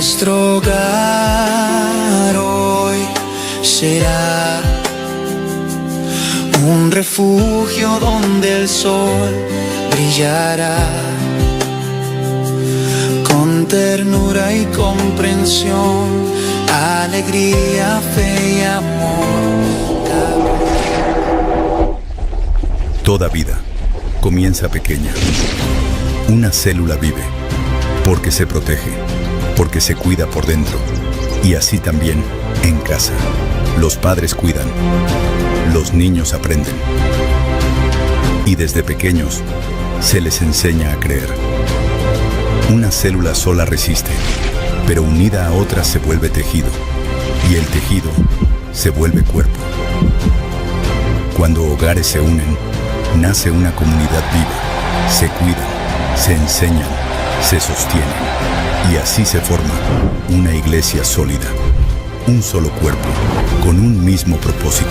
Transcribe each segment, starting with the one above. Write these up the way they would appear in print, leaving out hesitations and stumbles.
Nuestro hogar hoy será un refugio donde el sol brillará con ternura y comprensión, alegría, fe y amor. Toda vida comienza pequeña. Una célula vive porque se protege, porque se cuida por dentro. Y así también en casa. Los padres cuidan, los niños aprenden. Y desde pequeños se les enseña a creer. Una célula sola resiste, pero unida a otras se vuelve tejido. Y el tejido se vuelve cuerpo. Cuando hogares se unen, nace una comunidad viva. Se cuidan, se enseñan, se sostienen. Y así se forma una iglesia sólida. Un solo cuerpo, con un mismo propósito.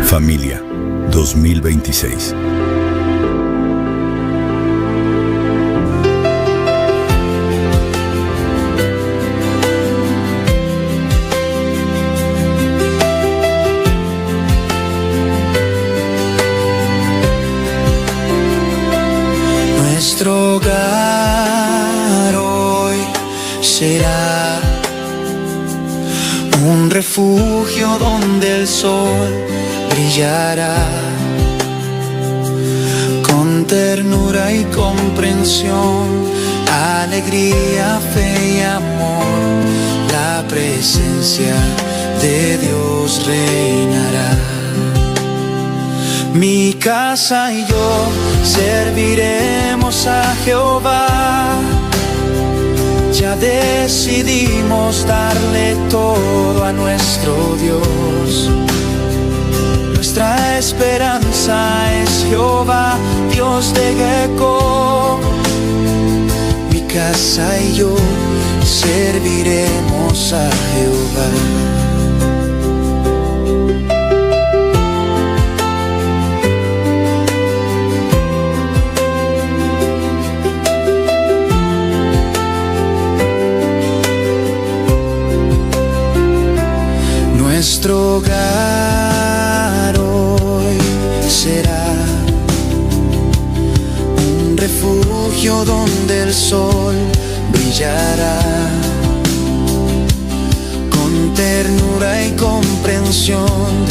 Familia 2026. Nuestro hogar hoy será un refugio donde el sol brillará con ternura y comprensión, alegría, fe y amor. La presencia de Dios reinará. Mi casa y yo serviremos a Jehová. Ya decidimos darle todo a nuestro Dios. Nuestra esperanza es Jehová, Dios de Jacob. Mi casa y yo serviremos a Jehová. Nuestro hogar hoy será un refugio donde el sol brillará con ternura y comprensión,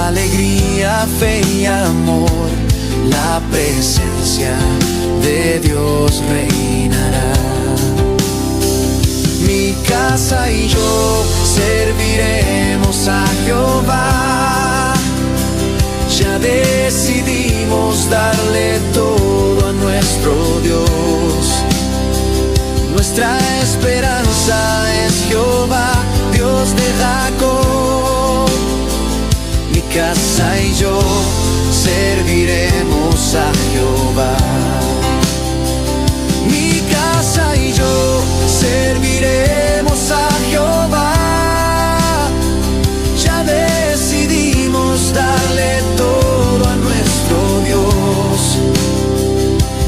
alegría, fe y amor. La presencia de Dios reinará. Mi casa y yo serviremos a Jehová. Ya decidimos darle todo a nuestro Dios. Nuestra esperanza es Jehová, Dios de Jacob. Mi casa y yo serviremos a Jehová. Mi casa y yo serviremos a Jehová. Ya decidimos darle todo a nuestro Dios.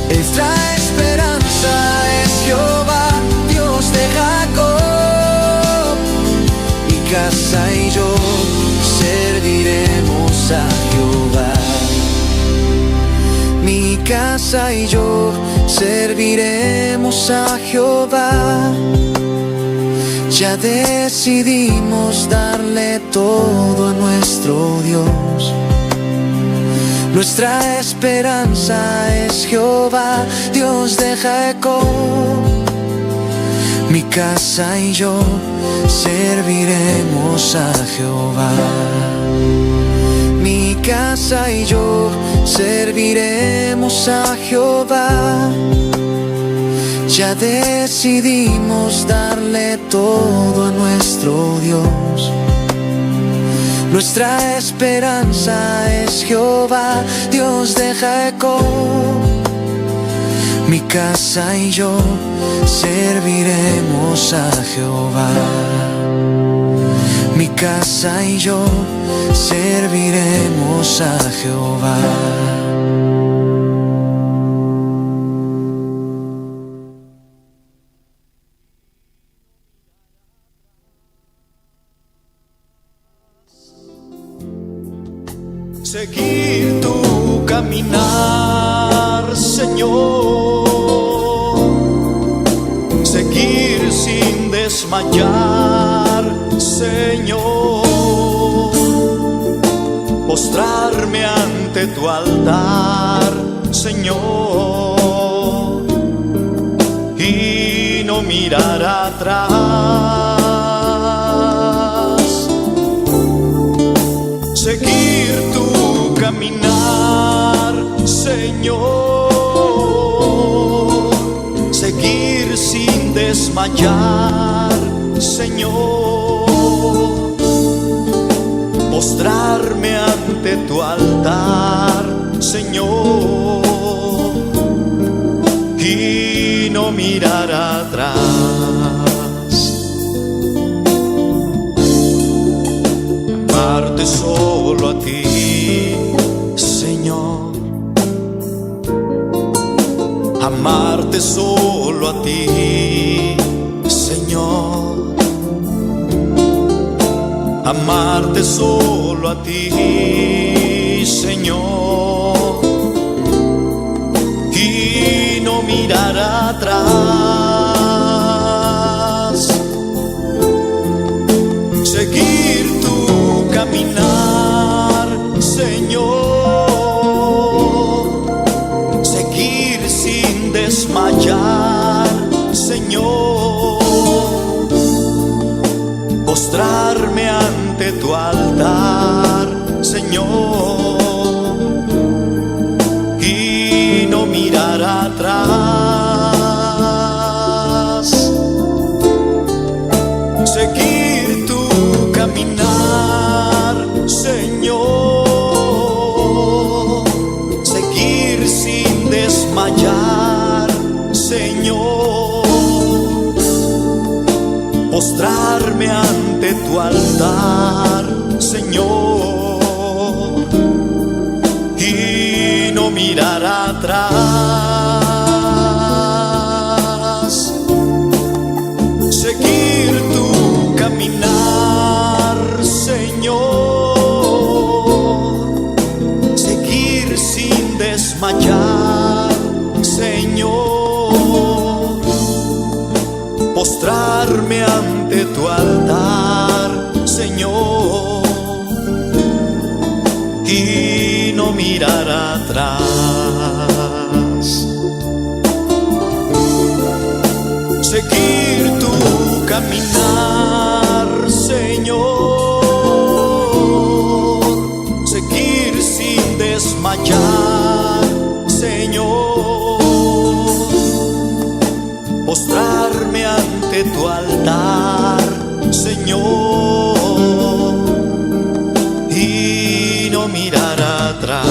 Nuestra esperanza es Jehová, Dios de Jacob. Mi casa y yo serviremos a Jehová. Mi casa y yo serviremos a Jehová. Ya decidimos darle todo a nuestro Dios. Nuestra esperanza es Jehová, Dios de Jacob. Mi casa y yo serviremos a Jehová. Mi casa y yo serviremos a Jehová. Ya decidimos darle todo a nuestro Dios. Nuestra esperanza es Jehová, Dios de Jacob. Mi casa y yo serviremos a Jehová. Mi casa y yo serviremos a Jehová. seguir tu caminar, Señor, seguir sin desmayar, Señor, postrarme ante tu altar, Señor, y no mirar atrás, seguir tu caminar, Señor, seguir sin desmayar, Señor, postrarme ante tu altar, Señor, y no mirar atrás. Amarte solo a ti, Señor, amarte solo a ti, Señor, amarte solo a ti, Señor, y no mirar atrás, seguir tu caminar, Señor, seguir sin desmayar, Señor, postrarme ante tu altar, Señor, y no mirar atrás, seguir tu caminar, Señor, seguir sin desmayar, Señor, postrarme ante tu altar, Señor, y no mirar atrás, seguir tu caminar, Señor, seguir sin desmayar, Señor, postrarme ante tu altar, Señor, y no mirar atrás. Seguir tu caminar, Señor, seguir sin desmayar, Señor, postrarme ante tu altar, Señor, y no mirar atrás.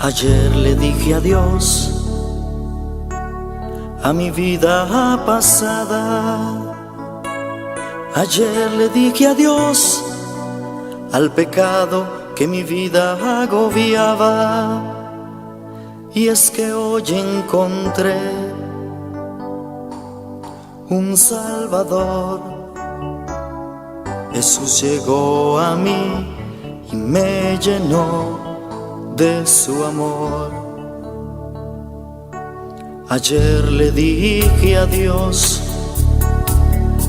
Ayer le dije adiós a mi vida pasada. Ayer le dije adiós al pecado que mi vida agobiaba. Y es que hoy encontré un Salvador. Jesús llegó a mí y me llenó de su amor. Ayer le dije adiós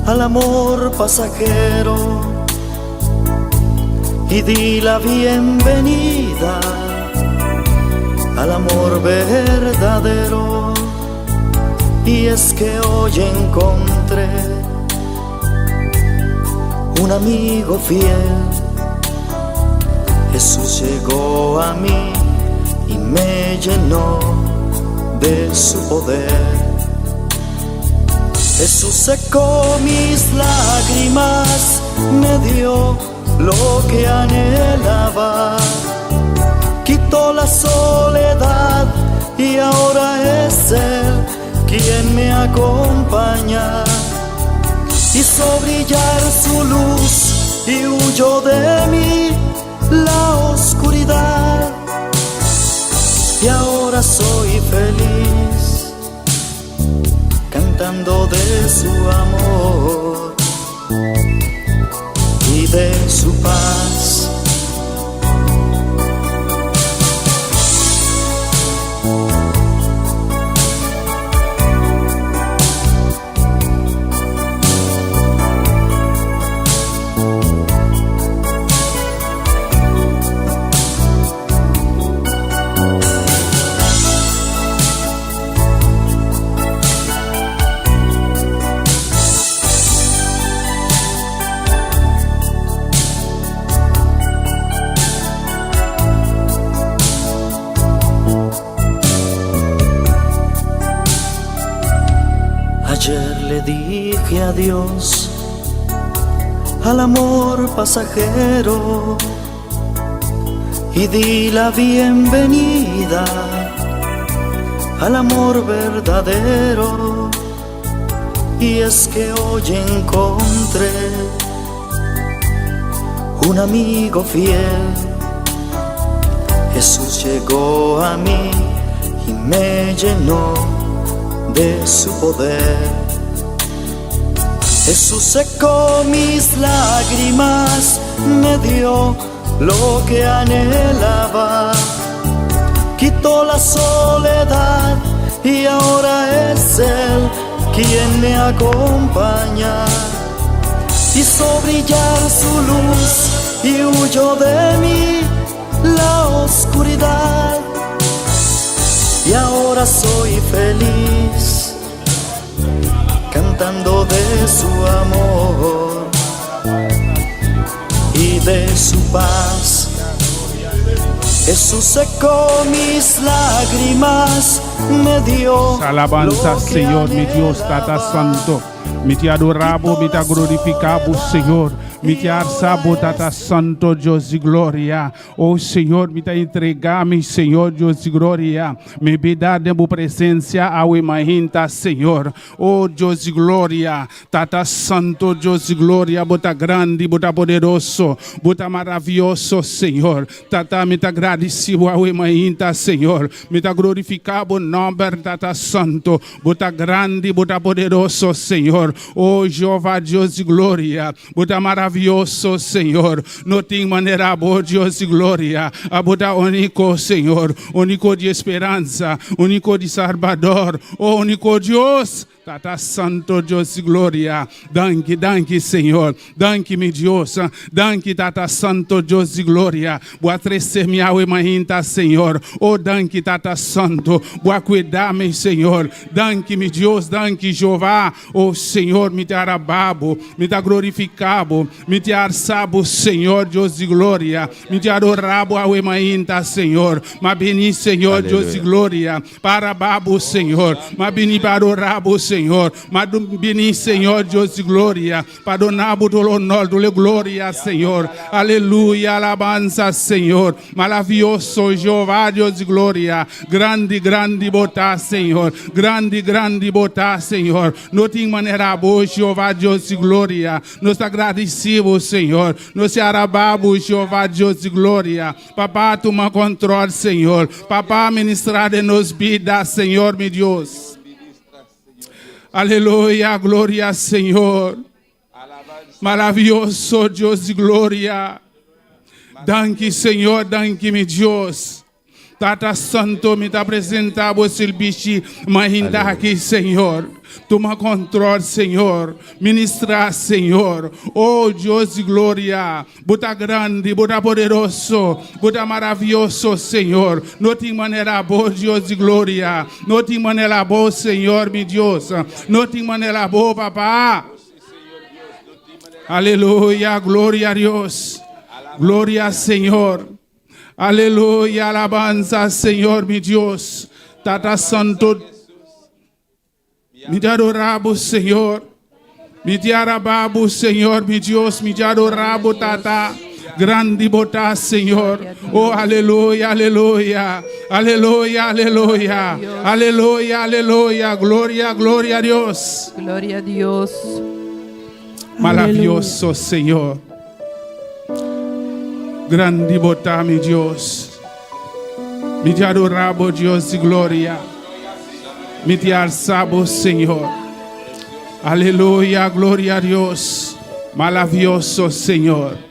al amor pasajero y di la bienvenida al amor verdadero. Y es que hoy encontré un amigo fiel Jesús llegó a mí y me llenó de su poder. Jesús secó mis lágrimas, me dio lo que anhelaba, quitó la soledad y ahora es Él quien me acompaña. Hizo brillar su luz y huyó de mí la oscuridad, y ahora soy feliz cantando de su amor y de su paz. Ayer le dije adiós al amor pasajero y di la bienvenida al amor verdadero. Y es que hoy encontré un amigo fiel. Jesús llegó a mí y me llenó de su poder. Jesús secó mis lágrimas, me dio lo que anhelaba, quitó la soledad y ahora es Él quien me acompaña. Hizo brillar su luz y huyó de mí la oscuridad, y ahora soy feliz cantando de su amor y de su paz. Jesús secó mis lágrimas, me dio alabanza, Señor, mi Dios, Tata Santo. Mi te adoramos, mi te glorificamos, Señor. Mi te alzamos, Tata Santo, Dios de gloria. Oh, Senhor, me te entregamos, Senhor, Deus de glória. Me vida de tu presença, ao imaginta, Senhor. Oh, Deus de glória. Tata Santo, Deus de glória. Bota grande, bota poderoso, bota maravilhoso, Senhor. Tata, me te agradecido ao imaginta, Senhor. Me te glorificado, nome, Tata Santo. Bota grande, bota poderoso, Senhor. Oh, Jeová, Deus de glória. Bota maravilhoso, Senhor. Não tem maneira boa, Deus de glória. A bota único, Senhor. Único de esperança. Único de Salvador. Oh, único Deus. Tata Santo, Deus de glória. Danke, danke, Senhor. Danke, meu Deus. Danke, Tata Santo, Deus de glória. Boa crescer minha alma, Senhor. Oh, danke, Tata Santo. Boa cuidar-me, Senhor. Danke, meu Deus. Danke, Jeová. Oh, Senhor, me te arababo, me te glorificabo, me te arsabo, Senhor, Deus de glória. Me te adorabo ao imaginta, Senhor. Ma beni, Senhor, Deus de glória. Para babo, Senhor. Ma beni para adorabo, Senhor. Ma beni, Senhor, Deus de glória. Para donabo do honor, do glória, Senhor. Aleluia, alabanza, Senhor. Maravilhoso, Jeová, Deus de glória. Grande, grande botar, Senhor. Grande, grande botar, Senhor. Não tem maneira boa, Jeová, Deus de glória. Nós agradecemos, Senhor. Nós te arabamos, Jeová, Deus de glória. Papá, toma controle, Senhor. Papá, ministrar de nos vida, Senhor, meu Deus. Aleluia, glória, Senhor. Maravilhoso, Deus de glória. Danke, Senhor, danke, meu Deus. Tata Santo, me te apresentava o serviço, mas ainda aqui, Senhor. Toma controle, Senhor. Ministrar, Senhor. Oh, Deus de glória. Bota grande, bota poderoso, bota maravilhoso, Senhor. Não tem maneira boa, Deus de glória. Não tem maneira boa, Senhor, meu Deus. Não tem maneira boa, papá. Aleluia, glória a Deus. Glória, Senhor. Aleluya, alabanza, Señor, mi Dios. Tata Santo, mi te adoramos, Señor. Mi te alabamos, Señor, mi Dios, mi te adoramos, Tata. Grande botas, Señor. Oh, aleluya, aleluya. Aleluya, aleluya. Aleluya, aleluya. Gloria, gloria a Dios. Gloria a Dios. Maravilloso, Señor. Grande botas, mi Dios. Mi te adoramos, Dios y gloria. Mi te alzamos, Señor. Aleluya, gloria a Dios. Maravilloso, Señor.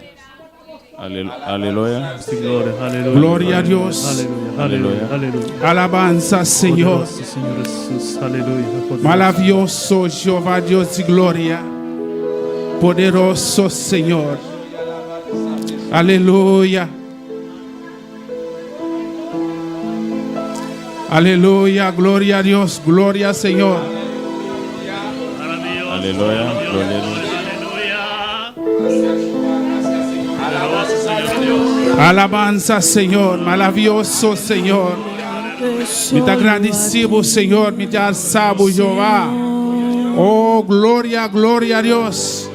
Aleluya. Sí, gloria, aleluya. Gloria a Dios. Aleluya, aleluya, aleluya. Alabanza, Señor. Poderoso Señor Jesús, aleluya. Poderoso. Maravilloso Jehová Dios y gloria. Poderoso Señor. Aleluya. Aleluya, gloria a Dios, gloria al Señor. Aleluya. Gloria a Dios. Alabanza, Señor, maravilloso Señor. Me te agradecemos, Señor, me te alzamos, Jehová. Oh, gloria, gloria a Dios.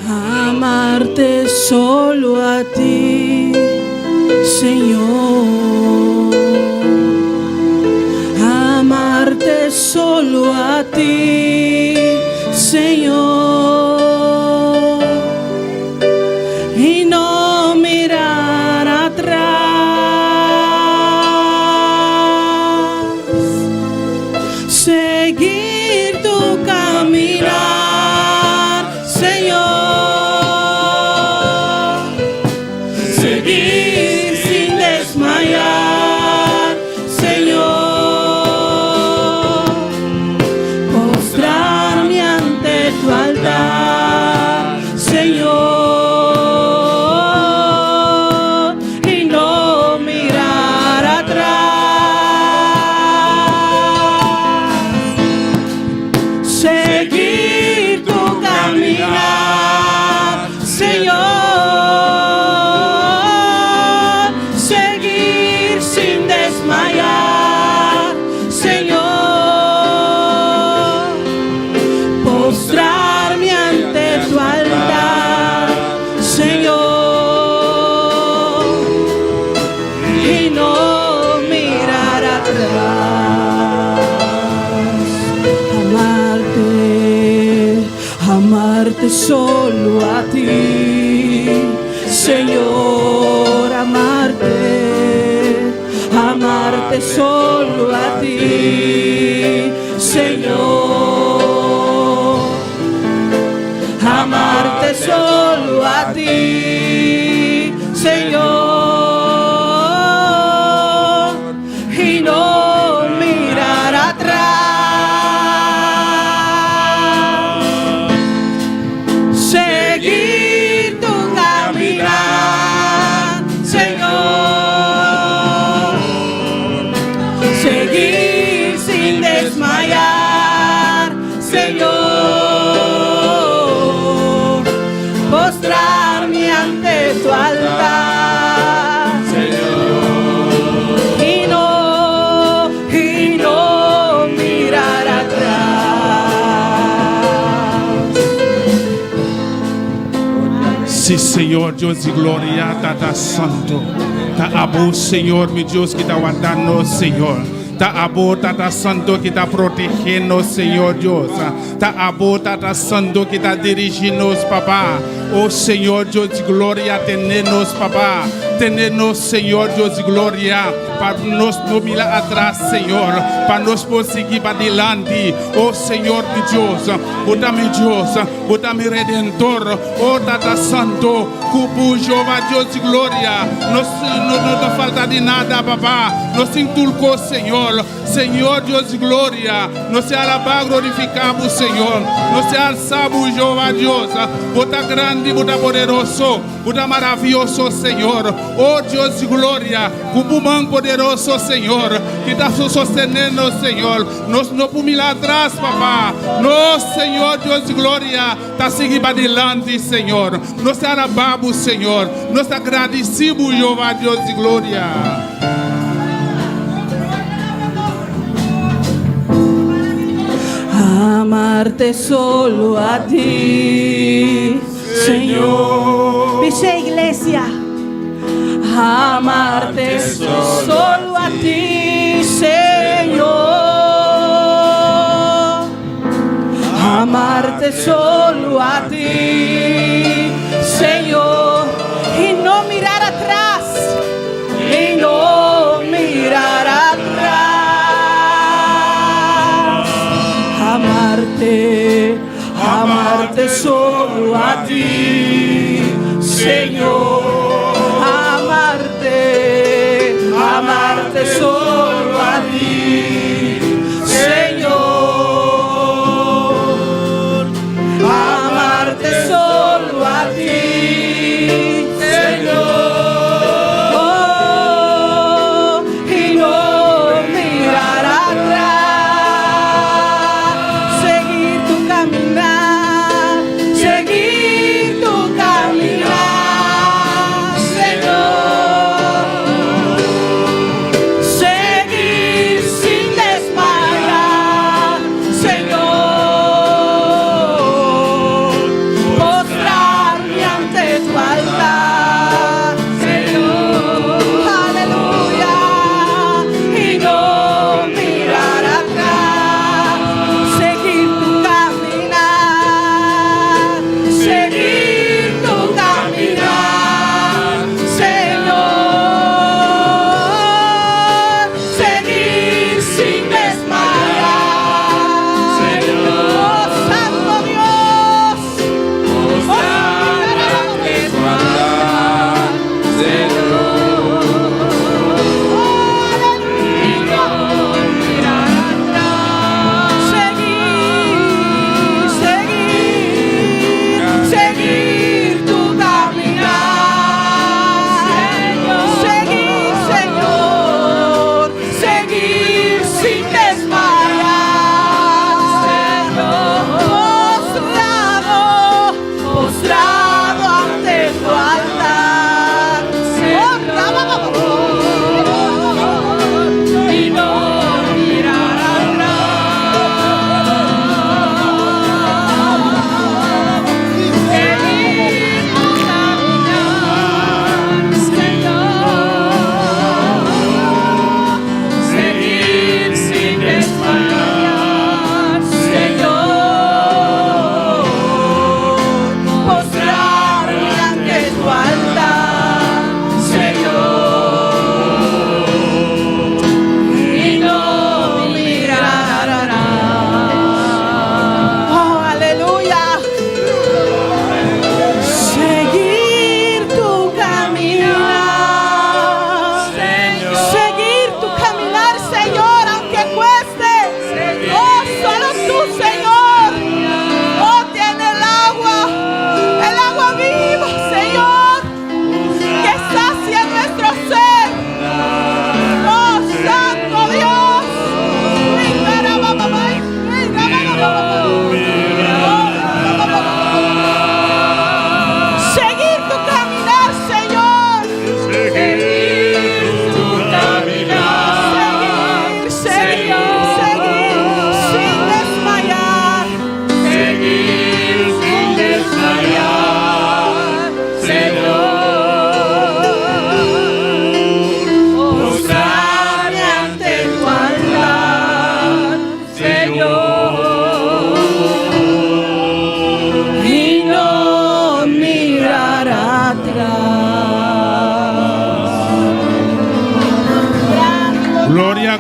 Amarte solo a ti, Señor. Amarte solo a ti, Señor. Y no mirar atrás. Seguir tu caminar, Señor. Seguir sin desmayar, Señor. Postrarme ante tu altar, Señor. Y no mirar atrás. Seguir tu caminar, Señor. Seguir sin desmayar, Señor. Postrarme ante tu altar, Señor. Y no mirar atrás. Amarte solo a ti, Señor. Amarte solo a ti, Señor. Amarte solo a ti, Señor. Y no mirar atrás. Seguir tu caminar, Señor. Seguir sin desmayar, Señor. Postrarme ante tu altar, Señor. Y no mirar atrás. Sí, Señor, Dios y gloria, Tata Santo. Ta abo, Señor, mi Dios, que está guardando, Señor. Ta abo, Tata Santo, que está protegiendo, Señor Dios. Ta abo, Tata Santo, que está dirigiendo, papá. Oh, Señor, Dios y gloria, tenernos, papá. Tenernos, Señor, Dios y gloria. Para nos no mirar atrás, Señor. Para nos seguir para adelante. Oh, Señor, mi Dios. Bota mi Dios. Bota mi Redentor. Oh, Tata Santo. Cupo, Jehová, Dios y gloria. No te falta de nada, papá. Nos intulcó, Señor. Señor, Dios y gloria. Nos se alabamos, glorificamos, Señor. Nos se alzamos, Jehová, Dios. Bota grande, bota poderoso. Buda maravilhoso, Senhor. Oh Deus de glória, cubumão poderoso, Senhor, que está sostenendo, Senhor. Nós não podemos ir lá atrás, papá. Nós, Senhor, Deus de glória, está seguindo adiante, Senhor. Nós te alabamos, Senhor. Nós te agradecemos, Jeová, Deus de glória. Amarte solo a ti, Señor. Dice iglesia, amarte solo a ti, Señor. Amarte solo a ti, Señor. Y no mirar atrás, y no mirar atrás. Amarte solo a ti, Señor. Amarte solo a ti, Señor. Amarte solo a ti, Señor. Oh, y no mirar atrás.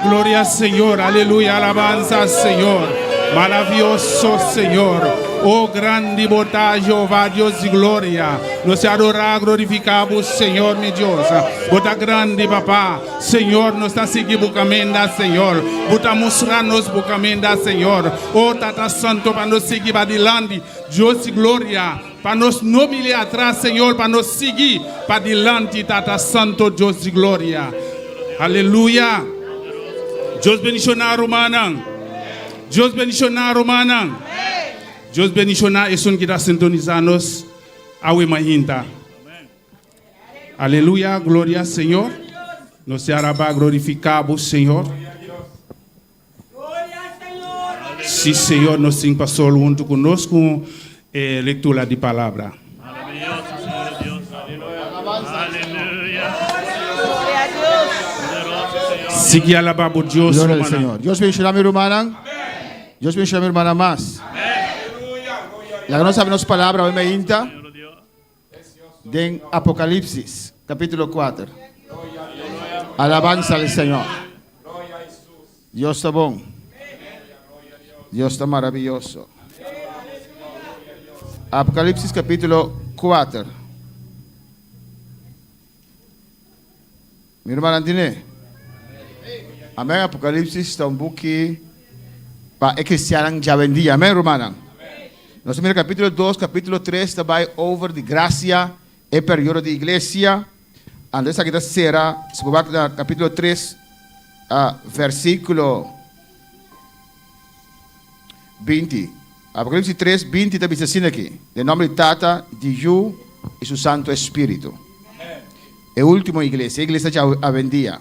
Gloria, Señor, aleluya, alabanza, Señor, maravilloso, Señor, oh grande bota Jehová, Dios de gloria, nos adorar, glorificamos, Señor, mi Dios, bota grande, papá, Señor, nos está seguindo o caminho, Senhor, bota mostrar-nos o caminho, Senhor, oh Tata Santo, para nos seguir adiante, Deus de glória, para nos não mirar atrás, Senhor, para nos seguir para diante, Tata Santo Deus de glória. Aleluia. Deus bendicionar Romanang. Deus bendicionar Romanang. Deus bendicionar esun kita sintonizanos awe mahinta. Aleluia, glória Senhor. Nos araba glorificar o Senhor. Sim, Senhor, nos sim passou junto conosco leitura de palavra. Sigue alabar por Dios, Gloria al hermana. Señor. Dios bendiga a mi hermana. Dios bendiga a mi hermana más. La que no sabemos palabra hoy me inta. De Apocalipsis, capítulo 4. Alabanza al Señor. Dios está bueno. Dios está maravilloso. Apocalipsis, capítulo 4. Mi hermana tiene. Amém. Apocalipse está um book para eclesiar já vendia. Amém, romana? Nós temos capítulo 2, capítulo 3, também over de graça e período de igreja. Andrés aqui será, se for capítulo 3, versículo 20. Apocalipse 3, 20 também diz assim aqui. Em nome de Tata, de Ju e seu Santo Espírito. É a última igreja, a igreja já a vendia.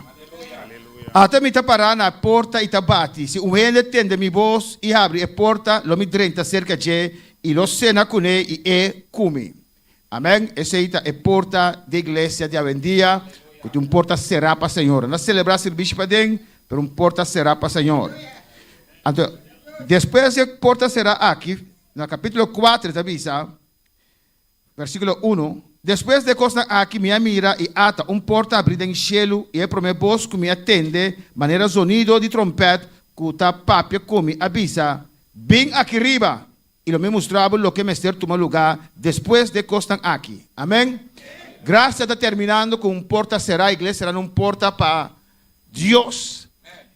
Até me está parar na porta e está bate. Se um ele entende minha voz e abre a porta, lo me drenta cerca de e lo cena com ele e come. Amém? Essa é a porta da igreja de Avendia, que uma porta será para o Senhor. Não celebrar serviço para dentro, mas uma porta será para o Senhor. Então, depois a porta será aqui, no capítulo 4, avisa, versículo 1. Depois de costa aqui, minha mira e ata porta abrida em cielo e é para minha voz que me atende, maneira sonido de trompete, que está papia come avisa, bem aqui riba, e me mostrava o que me ester toma lugar, depois de costa aqui. Amém? Graça está terminando com porta será, a igreja será porta para Deus.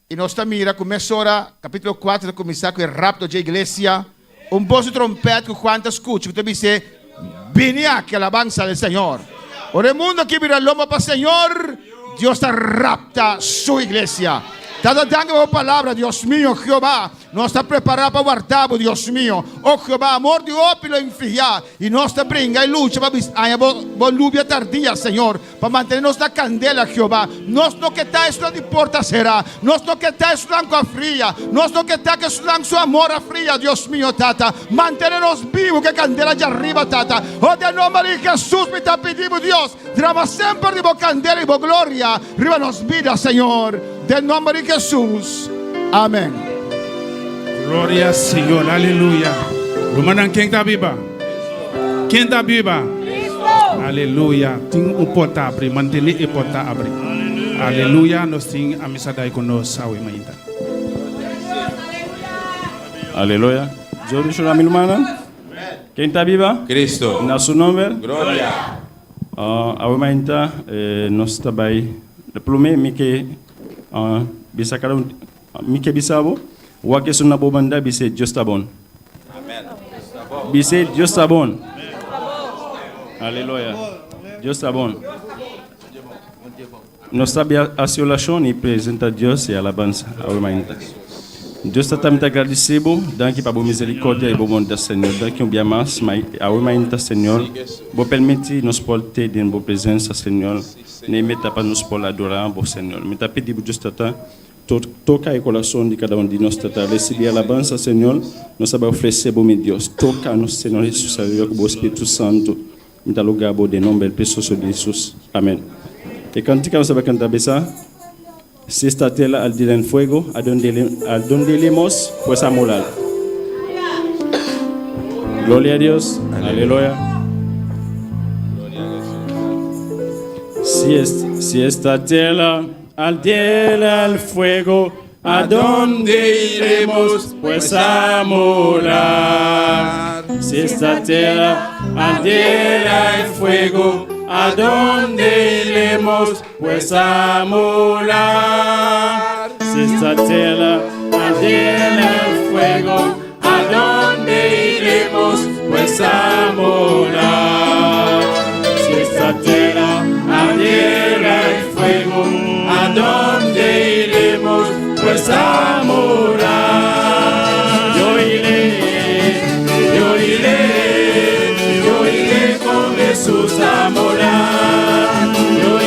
E nós estamos mira, começa ora, capítulo 4, começar com o rapto da igreja, voz de trompete que quando escuta, que diz, vine aquí, alabanza del Señor. Por el mundo que mira el lomo para el Señor, Dios está rapta su iglesia. Está dando una palabra, Dios mío, Jehová. Nos está preparado para guardar, Dios mío. Oh Jehová, amor de ópilo enfriar. Y nos está brinca y lucha para lluvia tardía, Señor. Para mantenernos la candela, Jehová. Nos no que está eso de porta será. Nos no que está eso de fría. Nos no que está que su amor a fría, Dios mío, tata. Mantenernos vivos, que candela allá arriba, tata. Oh, de nombre de Jesús, me está pidiendo Dios. Drama siempre de candela y gloria. Arriba nos vida, Señor. Del nombre de Jesús. Amén. Glória, Senhor, aleluia. Romanang, quem está viva? Quem está viva? Aleluia. Tem porta abre, manter a porta abre. Aleluia. Nós temos a mesa daí conosco, awe mainda. Aleluia. Dios bendiga a mi hermana. ¿Quién está viva? Cristo. En su nombre. Gloria. Awe mainta nos está bem. Le plume mi que bisa kada mi ke bisabo. Wake suna bobanda bise Dios está bon. Amen. Bise Dios está bon. Aleluia. Dios está bon. Nossa oração e apresenta Deus e alabança ao mainta. Deus está muito agradecido, danke para a misericórdia e bom da Senhor, danke um dia mais, ao mainta Senhor, vou permitir nos porter em boa presença, Senhor, nem meta para nos por adorar, bom Senhor. Me tá pedindo Deus está toca o coração de cada de nós, está receber a alabança, Senhor, nós sabemos oferecer bom Deus, toca nos Senhor Jesus, com o Espírito Santo, me dá lugar bom de nome precioso de Jesus. Amém. E cantica nós sabemos cantar besa. Si esta tela al en fuego, a donde le hemos pues a morar. Gloria a Dios. Aleluya. Si esta tela al fuego, a donde iremos pues a morar. Si esta tela al fuego, ¿a dónde iremos pues a morar? Si esta tela ardiera el fuego, ¿a dónde iremos pues a morar. Si esta tierra ardiera en fuego, ¿a dónde iremos pues a morar? Yo iré con Jesús a morar. Yo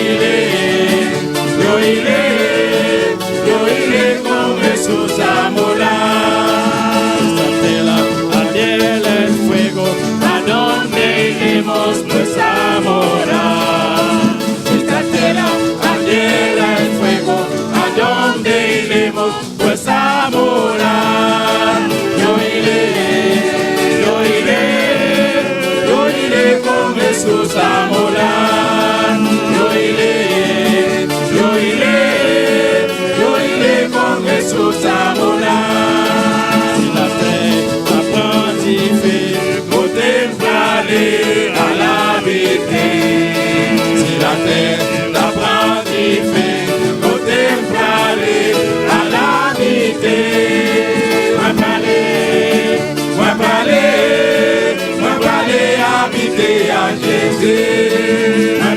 iré con Jesús a morar. Esta tela ardiera en fuego, ¿a dónde iremos pues a morar? Esta tela ardiera en fuego, ¿a dónde iremos pues a morar? Yo iré con Jesús a morar. Yo iré con Jesús a morar. Si la fe apprend fe, contemplaré à la vérité. Si la terre apprend fe, contemplaré à la vérité. Moi parler, habiter à Jésus. Moi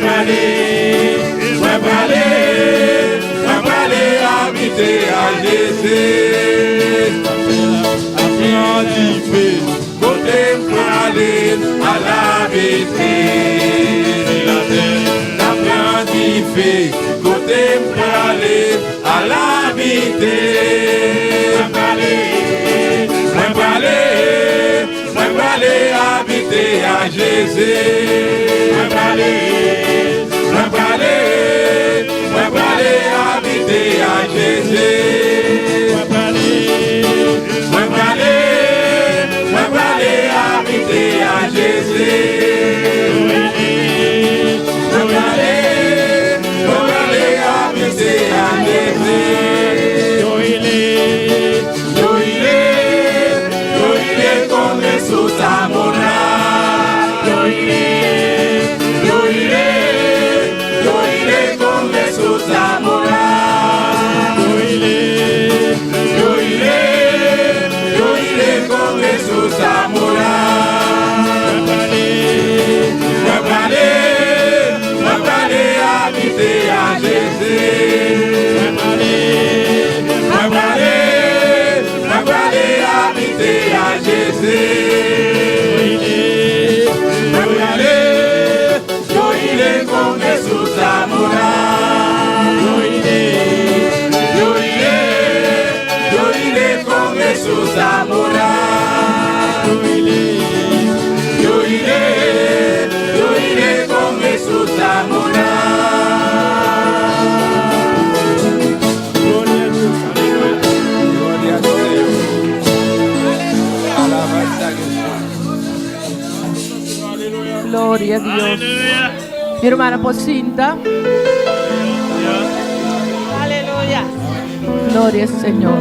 parler, habiter à Jésus. Apprends contempler à la vérité. La terre apprend contempler à la vérité. Moi parler, habiter à Jésus. Moi parler, habiter à Jésus. Moi parler, habiter à Jésus. Moi parler, habiter à Jésus. Yo iré con Jesús a morar. Yo iré con Jesús a morar. Yo iré con Jesús a morar. Moi parler, habiter à Jésus. Moi parler, habiter à Jésus. Yo iré con Jesús a morar. Yo iré con Jesús a morar. Yo iré con Jesús a morar. Gloria a Dios. Alabanza a Jesús. Gloria a Dios. Mi hermana Pocinta. Aleluya. Gloria al Señor.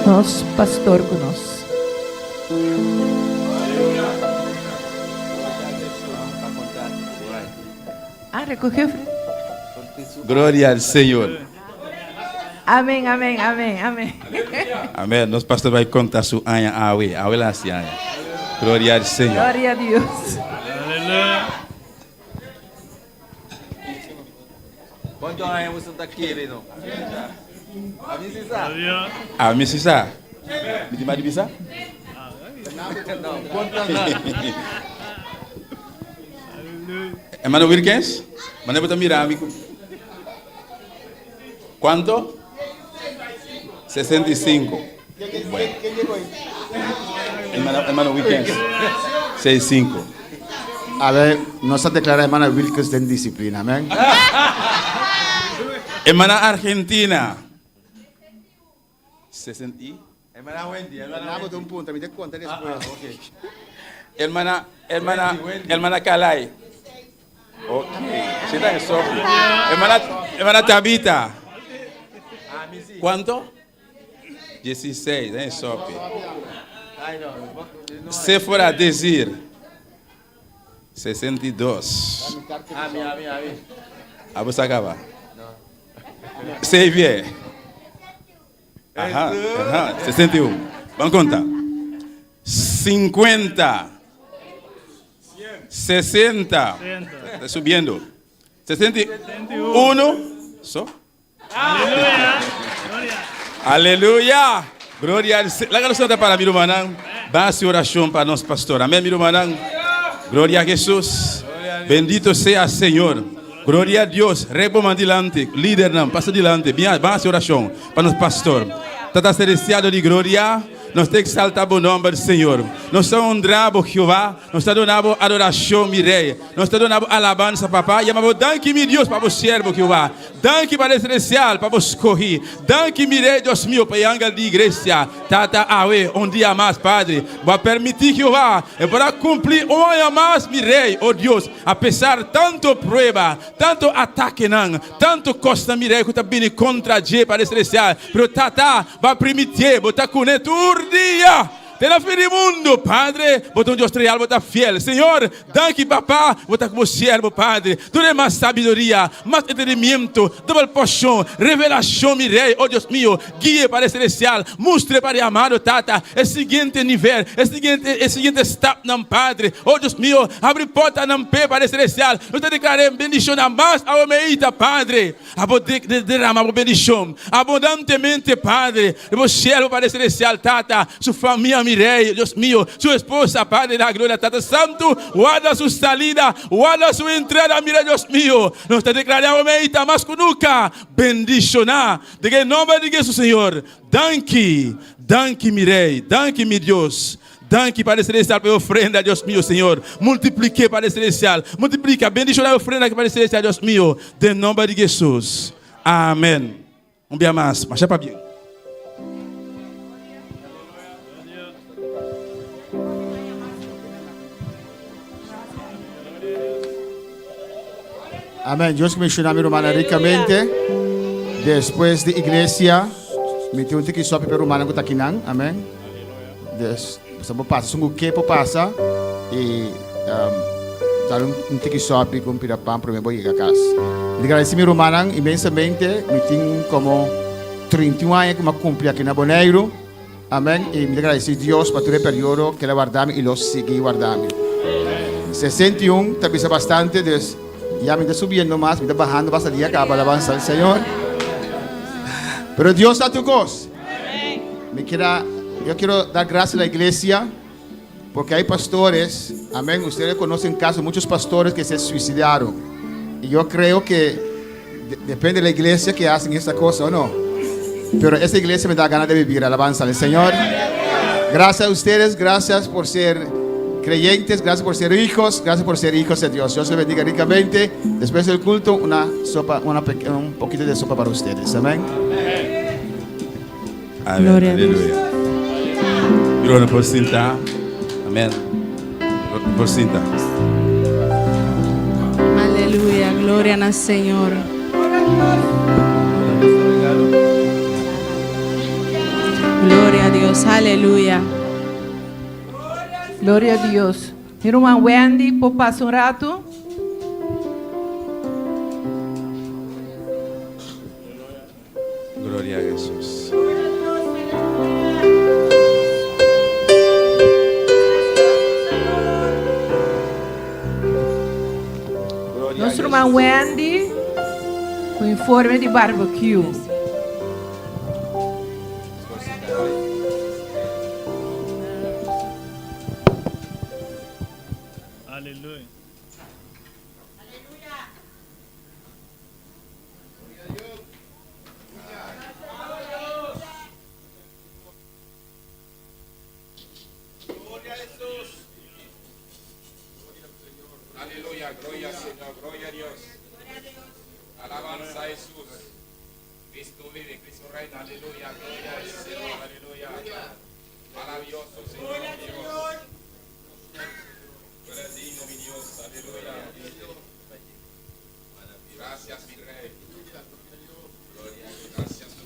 Nos pastor conosco. Recogió. Glória ao Senhor. Amém, amém, amém, amém. Amém. Nosso pastor vai contar sua anha awe lá se anha. Glória ao Senhor. Glória a Deus. Aleluia. Quanto anha você está querendo? A mim se sa. Me dimari bisa? Não. Quanto anha? Hermano Wilkins, mana puedo mirar, amigo? ¿Cuánto? 65. Bueno. Hermano Wilkins, 65. A ver, no se declara hermana Wilkins de indisciplina, amén. Hermana Argentina, 60. Hermana Wendy, hermana de un punto, me te cuenta después. Okay. Hermana Calay. Ok, você está em sofre. Hermana Tabita. ¿Cuánto? 16, em sofre. Sephora Desir. 62. Abu Sagaba. Xavier. Ajá, 61. Vamos a contar. 50. 60. Está subiendo. 61. So. Aleluia. Glória a Deus. Larga o Santo para mim, irmão. Base oração para nosso pastor. Amém, meu irmão. Glória a Jesus. Bendito sea Senhor. Glória a Deus. Rebo dilante. Líder não. Passa dilante. Base oração para nosso pastor. Tata celestial de glória. Nós te exaltamos o nome do Senhor. Nós te honramos, Jeová. Nós te donamos adoração, meu rei. Nós te donamos alabança, papai. E amamos, danke, meu Deus, para o servo, Jeová. Danke para o celestial, para o escorrer. Danke, meu rei, Deus meu, para o ángel de igreja. Tata, awe, dia mais, Padre. Vai permitir, Jeová, e para cumprir dia mais, meu rei, oh Deus. Apesar de tanto prova, tanto ataque, não, tanto costa, meu rei, que está vindo contra G para o celestial. Pero Tata, vai permitir, botar com ele dia. Pela fim do mundo, Padre, botar um Deus real, botar fiel. Senhor, danke, papá, botar como servo, Padre. Tu é mais sabedoria, mais entendimento, double porção, revelação, meu rei, oh Deus meu, guia para o celestial, mostre para o amado Tata, o seguinte nível, o seguinte step, não, Padre, oh Deus meu, abre porta, não, pé para o celestial. Eu te declarei bendição a mais ao meita, Padre, derrama a bendição, abundantemente, Padre, o servo para o celestial, Tata, sua família, mi rei, Deus meu, sua esposa, Padre da glória, Tata Santo, guarda sua salida, guarda sua entrada, mi rei, Deus meu. Nós te declaramos, meita, mais que nunca, bendicionar, de que em nome de Jesus, Senhor, danke, mi rei, danke, mi Deus. Danke para o celestial pela ofrenda, Deus meu, Senhor. Multiplique para o celestial, multiplica, bendicionar a ofrenda para o celestial, Deus meu, em nome de Jesus. Amém. Dia mais, mas para bem. Amén. Dios menciona a mi hermana ricamente. Después de iglesia, me tengo que sopar para hermana que está aquí. Amén. Estamos pasando, sungguh que pasa y dar un tiki sopar con pirapam para me voy a casa. Le agradezco a mi hermana inmensamente. Me tengo como 31 años que me cumplí aquí en Aboneiro. Amén. Y me agradezco a Dios por todo el periodo que la guardamos y los sigue guardando. 61, te pisa bastante. Ya me está subiendo más, me está bajando, vas a día acá para alabanza al Señor. Pero Dios está tu cosa. Yo quiero dar gracias a la iglesia porque hay pastores, amén. Ustedes conocen casos de muchos pastores que se suicidaron. Y yo creo que depende de la iglesia que hacen esta cosa o no. Pero esta iglesia me da ganas de vivir, alabanza al Señor. Gracias a ustedes, gracias por ser creyentes, gracias por ser hijos de Dios. Dios les bendiga ricamente. Después del culto, una sopa, un poquito de sopa para ustedes. Amén. Amén. Gloria a Dios. Gloria por cinta. Amén. Por cinta. Aleluya, gloria al Señor. Gloria a Dios, aleluya. Glória a Deus. Irmã Wendy, por passar um rato. Glória a Jesus. Nossa irmã Wendy, com informe de barbecue.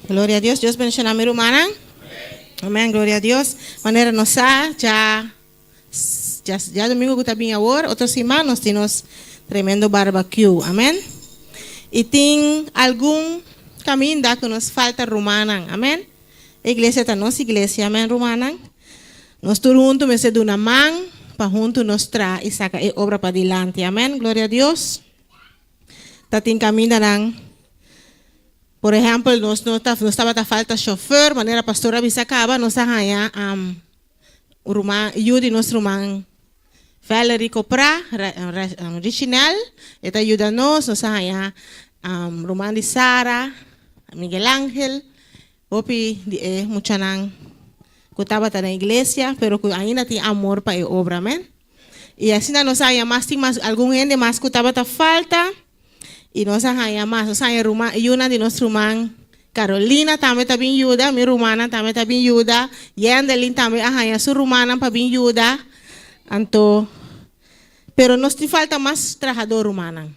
Glória a Deus. Deus bendiga a minha irmã. Amém. Glória a Deus. Maneira nossa já domingo que está bem agora, outra semana nós temos tremendo barbecue. Amém. E tem algum caminho que nos falta romana. Amém. iglesia está nossa iglesia, amém, romana. Nós todos juntos, me se duna mão, para juntos nós tra e saca a obra para adiante, amém, glória a Deus. Tá tem caminho darang. Por exemplo, nós estava a falta chofer, maneira pastora bisa acaba, nós arranha o romano, ajuda nosso romano. Valerie Copra, Richinel, eta ajuda nós arranha romano de Sara, Miguel Ángel, opi mucha nang kutaba ta na iglesia, pero ainda tem amor para a obra, amém? E assim nós arranha mais algum gente mais kutaba ta falta. E nós arranhamos, nós arranhamos uma de nós irmãs, Carolina também está bem ajuda, minha romana também está bem ajuda, Yandelin também arranha sua romana para bem ajuda, então, pero nos falta mais trabalhador romana,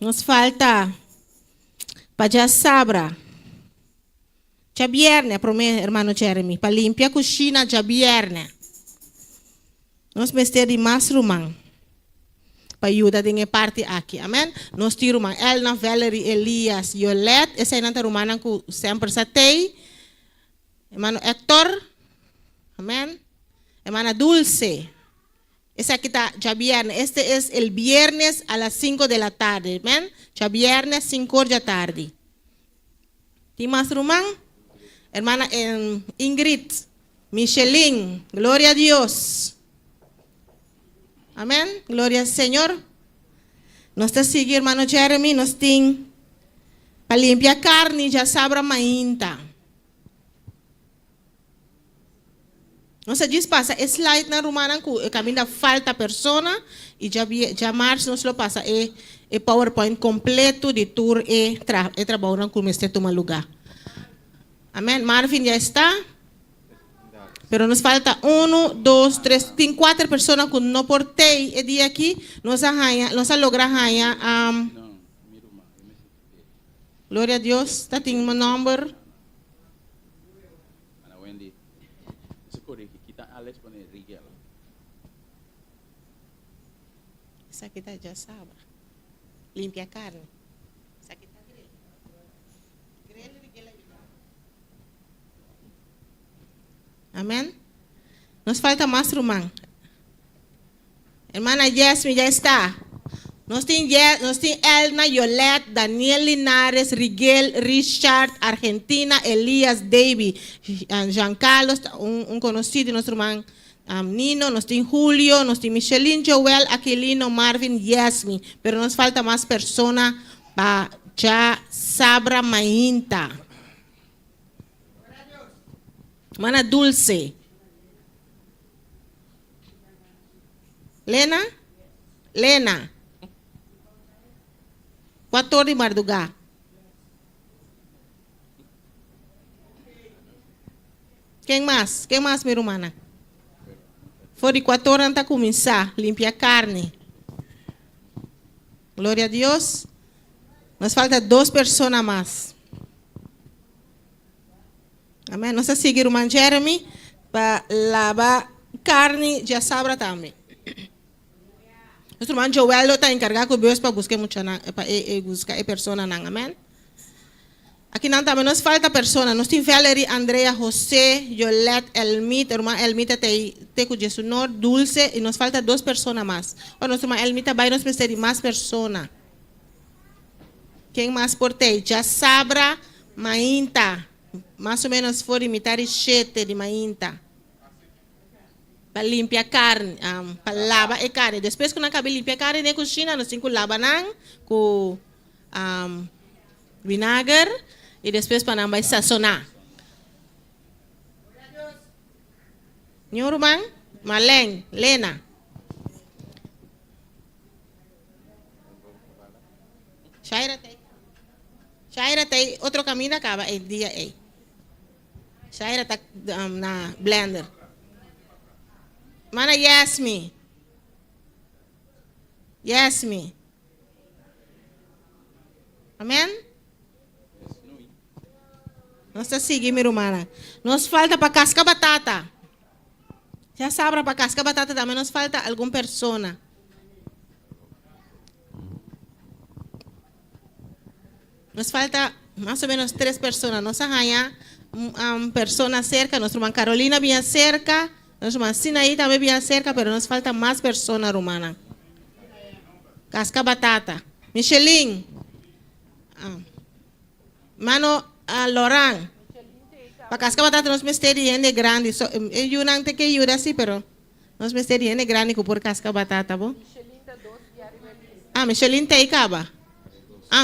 nos falta para já sabra, já viernes, para meu irmão Jeremy, para limpar a cozinha já viernes, nós precisamos de mais romana. Para ajudar a parte aqui, amém? Nós temos Elna, Valerie, Elias, Yolet, essa é a romana que sempre satei, irmão Héctor, amém? Irmã Dulce, essa aqui está já viernes, este é o viernes a las 5 de la tarde, amém? Já viernes 5 da tarde. Tem mais romã? Irmã Ingrid, Michelin, glória a Deus. Amém? Glória ao Senhor. Nós estamos seguindo, irmão Jeremy, nós temos para limpar a carne, já sabra mainta. Nós diz passa slide na romana que caminha falta persona e já março nós lo passa e PowerPoint completo de tour e trabalho com este toma lugar. Amém? Marvin já está. Pero nos falta 1, 2, 3, tem 4 pessoas que não portei e dia aqui nós logra arranhar glória a Deus, está tem um número. Essa aqui tá já sabe. Limpa a carne. Essa aqui tá grelha. Amém? Nos falta mais irmã. Irmã Jasmine já está. Nós temos Elna, Yolet, Daniel Linares, Rigel, Richard, Argentina, Elias, David, Jean Carlos, conhecido nosso irmão Nino, nós temos Julio, nós temos Michelin, Joel, Aquilino, Marvin, Jasmine. Pero nos falta mais pessoas para já sabra mainta. Mana Dulce. Lena. 4 de madrugada. Quem mais, minha irmã? For de 4 horas para começar, limpar a carne. Glória a Deus. Nos falta 2 pessoas mais. Amém? Nós seguimos o irmão Jeremy para lavar carne já sabra também. Nosso irmão Joel está encarregado com Deus para buscar a pessoa. Amém? Aqui não também nos falta pessoa. Nós temos Valerie, Andrea, José, Yolet, Elmita. A irmã Elmita tem com Jesus, Dulce. E nos falta 2 pessoas mais. O nosso irmã Elmita vai nos precisar de mais pessoas. Quem mais portei? Já sabra, mainta. Mais ou menos for imitar 7 de mainta. Para limpar a carne, para lavar a carne. Depois que nós acabamos de limpar a carne na cozinha, nós temos que lavar com vinagre e depois para nós sazonar. Meu irmão, Malene, Lena. Shaira tem outro caminho acaba el dia aí. Shaira está na blender. Mana Yasmi. Amém? Nós estamos seguindo, minha irmã. Nos falta para cascar batata. Já sabe, para cascar batata também nos falta alguma pessoa. Nos falta mais ou menos 3 pessoas. Nós arranhamos personas cerca. Nuestra hermana Carolina bien cerca. Nuestra hermana Sinaí también bien cerca, pero nos falta más personas, rumana. Casca batata. Michelin. Mano Loran. Para casca batata nos mesteria de grande. Eu não tenho que ir assim, pero nos mesteria de grande por casca batata, bo? Michelin tem caba.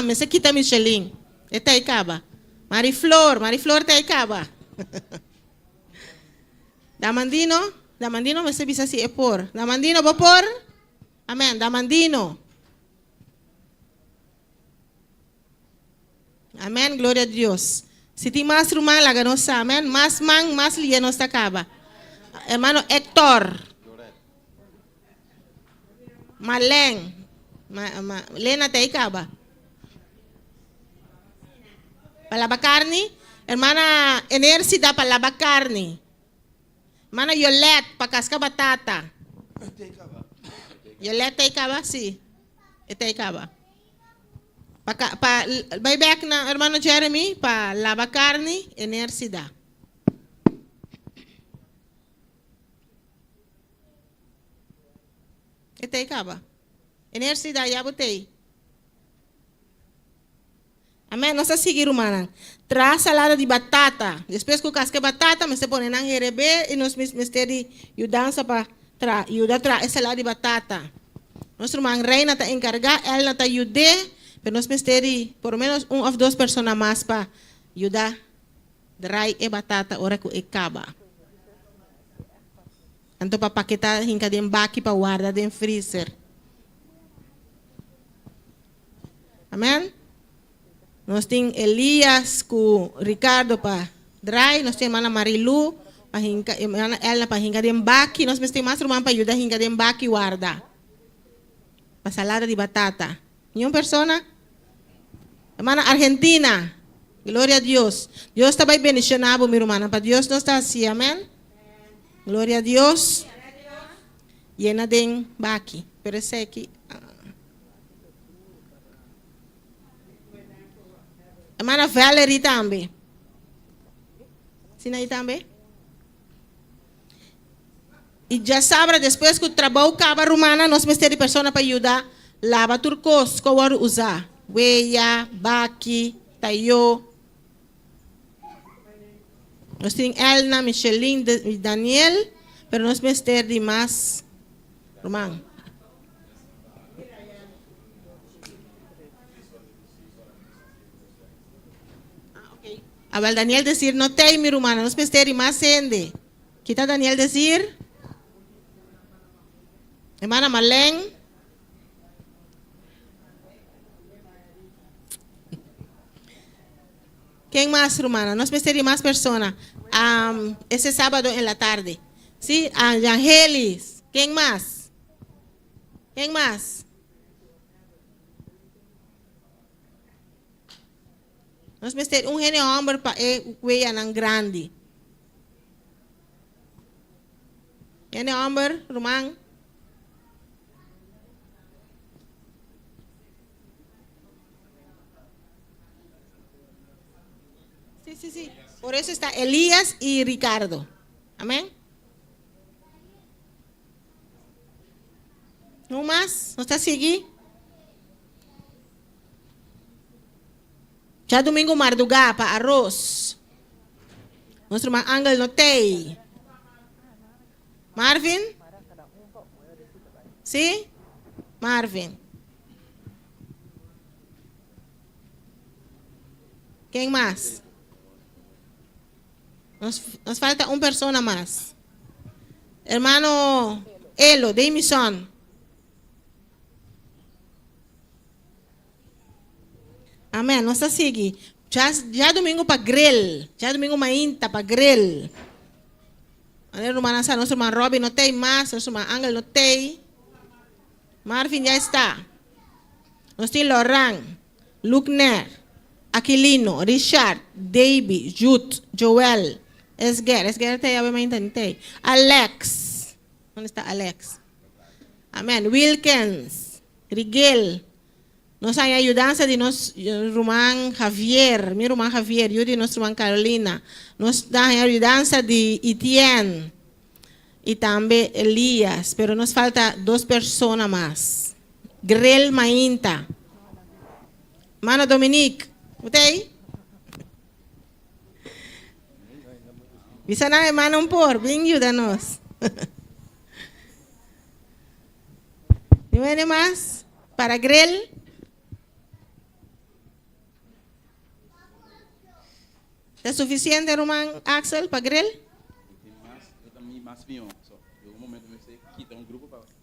Mas aqui tá Michelin. É tem caba. Mariflor tem caba. Damandino me se bisa si é por. Damandino bo por? Amém. Damandino. Amém, glória a Deus. Se tem mais rumah, laga nos amém. Mais man, mais lia nos acaba. Hermano Héctor. Maleng. Lena te acaba. Para lavar carne. Hermana Enercy dá para lavar carne. Hermana Yolette para cascar batata. Yolette te acaba, sim. Te acaba. Vai back na hermano Jeremy para lavar carne, Enercy dá. Te acaba. Energy dá, já botei. Amém? Nós seguimos, humana. Traz salada de batata. Depois que o casca batata, você põe na herebe e nós misteri ajudança para ajudar a salada de batata. Nossa irmã Reina está encarregada, ela está ajudando, mas nós misteri por menos ou duas pessoas mais para ajudar dry e batata hora que acaba. Então para paquetar hinca de embaki para guardar dentro freezer. Amém? Nós temos Elias com Ricardo para dry, nós temos a Marilu para ela para hinca de embaki, nós temos mais irmã para ajudar hinca de embaki guarda. Para salada de batata. Nenhuma pessoa? Hermana Argentina. Glória a Deus. Deus está bem bendicionado, minha irmã. Para Deus não está assim, amém? Glória a Deus. Llena de embaki. Pero esse aqui. Hermana Valerie também. Sim, aí também? E já sabe, depois que o trabalho acaba, romana, nós temos de pessoa para ajudar. Lava turcos, que eu vou usar. Weia, baki, tayo. Nós temos Elna, Michelin e Daniel, mas nós temos de mais. Romano. Abel Daniel dizer, não tem, minha irmã, nós precisamos mais gente. Que está Daniel dizer? Irmã Marlene. Quem mais, irmã? Nós precisamos mais pessoas. Esse sábado em la tarde. Sim, Angelis. Quem mais? Quem mais? Nós precisamos gênio homem para weia nang grande. Gênio homem, rumang. Sí. Por eso está Elías y Ricardo. Amén. ¿No más? ¿No está así? Já domingo madrugada para arroz. Nosso irmão Angel não tem. Marvin? Sim? Marvin. Quem mais? Nos falta uma pessoa mais. Hermano Elo, de missão. Amém. Nós seguimos. Já domingo para grill. Já domingo mainta para grill. Nosso irmão Robin não tem mais. Nosso irmão Angel não tem. Marvin já está. Nós temos Loran, Luckner, Aquilino, Richard, Davy, Jude, Joel, Esger tem, não tem. Alex. Onde está Alex? Amém. Wilkins, Rigel, Nos hay ayudanza de nuestro hermano Javier, mi hermano Javier, yo de nuestra hermana Carolina. Nos da ayudanza de Etienne y también Elías, pero nos falta 2 personas más. Grel Mainta. Mano Dominique, ¿usted? Bisa na hermano por, bien ayúdanos. ¿No viene más? Para Grel. ¿Es suficiente, Román Axel, para Grel?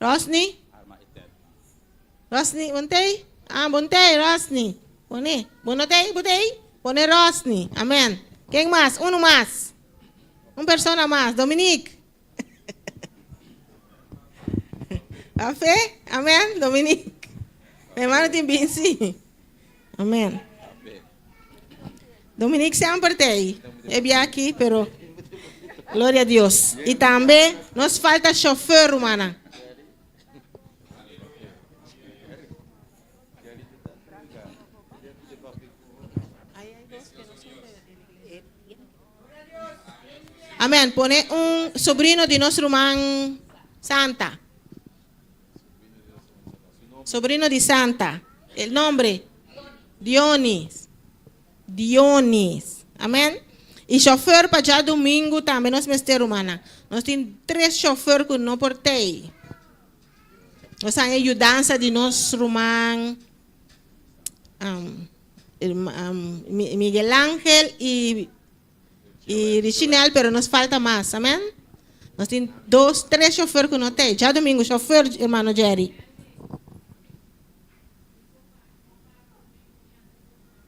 Rosny? Rosny, Bontei? Ah, Bontei, Rosny. Pone, Bonotei, Botei? Pone Rosny. Amén. ¿Quién más? Uno más. Una persona más. Dominique. ¿A fe? Amén, Dominique. Mi hermano tiene sí. Amén. Dominique siempre está ahí. Es bien aquí, pero gloria a Dios. Y también nos falta chofer, hermana. Amén. Pone un sobrino de nuestro hermano Santa. Sobrino de Santa. El nombre. Dionis. Dionis. Amém? E chofer para já domingo também nós mestre humana. Nós temos 3 chofer que não portei. Nós temos ajudança de nosso irmão Miguel Ángel e Richinel, pero nos falta mais. Amém? Nós temos 2, 3 chofer que não tem. Já domingo chofer, irmão Jerry.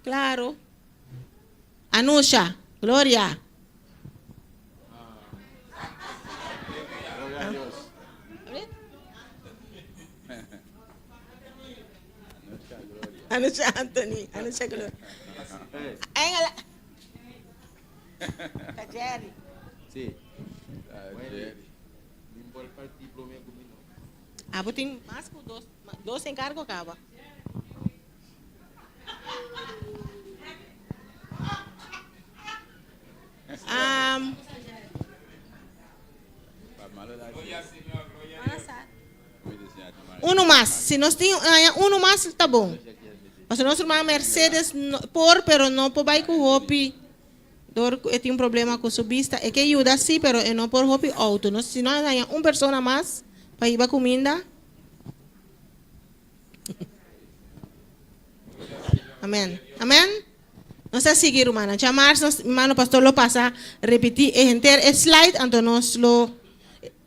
Claro. Anusha, Gloria. Anusha Anthony, Anusha Gloria. Jerry. Sí. Ah, tem mais que 2 encargos acaba. Uno más. Si nos tiene uno más, está bom. Mas nosso irmão Mercedes pero não por vai com hopi. Tem problema com sua vista. É que ajuda sim, pero não por hopi auto. Se nós tem uma pessoa mais para ir a comida. Amém. Amém. Nós a seguir, hermana. Chamar, hermano pastor lo passa repetir enter slide ante nós lo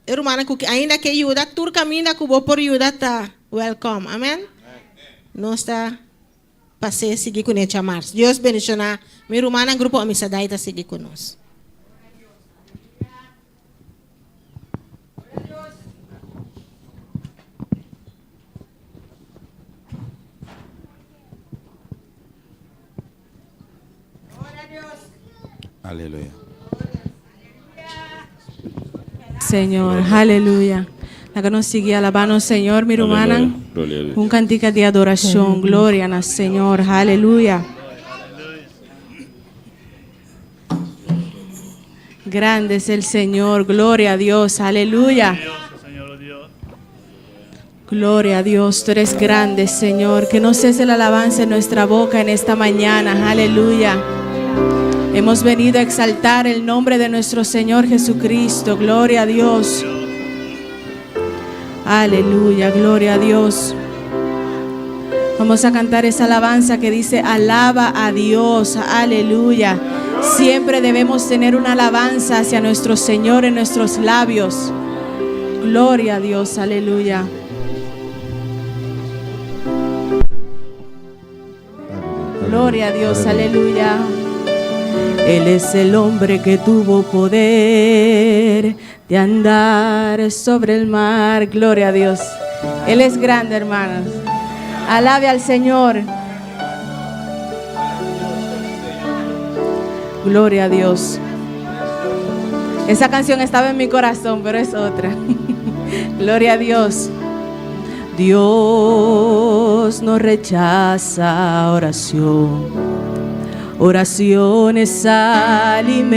hermana que ainda que ajuda tur caminha que vou por ajuda tá welcome. Amém. Nós está passe seguir com ele chamar. Deus bendicionar. Minha hermana grupo amizade tá seguir conosco. Aleluya. Señor, aleluya. La que nos sigue alabando, Señor, mi hermana. Un cantica de adoración, gloria al Señor, aleluya. Grande es el Señor, gloria a Dios, aleluya. Gloria a Dios, tú eres grande, Señor. Que no cese la alabanza en nuestra boca en esta mañana, aleluya. Hemos venido a exaltar el nombre de nuestro Señor Jesucristo. Gloria a Dios. Aleluya, gloria a Dios. Vamos a cantar esa alabanza que dice, alaba a Dios. Aleluya. Siempre debemos tener una alabanza hacia nuestro Señor en nuestros labios. Gloria a Dios, aleluya. Gloria a Dios, aleluya. Él es el hombre que tuvo poder de andar sobre el mar. Gloria a Dios. Él es grande, hermanos. Alabe al Señor. Gloria a Dios. Esa canción estaba en mi corazón, pero es otra. Gloria a Dios. Dios no rechaza oración. Oración es alimento.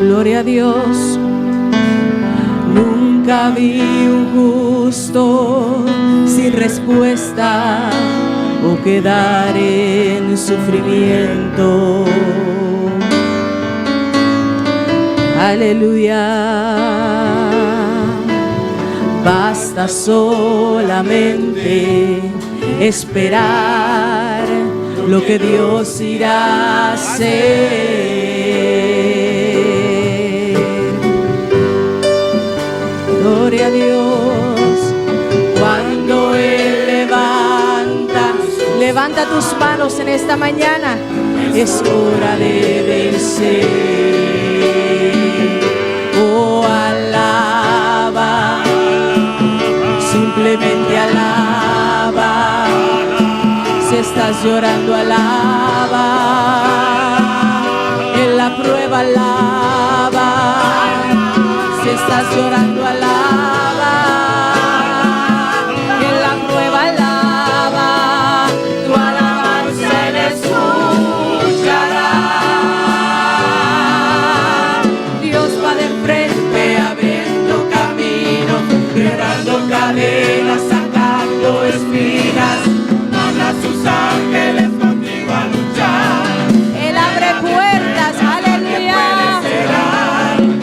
Gloria a Dios. Nunca vi un justo sin respuesta o quedar en sufrimiento. Aleluya. Basta solamente esperar lo que Dios irá a hacer. Gloria a Dios. Cuando Él levanta tus manos en esta mañana, es hora de vencer. Oh, alaba, simplemente alaba. Si estás llorando, alaba. En la prueba, alaba. Si estás llorando, alaba. En la prueba, alaba. Tu alabanza Él escuchará. Dios va de frente, abriendo camino, quebrando cadenas, sacando espinas. Manda a sus ángeles contigo a luchar. Él abre puertas, aleluya.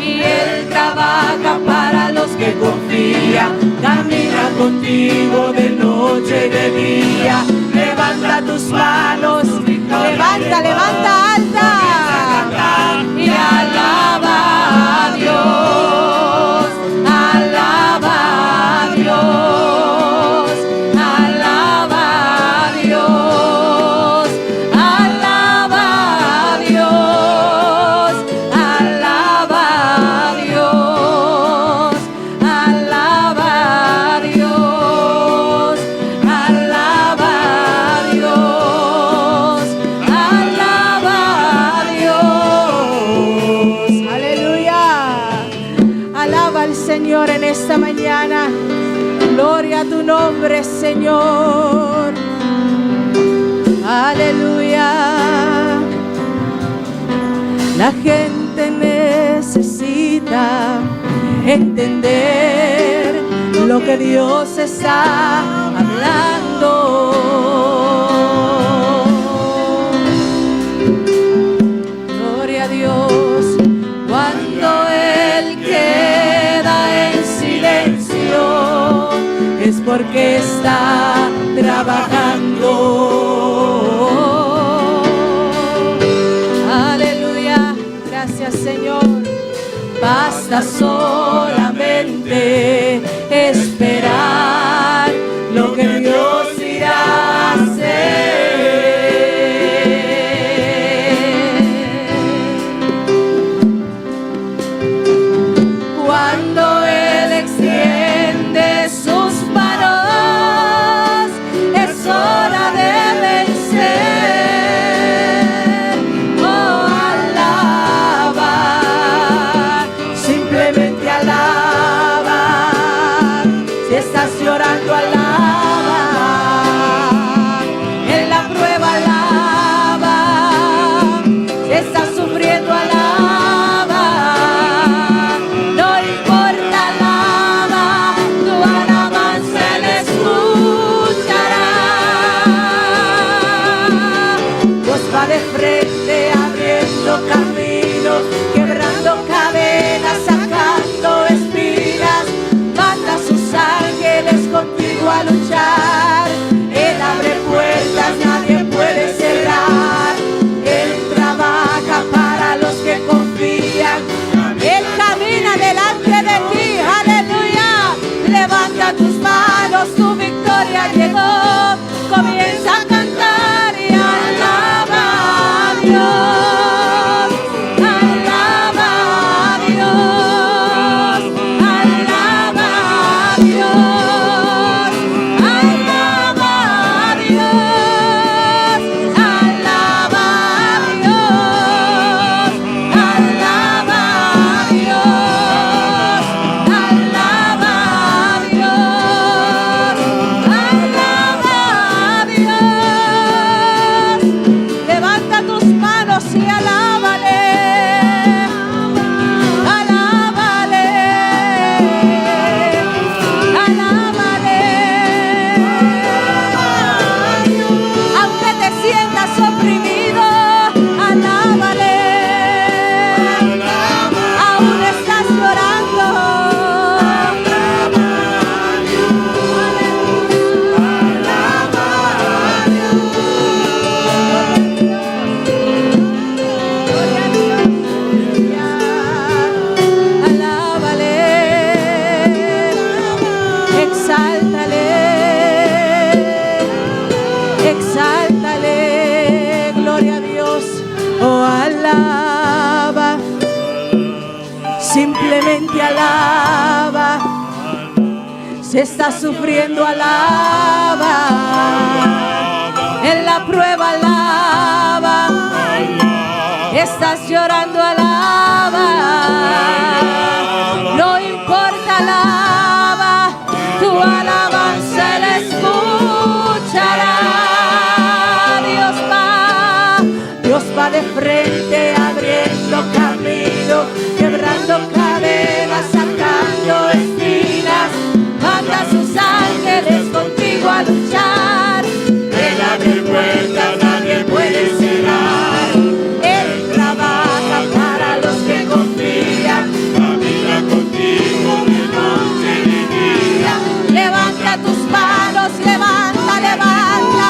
Y Él trabaja para los que confían. Camina contigo de noche y de día. Levanta tus manos, levanta, levanta alta. Y alaba a Dios, alaba a Dios, alaba a Dios, alaba a Dios, alaba a Dios, alaba a Dios, alaba a Dios, alaba a Dios. Aleluya. Alaba al Señor en esta mañana. Gloria a tu nombre, Señor. Aleluya. La gente necesita entender lo que Dios está hablando. Gloria a Dios. Cuando Él queda en silencio, es porque está trabajando. Aleluya. Gracias, Señor. Basta solamente esperar lo que Dios irá a hacer. Cuando Él extiende sus manos, es hora de vencer. Oh, alaba, simplemente alaba. Si estás llorando, alaba. En la prueba, alaba. Si estás sufriendo, alaba. No importa, alaba. Tu alabanza Él escuchará. Dios va de frente, abriendo caminos, quebrando cadenas, sacando espinas. Manda a sus ángeles contigo a luchar. Él abre puertas, nadie puede cerrar. Él trabaja para los que confían. Él camina delante de ti, aleluya. Levanta tus manos, tu victoria llegó. Comienza a cantar y alaba a Dios. Alaba a Dios. Alaba a Dios. Alaba a Dios. Alaba a Dios. Alaba a Dios. simplemente alaba. Si estás sufriendo, alaba. En la prueba, alaba. Estás llorando, alaba. No importa, alaba. Tu alabanza Él escuchará. Dios va de frente, abriendo camino, quebrando cadenas, sacando espinas. Manda a sus ángeles contigo a luchar. Él abre puertas, nadie puede cerrar. Él trabaja para los que confían. Camina contigo de noche y de día. Levanta tus manos, levanta, levanta.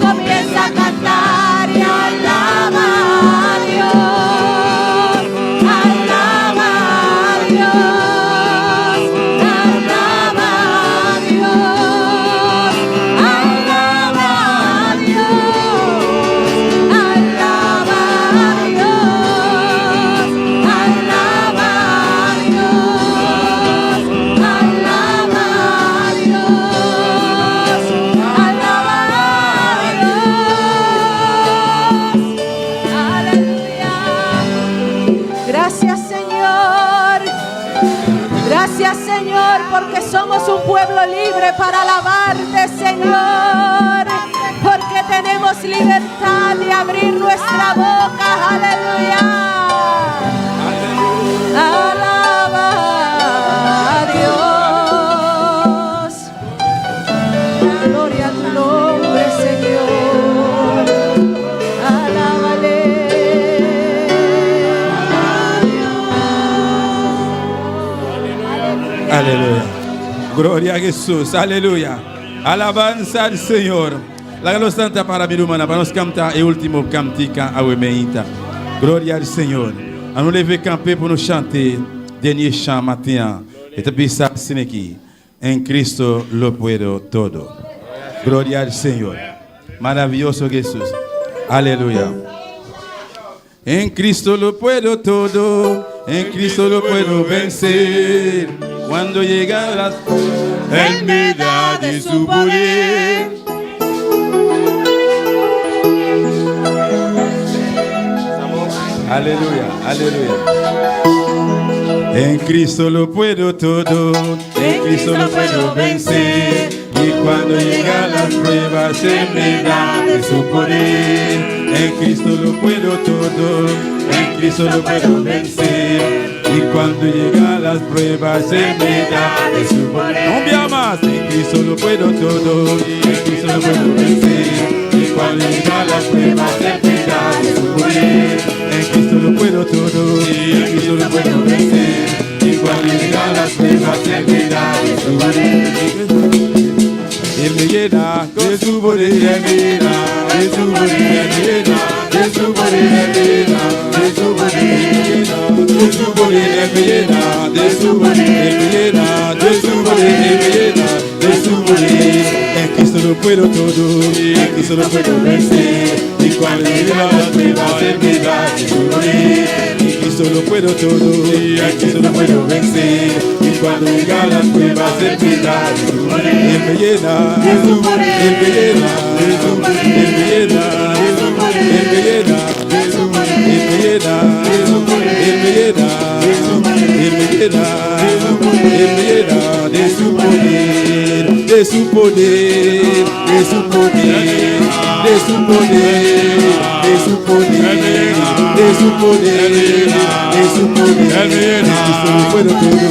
Comienza a cantar y alaba a Dios. Alaba a Dios. Alaba a Dios. Alaba a Dios. Alaba a Dios. Alaba a Dios. Alaba a Dios. Alaba a Dios. Aleluya. Gracias, Señor. Gracias, Señor, porque somos un pueblo libre para alabarte, Señor. Porque tenemos libertad de abrir nuestra boca. Aleluya. Alaba a Dios. Gloria a tu nombre, Señor. Alábale. Aleluya. Gloria a Jesús. Aleluya. Alabanza al Señor. La gloria santa para mi hermana, para nos cantar el último cantica a Wemeita. Gloria al Señor. A nous lever camper pour nous chanter dernier chant matin. Et puis ça, c'est qui? En Cristo lo puedo todo. Gloria al Señor. Maravilloso Jesús. Aleluya. En Cristo lo puedo todo. En Cristo lo puedo vencer. Cuando llegan las... Él me da de su poder. Aleluya, aleluya. En Cristo lo puedo todo. En Cristo lo puedo vencer. Y cuando llegan las pruebas, Él me da de su poder. En Cristo lo puedo todo. En Cristo lo puedo vencer. Y cuando llegan las pruebas, Él me da de su poder. Un día más. En Cristo lo puedo todo. En Cristo lo puedo vencer. Y cuando llegan las pruebas, Él me da de su poder. En Cristo lo puedo todo. En Cristo lo puedo vencer. Y cuando llegan las pruebas, Él me da de su poder. Él me llena de su poder, Él me llena de su poder, Él me llena de su poder, Él me llena de su poder, Él me llena de su poder, Él me llena de su poder, Él me llena de su poder, Él me llena de su poder. En Cristo lo puedo todo, en Cristo lo puedo vencer. Y cuando llegan las pruebas, Él me da de su poder. En Cristo lo puedo todo, en Cristo lo puedo vencer. Y cuando llegan las pruebas, Él me da de su poder. Él me llena de su poder, Él me llena de su poder, Él me llena de su poder, Él me llena de su poder, Él me llena de su poder, Él me llena de su poder, Él me llena de su poder, Él me llena de su poder, de su poder, de su poder, de su poder, de su poder, de su poder, de su poder. Cristo lo puedo todo,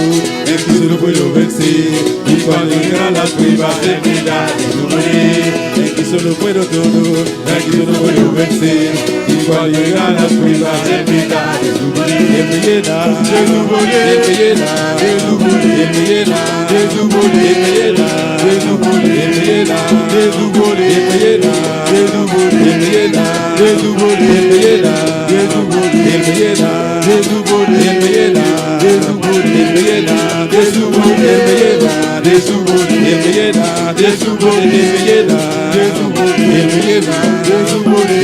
en Cristo lo puedo vencer. Y cuando llegan las pruebas, Él me da de su poder. En Cristo lo puedo todo, en Cristo lo puedo vencer. Y cuando llegan las pruebas, Él me da de su poder. Él me llena de su poder, Él me llena de su poder, Él me llena de su poder, Él me llena de su poder, Él me llena de su poder, Él me llena de su poder, Él me llena de su poder, Él me llena de su poder, Él me llena de su poder, Él me llena de su poder, Él me llena de su poder, Él me llena de su poder, Él me llena de su poder, Él me llena de su poder, Él me llena de su poder, Él me llena de su poder,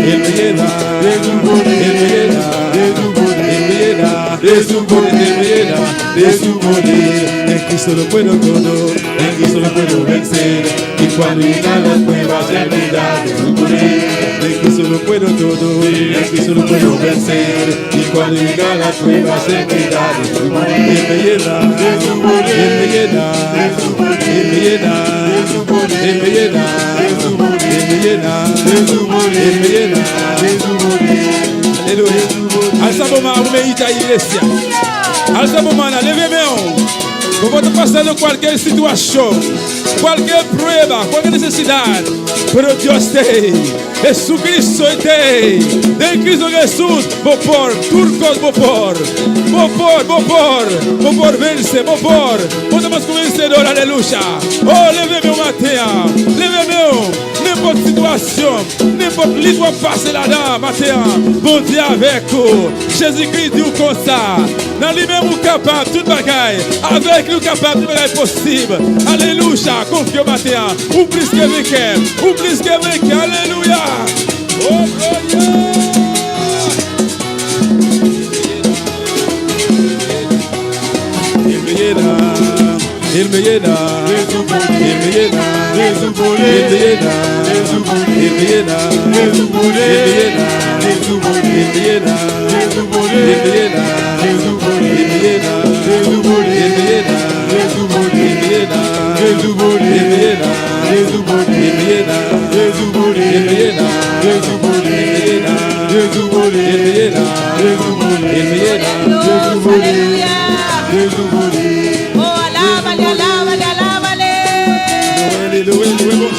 Él me llena de su poder, Él me llena de su poder, Él me llena de su poder, Él me llena de su poder. En Cristo lo puedo todo, en Cristo lo puedo vencer. Y cuando llegan las pruebas, Él me da de su poder. En Cristo lo puedo todo, en Cristo lo puedo vencer. Y cuando llegan las pruebas, Él me da de su poder. Él me llena de su poder, Él me llena de su poder, Él me llena de su poder, Él me llena de su poder, Él me llena de su poder, Él me llena de su poder. Aleluia. Alza a mão, meita a igreja. Alza a mão, leve a mão. Como está passando qualquer situação, qualquer prueba, qualquer necessidade, pero Deus tem, Jesucristo tem. De Cristo Jesus, vou por turcos, vou por vence, vou por. Podemos com vencedor, aleluia. Oh, leve-me matin, leve-me. N'importe situation, n'importe l'histoire passe là-dedans, matin. Bon Dieu avec vous. Jésus-Christ dit comme ça. Dans lui-même, vous capable, toute bagaille. Avec lui, capable, tout est possible. Alléluia. Confiez au matin. Ou plus que vainqueur. Ou plus que vainqueur. Alléluia. Oh, gloria. Il me llena. Il me llena de su poder, il me llena de su poder, il me llena de su poder, il me llena de su poder, il me llena de su poder, il me llena de su poder, il me llena de su poder, il me llena de su poder, il me llena de su poder, il me llena de su poder, il me llena de su poder, il me llena de su poder, il me llena de su poder, il me llena de su poder, il me llena de su poder, il me llena de su poder, de su poder. Alábale, alábale.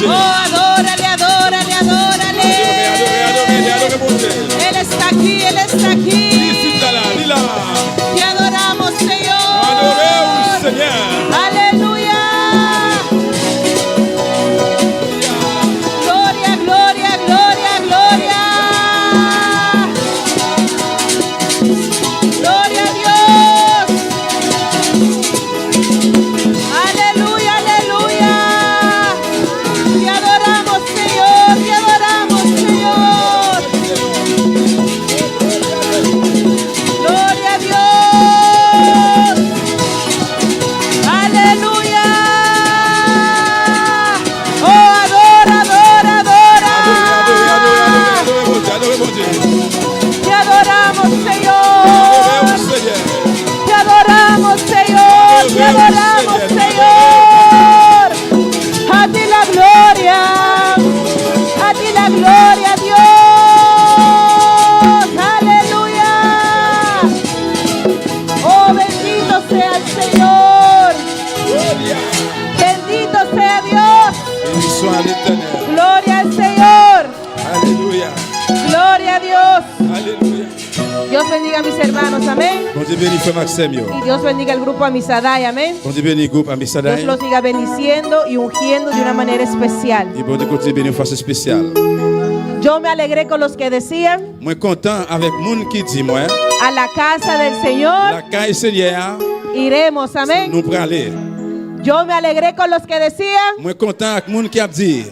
Oh, adórale, adórale, adórale. Él está aquí, Él está aquí. Te adoramos, Señor. Aleluya. Gloria, gloria, gloria, gloria. Gloria a Dios. Aleluya, aleluya. Te adoramos, Señor. Te adoramos, Señor. Gloria a Dios. Aleluya. Oh, adora, adora, adora. Te adoramos, Señor. Te adoramos, Señor. Te adoramos, Señor. A ti la gloria. A ti la gloria, Dios. Aleluya. Oh, bendito sea el Señor. Bendito sea Dios. Soit l'Éternel. Gloria al Señor. Alléluia. Gloria a Dios. Alléluia. Dios bendiga a mis hermanos, amén. Bon Dieu bénit Frère Maxime. Yo. Y Dios bendiga al grupo Amisadai, amén. Bon Dieu bénit groupe Amisadai. Dios los siga bendiciendo y ungiendo de una manera especial. Et bon Dieu continue bénir de façon spéciale. Yo me alegré con los que decían, Moi content avec moun qui dit moi, a la casa del Señor la caille Seigneur, iremos, amén. nous prenons aller. Yo me alegré con los que decían, Moi content avec moun qui a dit,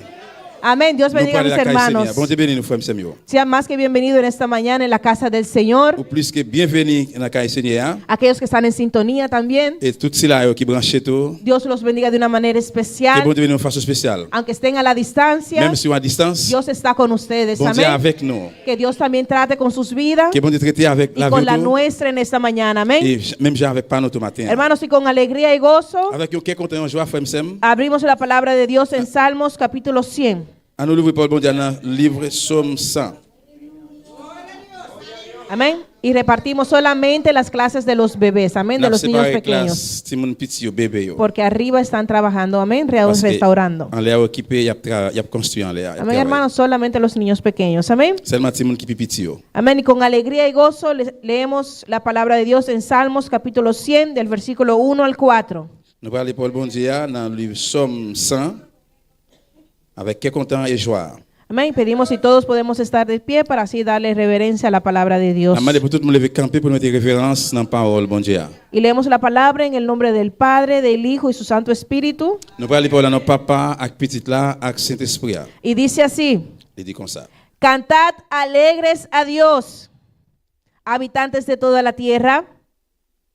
amén. Dios nous bendiga a prenons mis la caille Seigneur. hermanos. Bon Dieu bénit nous Frère Maxime. Sean más que bienvenidos en esta mañana en la casa del Señor. Ou plus que bienvenue dans la caille Seigneur. Aquellos que están en sintonía también. Et tout cela qui branché tout. Dios los bendiga de una manera Que especial. bon Dieu bénit de façon spéciale. Aunque estén a la distancia, Même si on est à distance, Dios está con ustedes, bon Dieu amén. avec nous. Que Dios también trate con sus vidas Que bon Dieu traite avec y la con la vie nuestra en esta mañana, amén. et même j'ai avec pas notre matin. Hermanos, y con alegría y gozo, Avec un cœur content en joie Frère Maxime. abrimos la palabra de Dios en Salmos capítulo 100. À nous l'ouvrir Paul bon Dieu dans le livre Somme 100. Amén. Y repartimos solamente las clases de los bebés, amén, de los niños pequeños. classe Timon petit yo bébé yo. Porque arriba están trabajando, amén, Parce que restaurando. en l'air équipé, y a construit en l'air. Amén, hermanos, solamente los niños pequeños, amén. Seulement Timon qui petit yo. Amén. Y con alegría y gozo leemos la palabra de Dios en Salmos capítulo 100, del versículo 1 al 4. Nous parlons Paul bon Dieu dans le livre Somme 100 avec cœur content et joie. Amén. Pedimos si todos podemos estar de pie para así darle reverencia a la palabra de Dios. Amande pour tout le monde lever camper pour mettre référence dans la parole bon Dieu. Y leemos la palabra en el nombre del Padre, del Hijo y su Santo Espíritu. Nous parlons pour notre papa avec petit là avec Saint-Esprit. Y dice así: Il dit comme ça. Cantad alegres a Dios, habitantes de toda la tierra.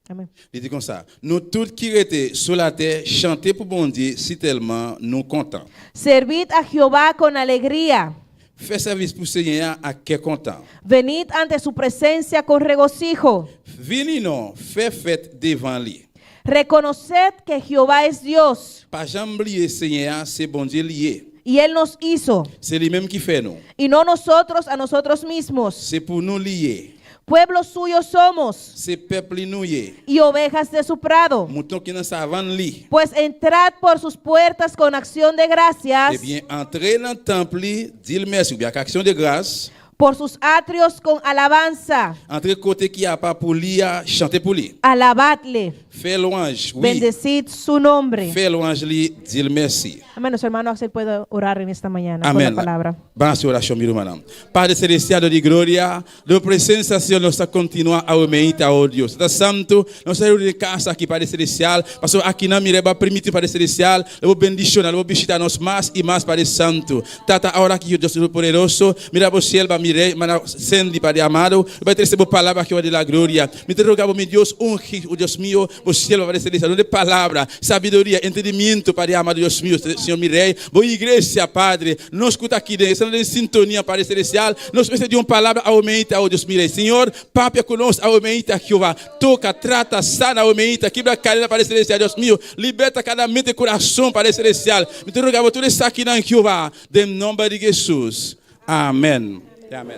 Amén. Il dit comme ça. Nous tous qui étaient sur la terre, chanter pour bon Dieu si tellement nous contents. Servid a Jehová con alegría. Fais service pour Seigneur à qui est content. Venid ante su presencia con regocijo. Venez non, fais fête devant lui. Reconoced que Jehová es Dios Pas jamais oublier Seigneur, c'est bon Dieu lié. y Él nos hizo C'est lui-même qui fait nous. y no nosotros a nosotros mismos. C'est pour nous lier. Pueblo suyo somos C'est peuple nous lié. y ovejas de su prado. Mouton qui dans sa vanne li. Pues entrad por sus puertas con acción de gracias, Eh bien, entrez dans le temple, dis merci, ou bien action de grâce. por sus atrios con alabanza. Entrez côté qui a pas pour lui, chanter pour lui. Alabadle, Fais louange, oui. bendecid su nombre. Fais louange lui, dis merci. Amén. Nuestro hermano Axel puede orar en esta mañana con Amén. la palabra. Base oração, meu irmão. Padre celestial de glória, de presença, Senhor, nós continuar a obedecer ao Deus. Está santo, nós saímos de casa aqui, Padre celestial. Pastor, aqui na mireba permite, Padre celestial, eu vou bendicionar, eu vou visitar nós mais e mais, Padre santo. Tata, a hora que o Deus poderoso, mira você, vai mirei, mas sende, Padre amado, vai ter essa palavra que vai de la glória. Me interrogava, meu Deus, unge, o Deus meu, você, Padre celestial, onde palavra, sabedoria, entendimento, Padre amado, Deus meu, Senhor, mirei. Boa igreja, Padre, não escuta aqui, estamos em sintonia, Padre celestial. Nós precisamos de uma palavra aumente ao Deus, mirei. Senhor, papai conosco, aumente a Jeová. Toca, trata, sana, aumente, quebra a cadeira, Padre celestial, Deus meu. Liberta cada mente e coração, Padre celestial. Me interrogava, tudo está aqui na Jeová. Em nome de Jesus. Amém. Amém.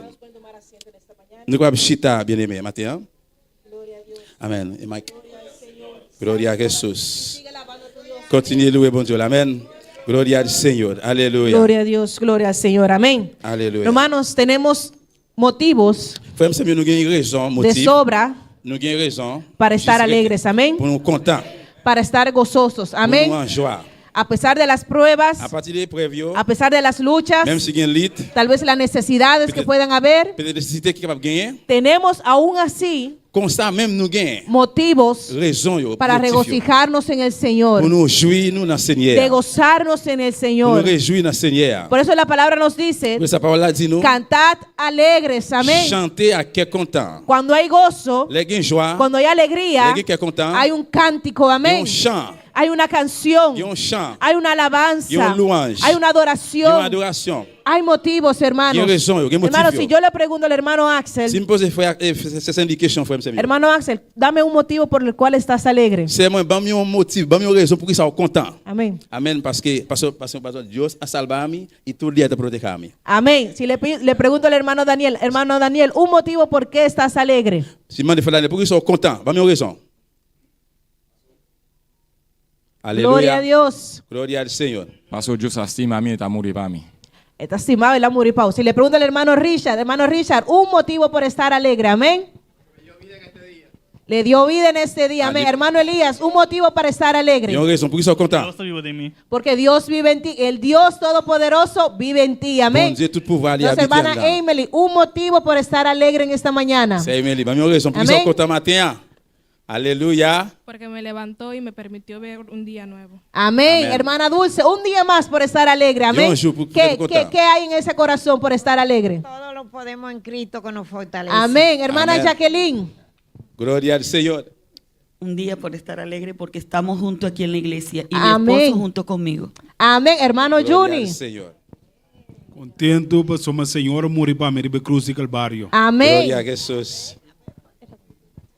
Nous allons chita, bien-aimé, Mathieu. Amen. Et Mike. Gloria a Jesus. Continue louer bon Dieu. Amen. Gloria al Señor. Aleluya. Gloria a Dios, gloria al Señor. Amén. Aleluya. Hermanos, tenemos motivos Frère, nous avons raison, de motif. sobra Nous avons raison. para estar alegres. Amén. Pour nous contents. Para estar gozosos. Pour nous Amén. en joie. A pesar de las pruebas, À partir des preuves, a pesar de las luchas, même si il y a un lit, tal vez las necesidades que puedan haber, peut-être nécessité qui est capable de gagner, tenemos aún así comme ça même nous gagnons. motivos Raison, yo, para motif, yo. regocijarnos en el Señor, Pour nous jouir nous dans le de Seigneur. gozarnos en el Pour nous Señor. réjouir dans le Seigneur. Por eso la palabra nos dice, Pour sa parole dit nous, cantad alegres. Amén. chanter à qui est content. Cuando hay gozo, Les gains joie, cuando hay alegría, les gains qui est content, hay un cántico. il y a Amén. un chant, Hay una canción, il y a un chant, hay una il y a alabanza, une louange, hay una il y a une adoración, adoration. hay motivos, hermanos. Il y a raison, il y a motif. Hermanos, si yo le pregunto al hermano Axel, Si me pose ces indications, frère, c'est hermano Axel, dame un motivo por el cual estás alegre. c'est moi, ban un motif, ban une raison pour qu'ils soient contents. Amén. Amen, parce que Dieu a salvé a mí y tout le día te protege a mí. Amén. Si le pregunto al hermano Daniel, un motivo por qué estás alegre. Si je fais pour qu'ils soient contents, ban une raison. Gloria a Alléluia. Dios. Gloria al Señor. Pastor, Dios estima a mí y está morir para mí. Está estimado el amor y pau. Si le pregunto al hermano Richard, un motivo por estar alegre. Amén. Le dio vida en este día. Amén. Hermano Elías, un motivo para estar Il y alegre. a une raison pour qu'ils soient contents. Porque Dios vive en ti. El Dios Todopoderoso vive en ti. Bon Amén. Dieu, tout pouvoir, il Entonces, habite hermana là. Emily, un motivo por estar alegre en esta mañana. C'est Emily, ban une raison pour qu'ils Amén. soient contents matin. Alléluia. Porque me levantó y me permitió ver un día nuevo. Amén. Amén. Hermana Dulce, un día más por estar alegre. Amén. Dios, yo, ¿Qué, ¿por qué qué, contar? qué hay en ese corazón por estar alegre? Todo lo podemos en Cristo que nos fortalece. Amén. Hermana Amén. Jacqueline. Gloria al Señor. Un día por estar alegre porque estamos juntos aquí en la iglesia y mi Amén. esposo junto conmigo. Amén. Hermano Gloria Juni. al Señor. Contento por somos Senhor morir para mim de cruz e calvário. Amén. Gloria a Jesús.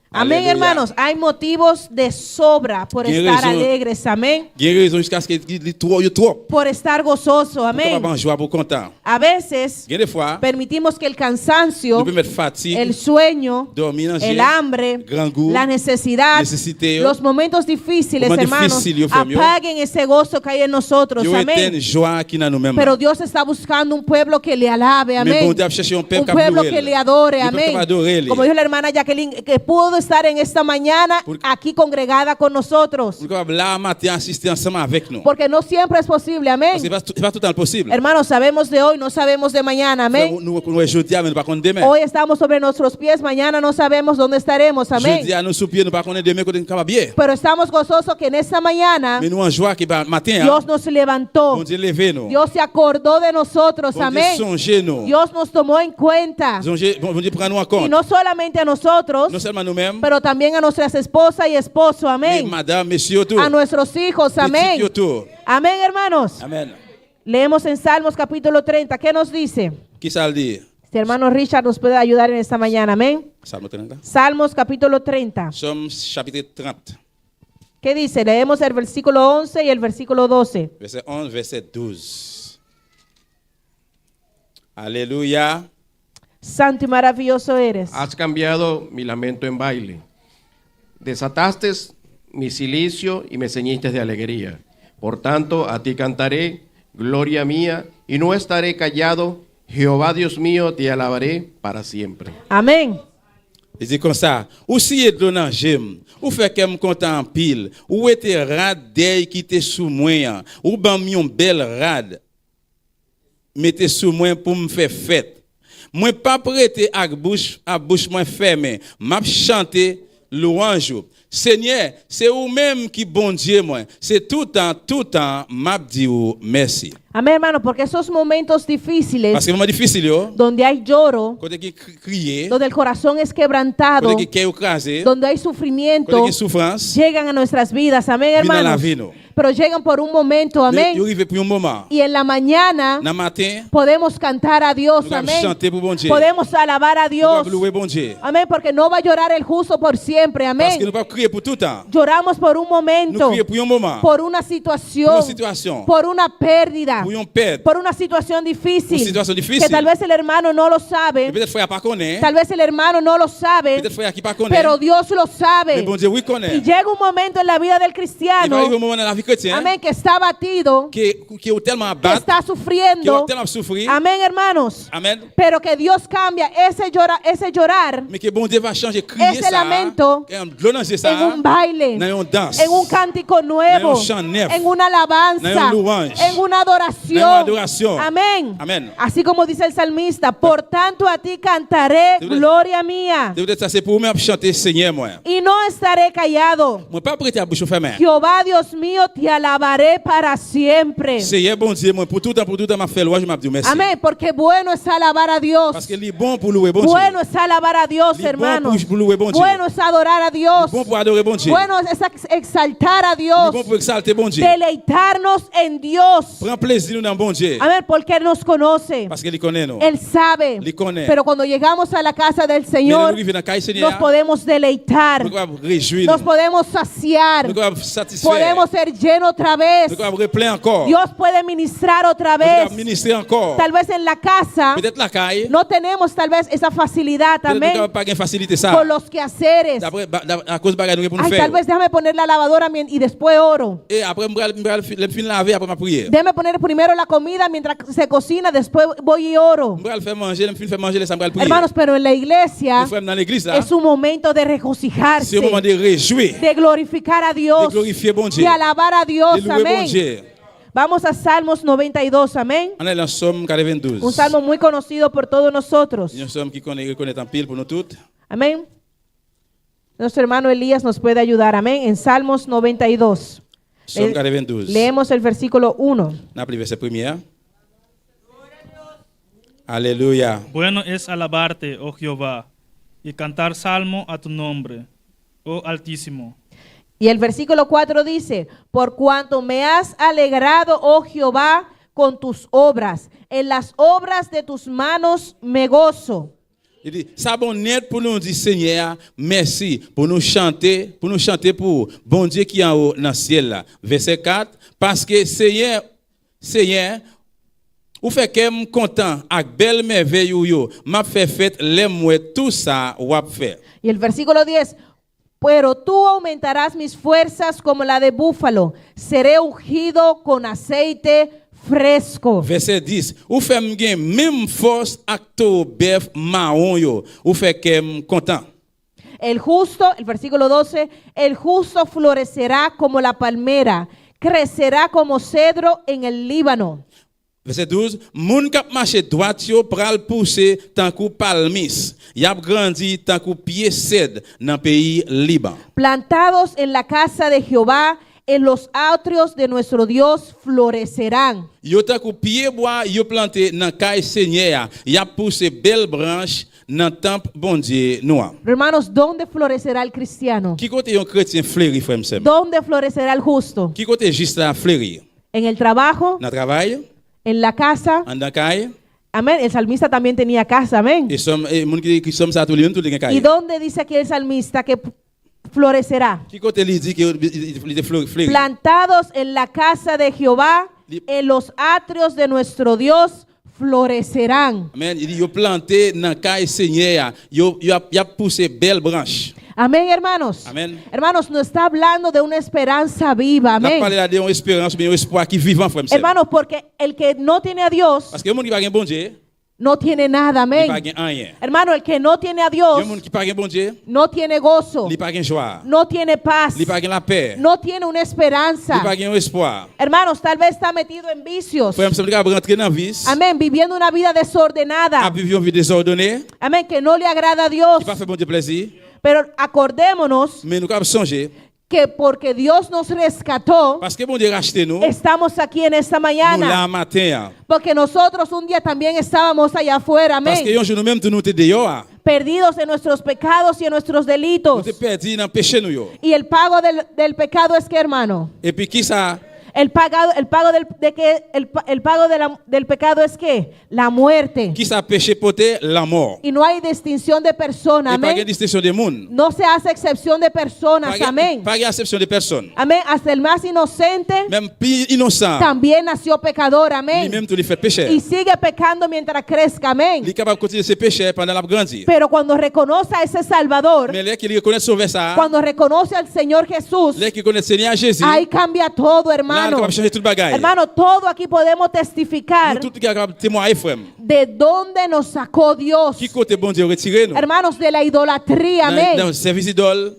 Amén, Aleluya. hermanos. Hay motivos de sobra por Tiene estar razón. alegres. Amén. Il y a une raison jusqu'à ce qu'il trop. Por estar gozoso. Pour Amén. en joie, pour content. A veces Il y a des fois, permitimos que el cansancio, nous pouvons mettre fatigue, el sueño, dormir en el hambre, grand goût, la necesidad, nécessité, los momentos difíciles, Momento hermanos, difícil, yo, femme, yo. apaguen ese gozo que hay en nosotros. il y a une Amén. joie qui n'a nous-mêmes. Pero Dios está buscando un pueblo que le alabe. Mais Amén. bon Dieu a cherché un peuple Un qui pueblo adore que él. le adore. Un peuple qui Amén. va adorer él. Como dijo la hermana Jacqueline, que pudo estar en esta mañana aquí congregada con nosotros. Pour qu'on là matin assister ensemble avec nous. Porque no siempre es posible. Amén. C'est pas tout le temps possible. Hermanos, sabemos de hoy, no sabemos de mañana. Amén. Nous aujourd'hui, mais nous pas connaître demain. Hoy estamos sobre nuestros pies, mañana no sabemos dónde estaremos. Amén. Jeudi, nous sous pied, nous pas connaître demain côté capable bien. Pero estamos gozosos que en esta mañana Mais nous en joie que matin, Dios nos levantó. bon Dieu levé nous. Dios se acordó de nosotros. Bon Dieu Amén. songez nous. Dios nos tomó en cuenta. Bon Dieu prend nous en Y compte. no solamente a nosotros, Non seulement nous-mêmes, même. pero también a nuestras esposas y esposos, Mais amén. madame, monsieur, tout. A nuestros hijos, Petit, amén. yo, tout. Amén, hermanos. Amen. Leemos en Salmos capítulo 30. ¿Qué nos dice? Qui ça le dit? Si hermano Richard nos puede ayudar en esta mañana, amén. Salmo 30. Salmos capítulo 30. Somme chapitre 30, ¿Qué dice? Leemos el versículo 11 y el versículo 12. verset 11, verset 12. Alléluia. Santo y maravilloso eres. Has cambiado mi lamento en baile. Desataste mi cilicio y me ceñiste de alegría. Por tanto, a ti cantaré, gloria mía, y no estaré callado. Jehová Dios mío, te alabaré para siempre. Amén. Il dit comme ça, ou si est de nan j'aime, ou fait que me content en pile, ou était rad d'œil qui était sous moi, ou ban mi yon bel rad, mettez sous moi pour me faire fête. Moi pas prêté à bouche moi fermée, m'a chanter louange. Seigneur, c'est ou même qui bon Dieu moi. C'est tout temps m'a dit ou merci. Amén, hermano, porque esos momentos difíciles, Parce que moment difficile yo, donde hay lloro, côté qui crier, donde el corazón es quebrantado, côté qui cœur écrasé, donde hay sufrimiento, côté qui souffrance, llegan a nuestras vidas, amén, vient dans la hermanos. vie nous. Pero llegan por un momento, amén. Yo arrive pour un moment. Y en la mañana Dans matin, podemos cantar a Dios, nous allons amén. chanter pour bon Dieu. Podemos alabar a Nous Dios, allons louer bon Dieu. amén, porque no va a llorar el justo por siempre, Parce que amén. nous pas crier pour tout temps. Lloramos por un Nous momento, crier pour un moment, por una pour situación, une situation, por una pérdida, pour une perte, por una situación difícil, Una situación difícil. que tal vez el hermano no lo et sabe, peut-être frère pas connaît, tal vez el hermano no lo sabe, peut-être frère qui pas connaît, pero Dios lo mais sabe. bon Dieu oui Y connaît. llega un momento en la vida del Il va cristiano, arriver un moment dans la vie chrétienne amén, que está abatido, qui est tellement que abattu, está qui est sufriendo, tellement souffrir, amén, hermanos, amen, pero que Dios cambia ese llorar mais que bon Dieu va changer crier ese ça, lamento et en glonancer en ça, un baile, dans une danse, en un cántico nuevo, en un chant neuf, en una alabanza, en un louange, en una dans une adoración. adoration. Amén. Amen. Así como dice el salmista, por tanto a ti cantaré, De verdad. gloria mía, De peut-être ça c'est pour moi chanter Seigneur moi. y no estaré callado. Moi pas prêter à bouche fermée. Jehová Dios mío, te alabaré para siempre. Seigneur bon Dieu moi pour tout temps m'a fait louange, m'a dit merci. Amén, porque bueno es alabar a Dios. Parce que il est bon pour louer bon Dieu. Bueno es alabar a Dios, Il est bon hermanos. pour louer bon Dieu. Bueno es adorar a Il Dios. est bon pour adorer bon Dieu. Bueno es exaltar a Il est Dios. bon pour exalter bon Dieu. Deleitarnos en Dios. Prends plaisir dans bon Dieu. Amén, porque Él nos conoce. Parce qu'il connaît nous. Él sabe. Il connaît. Pero cuando llegamos a la casa del Mais Señor, nous vivons dans le Seigneur. nos podemos deleitar. Nous pouvons réjouir. Nos podemos saciar. Nous pouvons satisfaire. Podemos ser llenos otra vez. Nous pouvons replein encore. Dios puede ministrar otra Nous vez. pouvons ministrer encore. Tal vez en la casa Peut-être la caille. no tenemos tal vez esa facilidad, Peut-être nous amén, n'avons pas de facilité ça. con los quehaceres. D'après à cause de nous pour nous Ay, faire. tal vez déjame poner la lavadora y después oro. Et après me fin laver après ma prière. Déjame poner primero la comida mientras se cocina, después voy y oro. Me faire manger, me fin faire manger les sambral prière. Hermanos, pero en la iglesia Mes frères dans l'église là. es un momento de regocijarse, C'est un moment de réjouir, de glorificar a de Dios, glorifier bon Dieu, de alabar a de Dios, louer bon amén. Dieu. Vamos a Salmos 92, amén. On est dans Somme 92. Un salmo muy conocido por todos nosotros. Nous sommes qui reconnaît en pile pour nous toutes. Amén. Nuestro hermano Elías nos puede ayudar, amén, en Salmos 92. Somme 92. Leemos el versículo 1. N'a pris verset premier. Aleluya. Bueno es alabarte, oh Jehová, y cantar salmo a tu nombre, oh Altísimo. Y el versículo 4 dice, por cuanto me has alegrado, oh Jehová, con tus obras, en las obras de tus manos me gozo. Il dit, ça bon net pour nous dire Seigneur, merci pour nous chanter pour bon Dieu qui est en haut dans le ciel là. Verset 4, parce que Seigneur, ou fait que me content avec belle merveille ou yo, m'a fait fête les moi tout ça ou a fait. Y el versículo 10, pero tú aumentarás mis fuerzas como la de búfalo, seré ungido con aceite fresco. Verset 10, ou fait me gain même force avec ton bœuf marron yo, ou fait que me content. El justo, el versículo 12, el justo florecerá como la palmera, crecerá como cedro en el Líbano. Verset 12, moun kap marché droit yo pral pousser tant kou palmis. Y a grandi tant kou pied cèdre dans pays Liban. Plantados en la casa de Jehová, en los atrios de nuestro Dios florecerán. Yo tant kou pied bois yo planté dans caille Seigneur, y a poussé belle branche dans le temple bon Dieu noir. Hermanos, ¿dónde florecerá el cristiano? Qui côté un chrétien fleuri frère m'sem? ¿Dónde florecerá el justo? Qui côté juste la fleuri? En el trabajo, Dans le travail, en la casa. en dans caille. Amén. El salmista también tenía casa. Amén. Et somme moun qui somme ça tout le monde tout le ¿Y caille. dónde dice aquí el salmista que florecerá? Qui côté lui dit que il est fleuri? Plantados en la casa de Jehová, en los atrios de nuestro Dios, florecerán. Amen. Il dit yo planté dans caille Seigneur, yo a poussé belle branche. Amén, hermanos. Amen. Hermanos, nos está hablando de una esperanza viva. On Amén. parle là de une espérance, mais un espoir qui vivant frère m'sem. Hermanos, porque el que no tiene a Dios Parce que moun qui pas gen bon Dieu, no tiene nada. il pas Amén. gen rien. Hermano, el que no tiene a Dios Yon moun qui pas gen bon Dieu, no tiene gozo, il pas gen joie, no tiene paz, il pas gen la paix, no tiene una esperanza. il pas gen un espoir. Hermanos, tal vez está metido en vicios. Frère m'sem ka rentrer dans vice, Amén, viviendo una vida desordenada. a vivre une vie désordonnée, Amén, que no le agrada a Dios. qui pas fait bon Dieu plaisir, Pero acordémonos mais nous ka songer que porque Dios nos rescató, parce que bon Dieu racheté nous, estamos aquí en esta nous là mañana. matin. Porque nosotros un día también estábamos allá afuera. Parce que Amén. yon jour nous même tout nous te dehors, Perdidos en nuestros pecados y en nuestros nous delitos. te perdu dans péché nous yo. Y el pago del pecado es que, hermano, Et puis qui ça? el pago del pecado es que la muerte. Qui ça péché poté la mort. Y no hay distinción de persona. Et pas Amén. de distinction de monde. No se hace excepción de personas. Amén. Pas de exception de personne. Amén. Hasta el más inocente Même plus innocent, también nació pecador. lui Amén. même tout il fait péché. Y sigue pecando mientras crezca. Amén. Il est capable de continuer ses péchés pendant la grandie. Pero cuando reconoce a ese Salvador, Mais les qui reconnaissent sauver ça, cuando reconoce al Señor Jesús, les qui connaissent Seigneur Jésus, ahí cambia todo, là, il est hermano. capable de changer tout le bagage. Hermano, todo aquí podemos testificar Nous tout qui est capable de témoigner frère. de dónde nos sacó Dios. Qui côté bon Dieu retiré nous. Hermanos, de la idolatría. Dans Amén. le service idole,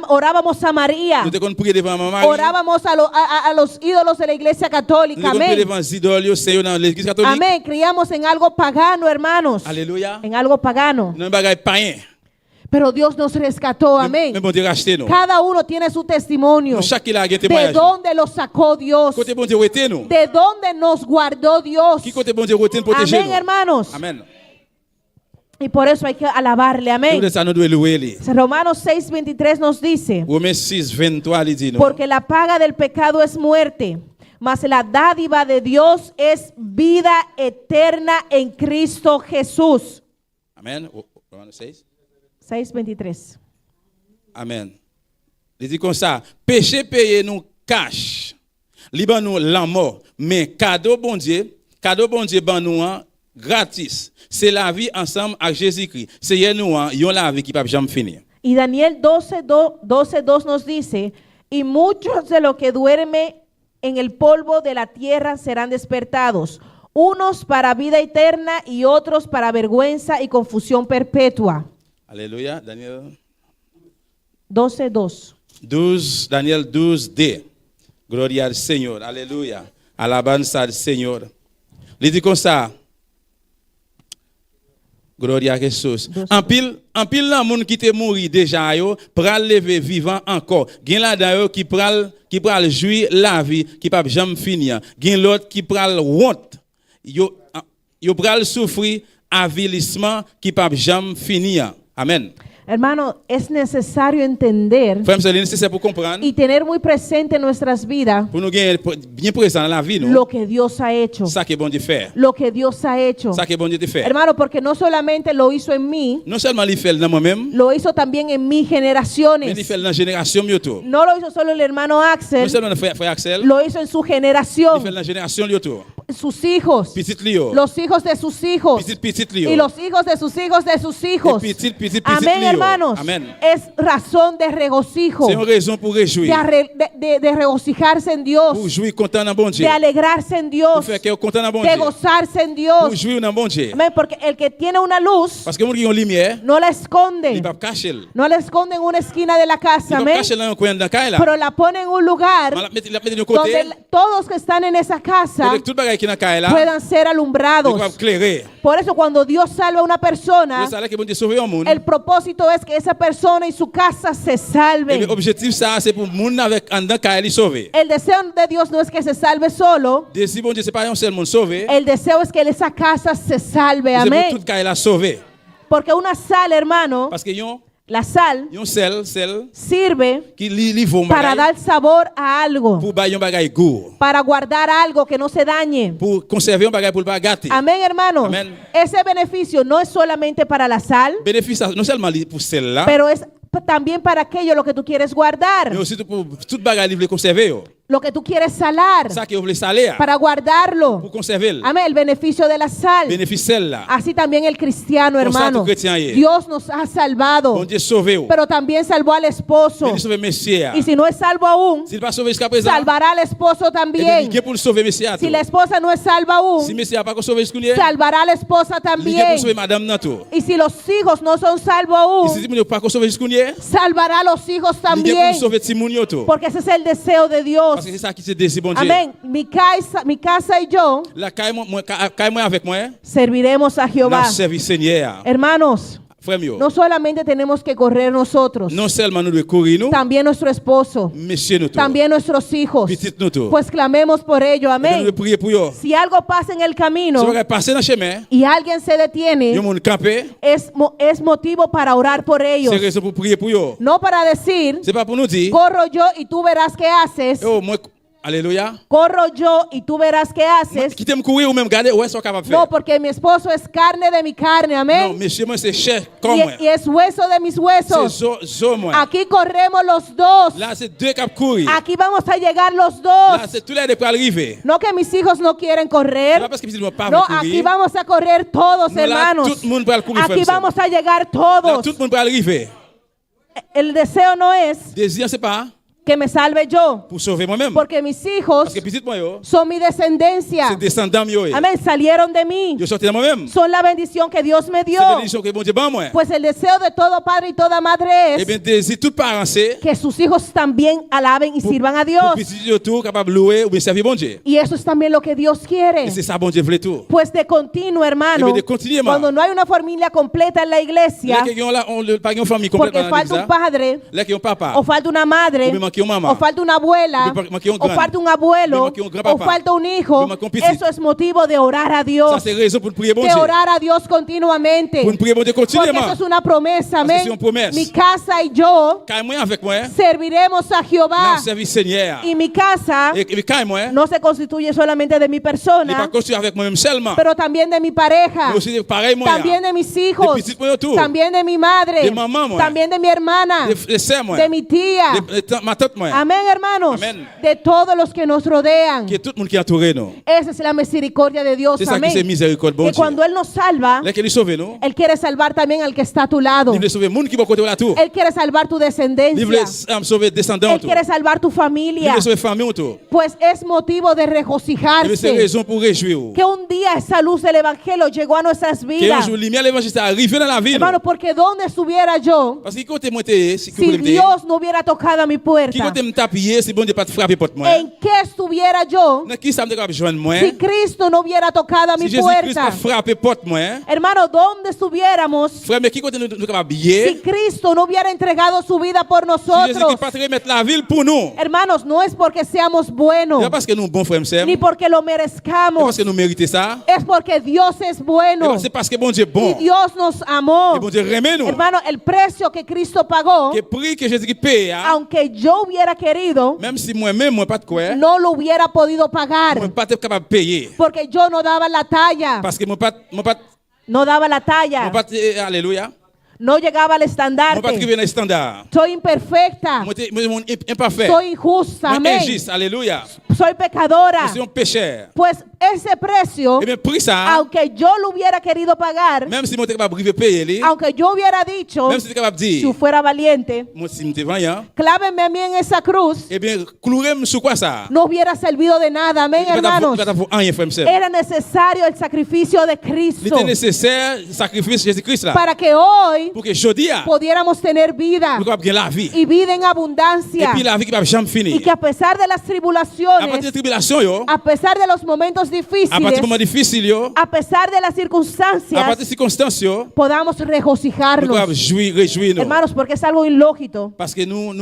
Orábamos a María. nous devons prier devant maman Marie. Orábamos a los ídolos de la iglesia Nous católica. devons prier Amén. devant les idoles, Seigneur dans l'église catholique. Amén. Criamos en algo pagano, hermanos. Alléluia. En algo pagano. Dans un bagage païen. Pero Dios nos rescató. Amén. Mais bon Dieu racheté nous. Cada uno tiene su testimonio. Nous chaque là a un ¿De témoignage. dónde lo sacó Dios? Côté bon Dieu rete nous. ¿De dónde nos guardó Dios? Qui côté bon Dieu rete protéger Amén, nous. hermanos. Amen. Y por eso hay que alabarle. Amén. Nous ça nous doit louer lui. Romanos 6:23 nos dice, Romains 6:23 il dit nous. porque la paga del pecado es muerte, mas la dádiva de Dios es vida eterna en Cristo Jesús. Amen. Romains 6. 6:23. Amen. Il dit comme ça, péché payé nous cash. Liban nous la mort, mais cadeau bon Dieu ban nous hein, gratis. C'est la vie ensemble avec Jésus-Christ. C'est nous hein, yon la vie qui peut jamais finir. Y Daniel 12:2 nos dice, y muchos de los que duermen en el polvo de la tierra serán despertados, unos para vida eterna y otros para vergüenza y confusión perpetua. Alléluia. Daniel 12:2. 12, Daniel 12:2. Gloria al Seigneur. Alléluia. Alabanza al Seigneur. Il dit comme ça. Gloria a Jesus. En pile la moun qui te mouri déjà yo, pral lever vivant encore. Gen la d'ailleurs qui pral jouir la vie qui pas jamais finir. Gen l'autre qui pral honte. Yo pral souffrir avilissement qui pas jamais finir. Amen. Hermano, es necesario entender Frère, c'est nécessaire pour comprendre. y tener muy presente en nuestras vidas Pour nous gagner bien présent dans la vie, nous. lo que Dios ha hecho. Ça que bon Dieu fait. Lo que Dios ha hecho. Ça que bon Dieu te fait. Hermano, porque no solamente lo hizo en mí, Non seulement il fait dans moi-même, lo hizo también en mis mais generaciones. il fait dans la génération Myoto. No lo hizo solo el hermano Non Axel, seulement frère Axel, lo hizo en su il fait generación, dans la génération Lyoto. sus hijos, Petit Lio. los hijos de sus hijos Petit Lio. y los hijos de sus hijos de sus hijos. Petit Amén, Lio. hermanos. Amen. Es razón de regocijo, C'est une raison pour réjouir. de regocijarse en Dios, Pour jouir content dans bon Dieu. de alegrarse en Pour Dios, faire que content dans bon de Dieu. gozarse en Pour Dios. jouir dans bon Dieu. Amén, porque el que tiene una luz Parce que mon qui ont lumière, no la il esconde, va cacher. Il no la esconde en una esquina de la casa, va amén, cacher dans un coin dans la pero la pone en un lugar la mettre de côté. donde todos que están en esa casa Avec tout bagage qui dans la là, puedan ser il va alumbrados. éclairer. Por eso cuando Dios salva a una persona, C'est ça que bon Dieu sauver un monde. el propósito es que esa persona y su casa se Et salven. l'objectif ça c'est pour monde avec en dans il sauver. El deseo de Dios no es que se salve solo, Désir bon Dieu c'est pas un seul monde sauvé. el deseo es que esa casa se salve, C'est pour amén. toute la sauver. Porque una sal, hermano, Parce que yon la sal sel sirve qui li vont para dar sabor a algo, pour ba yon bagay goût, para guardar algo que no se dañe. pour conserver un bagay pour pas gâter. Amén, hermanos. Amén. Ese beneficio no es solamente para la sal, Bénéfice non seulement pour celle-là, pero es también para aquello lo que tú quieres guardar, mais aussi pour tout bagay li vle conserver yo. lo que tú quieres salar, Ça que vous voulez saler para guardarlo. pour conserver. Amén, el beneficio de la sal. Bénéfice celle-là. Así también el cristiano, Comme ça, hermano. tout chrétien est. Dios nos ha salvado, Bon Dieu sauvé yo. pero también salvó al esposo. Mais il sauve monsieur. Y si no es salvo aún, S'il pas sauvé jusqu'à présent, salvará al esposo eh bien, también. il est pour le sauver monsieur. Si la esposa no es salva aún, Si monsieur a pas sauvé jusqu'à salvará a la esposa il est pour también. sauver madame nan tout. Y si los hijos no son salvos Et aún, si il pas sauvé jusqu'à salvará a los hijos il est pour también. sauver Timon yo tout. Porque ese es el deseo de Dios. Parce que c'est ça qui se désire bon Dieu. Amén. Mi casa y yo La caille moi avec moi, serviremos a Jehová. n'a servi Seigneur. Hermanos, Frère mio. no solamente tenemos que correr nosotros, Non seulement nous devons courir nous, también nuestro esposo, monsieur nous tout. también nuestros hijos. Petit nous tout. Pues clamemos por ello. Nous Amén. devons prier pour yo. Si algo pasa en el camino Si vous passez dans le chemin, y alguien se detiene, yo moun camper, es motivo para orar por ellos. c'est raison pour prier pour yo. No para decir, C'est pas pour nous dire, corro yo y tú verás qué haces. oh moi alléluia. Corro yo y tú verás qué haces. Qui t'aime courir ou même garder, ouais, c'est capable de faire. No, porque mi esposo es carne de mi carne. Non, Amén. monsieur moi c'est cher comme moi. Y es hueso de mis C'est huesos. zo moi. Aquí corremos los dos. Là c'est deux cap courir. Aquí vamos a llegar los Là dos. c'est tous les deux pour arriver. No que mis hijos no quieren C'est correr. pas parce que petit moi pas No, courir. aquí vamos a correr todos, Nous, là, hermanos. tout le monde va courir, Aquí frère, vamos a llegar Là todos. tout le monde va arriver. El deseo no es Désir c'est pas que me salve yo, pour sauver moi-même. porque mis hijos Parce que petit moi yo, son mi descendencia. c'est descendant yo. Amén, salieron de mí. Yo sorti de moi-même. Son la bendición que Dios me dio. C'est la bénédiction que bon Dieu ban moi. Pues el deseo de todo padre y toda madre Eh es bien désir tout parent c'est que sus hijos también alaben y sirvan a pour Dios. petit yo tout capable louer ou bien servir bon Dieu. Y eso es también lo que Dios quiere. Et c'est ça bon Dieu veut tout. Pues de continuo, hermano, Eh bien, de continuellement. cuando no hay una familia completa en la iglesia, Là que là on le pas une famille porque complète dans falta un l'église. padre, Là que un papa. o falta una madre, Ou bien manque une maman. o falta una abuela, Ou bien manque un o grand. falta un abuelo, Ou bien manque un o grand-papa. falta un Ou hijo, bien manque un petit. eso es motivo de orar a Dios, Ça c'est raison pour prier bon de Dieu. orar a Dios continuamente. Pour prier bon Dieu Porque continuellement. eso es una promesa, Parce que amén. c'est une promesse. Mi casa y yo Quand moi avec moi, serviremos a Jehová. n'a servi Seigneur. Y mi casa Et quand moi, no se constituye solamente de mi il pas persona, construit avec moi-même seulement. pero también de mi pareja, Mais aussi de pareil moi. también de mis hijos, De petits moi tout. también de mi madre, De mamá, moi. también de mi hermana, De sœurs moi. de mi tía. Ma tante moi. Amén, hermanos. Amén. De todos los que nos rodean. Que tout le monde qui entouré nous. Esa es la misericordia de Dios. C'est ça qui Amén. c'est miséricorde bon Que Dieu. cuando Él nos salva, Là qu'il est sauvé nous. Él quiere salvar también al que está a tu lado. Il veut sauver monde qui va côté là tout. Él quiere salvar tu Il descendencia. veut sauver descendants Él tout. quiere salvar tu Il familia. veut sauver famille tout. Pues es motivo de Il veut c'est regocijarse. raison pour réjouir. Que un día esa luz del Evangelio llegó a nuestras Que un vidas. jour lumière l'évangile est arrivé dans la vie. Hermano, porque donde estuviera yo, Parce que côté moi t'es si si Dios no hubiera tocado a mi qui puerta, côté me taper si bon Dieu pas te frapper porte moi. ¿en qué estuviera yo Dans qui ça me capable joindre moi? si Cristo no hubiera tocado a Si mi Jésus-Christ puerta? pas frapper porte moi. Hermano, ¿dónde estuviéramos Frère mais qui côté nous capable si billet? Cristo no hubiera entregado su vida por Si Jésus-Christ nosotros? pas te remettre la ville pour nous. Hermanos, no es porque seamos C'est buenos, pas parce que nous bons frères ni c'est porque lo parce merezcamos, que nous méritons ça. es porque Dios es bueno C'est parce que bon Dieu est y bon. Dios nos amó. Et bon Dieu remet nous. Hermano, el precio que Cristo pagó, Que prix que Jésus-Christ paye, hein? aunque yo hubiera querido, Même si moi-même moi pas de quoi, no lo hubiera podido pagar, moi pas être capable de payer. porque yo no daba la talla, Parce que moi no daba la talla, pas alléluia. no llegaba al Moi pas estandarte, trouver un standard. soy imperfecta, Moi imparfait. soy injusta, Moi amén, injuste, alléluia. soy pecadora. Je suis un pécheur. Pues ese precio, Et bien prix ça, aunque yo lo hubiera querido pagar, même si moi t'es capable de payer lui, aunque yo hubiera dicho, même si t'es capable de si dire, fuera valiente, moi si m'étais vaillant, cláveme a mí en esa cruz, eh bien clouer-moi sur quoi ça? no hubiera servido de nada, amén, hermanos. Rien frère m'sem. Era necesario el sacrificio de Il Cristo était nécessaire sacrifice Jésus-Christ là para que hoy pour que jodi a pudiéramos tener vida nous capable la vie. y vida en Et abundancia, puis la vie qui va jamais y finir. que a pesar de las À partir tribulaciones, de tribulation yo, a pesar de los momentos à partir du difíciles, moment difficile yo, a pesar de las à partir circunstancias, des circonstances yo, podamos nous regocijarnos, capable jouir, réjouir nous. hermanos, porque es algo ilógico Parce que nous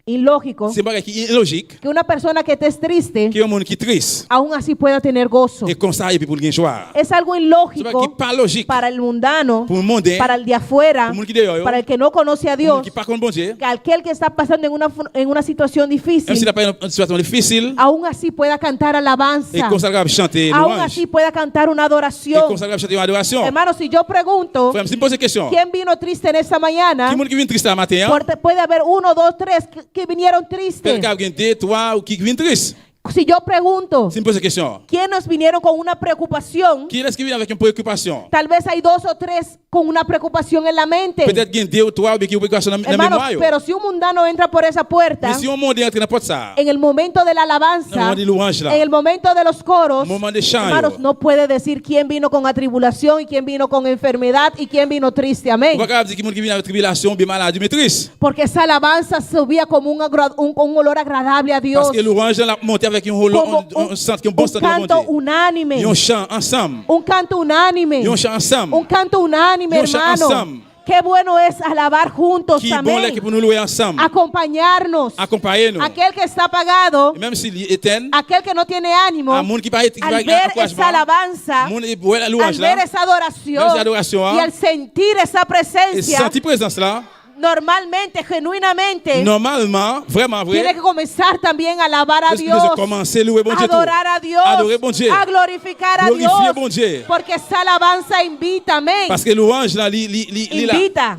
ilógico C'est bagay qui illogique. que una persona que esté triste Que un monde qui triste. aún así pueda tener gozo. Et comme ça et puis pour gagner joie. Es algo C'est ilógico bagay qui pas logique. para el mundano, Pour le monde, para el de afuera, pour le monde qui dehors, para el que no conoce a pour le Dios, monde qui pas connaît bon Dieu. que aquel que está pasando en una situación Même s'il difícil, n'a pas une situation difficile, aún así pueda cantar et alabanza, comme ça il va chanter aún louange. así pueda cantar una Et comme adoración. ça il va chanter une adoration. Hermano, si yo pregunto, Frère, si me pose une question. ¿quién vino triste en esta mañana? Qui monde qui vient triste ce matin? Puede haber 1, 2, 3 que vinieron tristes. Quelqu'un qui vient 2, 3 ou qui vient triste. Si yo pregunto, Si me pose une question. ¿quiénes vinieron con una preocupación? Qui est-ce qui vient avec une préoccupation? Tal vez hay 2 o 3 con una preocupación en la mente. Peut-être qu'il y a 2 ou 3 ou bien qui ont une préoccupation dans la Hermanos, mémoire. pero si un mundano entra por esa puerta, Mais si un monde entre dans la porte ça, en el momento de la dans le alabanza, moment de louange là, en el momento de los coros, moment de chant, hermanos, no puede decir quién vino con atribulación y quién vino con enfermedad y quién vino triste. Amén. on va pas dire qu'il y a monde qui vient avec tribulation, bien maladie, mais triste. Porque esa alabanza subía como un olor agradable a Dios. Parce que louange là monte avec un sent qui un bon Un sent de bon canto Dieu. unánime. Et on chante ensemble. Un canto unánime. Et on chante ensemble. Un canto unánime, Y on chante hermano. ensemble. Qué bueno es alabar juntos Qui est bon là también. qui pour nous louer ensemble. Acompañarnos. Accompagnez-nous. Aquel que está apagado, Et même s'il est éteint, aquel que no tiene ánimo, un monde qui pas qui al va ver esa alabanza, monde est la al louange ver là. esa adoración Ver esa adoración, y al sentir esa Et presencia, sentir présence là, normalmente, genuinamente, normalement, vraiment vrai. tiene que comenzar también a alabar a Parce que nous Dios, avons commencé à louer bon a Dieu. tout. adorar a Dios, Adorer bon Dieu. a glorificar a Glorifier Dios, bon Dieu. porque esa alabanza invita, amén, Parce que louange là, Invita.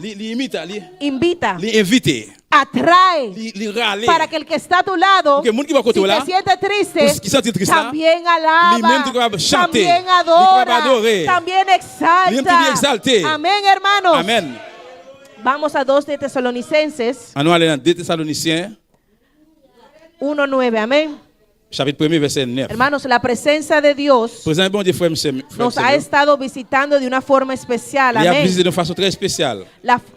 invita, invite, atrae, râler. para que el que está a tu lado, Porque el mundo que va a si côté là, te siente triste, pour qui sentit triste là, también lui-même alaba, doit chanter, también lui doit adora, adorer, también lui-même doit exalta. exalter. Amén, hermanos. Amen. Vamos a 2 de Tesalonicenses On va aller dans 2 Thessaloniciens, 1:9. Amén. chapitre 1, verset 9. Hermanos, la presencia de Dios Présent bon Dieu, frère, monsieur, nos ha estado visitando de una forma especial. il a Amén. visité de façon très spéciale.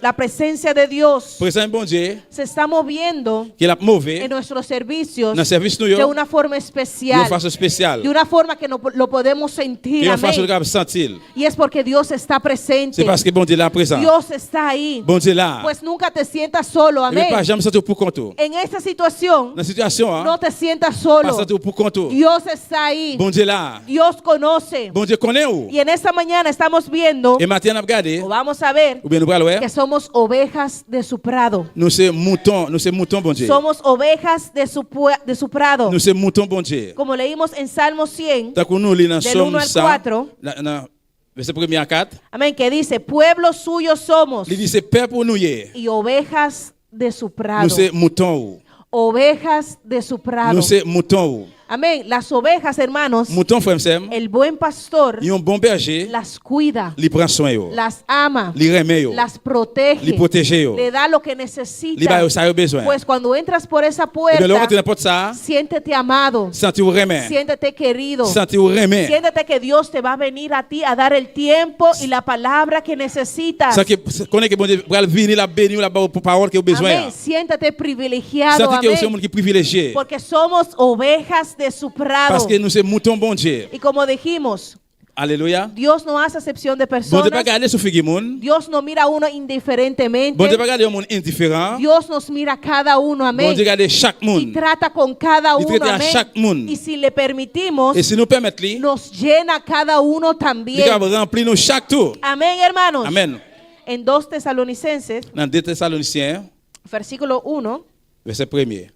La presencia de Dios Présent bon Dieu, se está moviendo qu'il a mauvais, en nuestros servicios dans le service nous de yo, una forma de especial, façon spéciale, de una forma que no, lo podemos sentir. qui en façon Amén. de sentir. Y es porque Dios está presente. C'est parce que bon Dieu là présent. Dios está ahí. Bon Dieu là. Pues nunca te sientas solo. Il ne Amén. pas jamais sentir pour compte. Dans En esta situación, la situation, hein, no te sientas pas solo. sentir pour compte. Dios está ahí. Bon Dieu là. Dios conoce. Bon Dieu connaît où. Y en esta mañana estamos viendo, Et maintenant, on a regardé, o vamos a ver, ou bien nous allons voir, que somos ovejas de su prado. nous sommes moutons, bon Dieu. Somos ovejas de su prado. Nous sommes moutons, bon Dieu. Como leímos en Salmo 100, Tant que nous lisons del 1 Somme al 100, 4, verset 1 à 4, amén, que dice, pueblo suyo somos il dit c'est peuple pour nous hier. y ovejas de su Nous prado. sommes moutons. Ovejas de su prado. Nous sommes moutons. Amén. Las ovejas, hermanos, Moutons, frère, m'sem, el buen pastor ils ont un bon berger, las cuida, il prend soin yo. las ama, Il remet yo. las protege, Il protège yo. le da lo que Il necesita. va yo ça yo besoin. Pues cuando entras por esa Et bien, l'on rentre puerta, dans porte ça, siéntete amado, sentir ou remet. siéntete querido, Sentir ou remet. siéntete que Dios te va a venir a ti a dar el tiempo y la palabra que necesitas. Ça que connaît que bon Dieu va venir la bénir la parole que vous besoin. Amén. Siéntate privilegiado, Sentir que vous êtes un amén, monde qui est privilégié. porque somos ovejas de su prado. Parce que nous sommes moutons, bon Dieu. Y como dijimos, Alléluia. Dios no hace excepción de Bon Dieu pas personas. regarder sur figure monde. Dios no mira a uno indiferentemente. Bon Dieu pas regarder un monde indifférent. Dios nos mira a cada uno, Bon amén. Dieu regarder chaque Y monde. trata con cada Il uno, traite à amén. chaque monde. Y si le permitimos, Et si nous permettons, nos llena a cada uno il también. va remplir nous chaque tour. Amén, hermanos. Amen. En 2 Tesalonicenses, Dans 2 Thessaloniciens, versículo 1, verset 1er.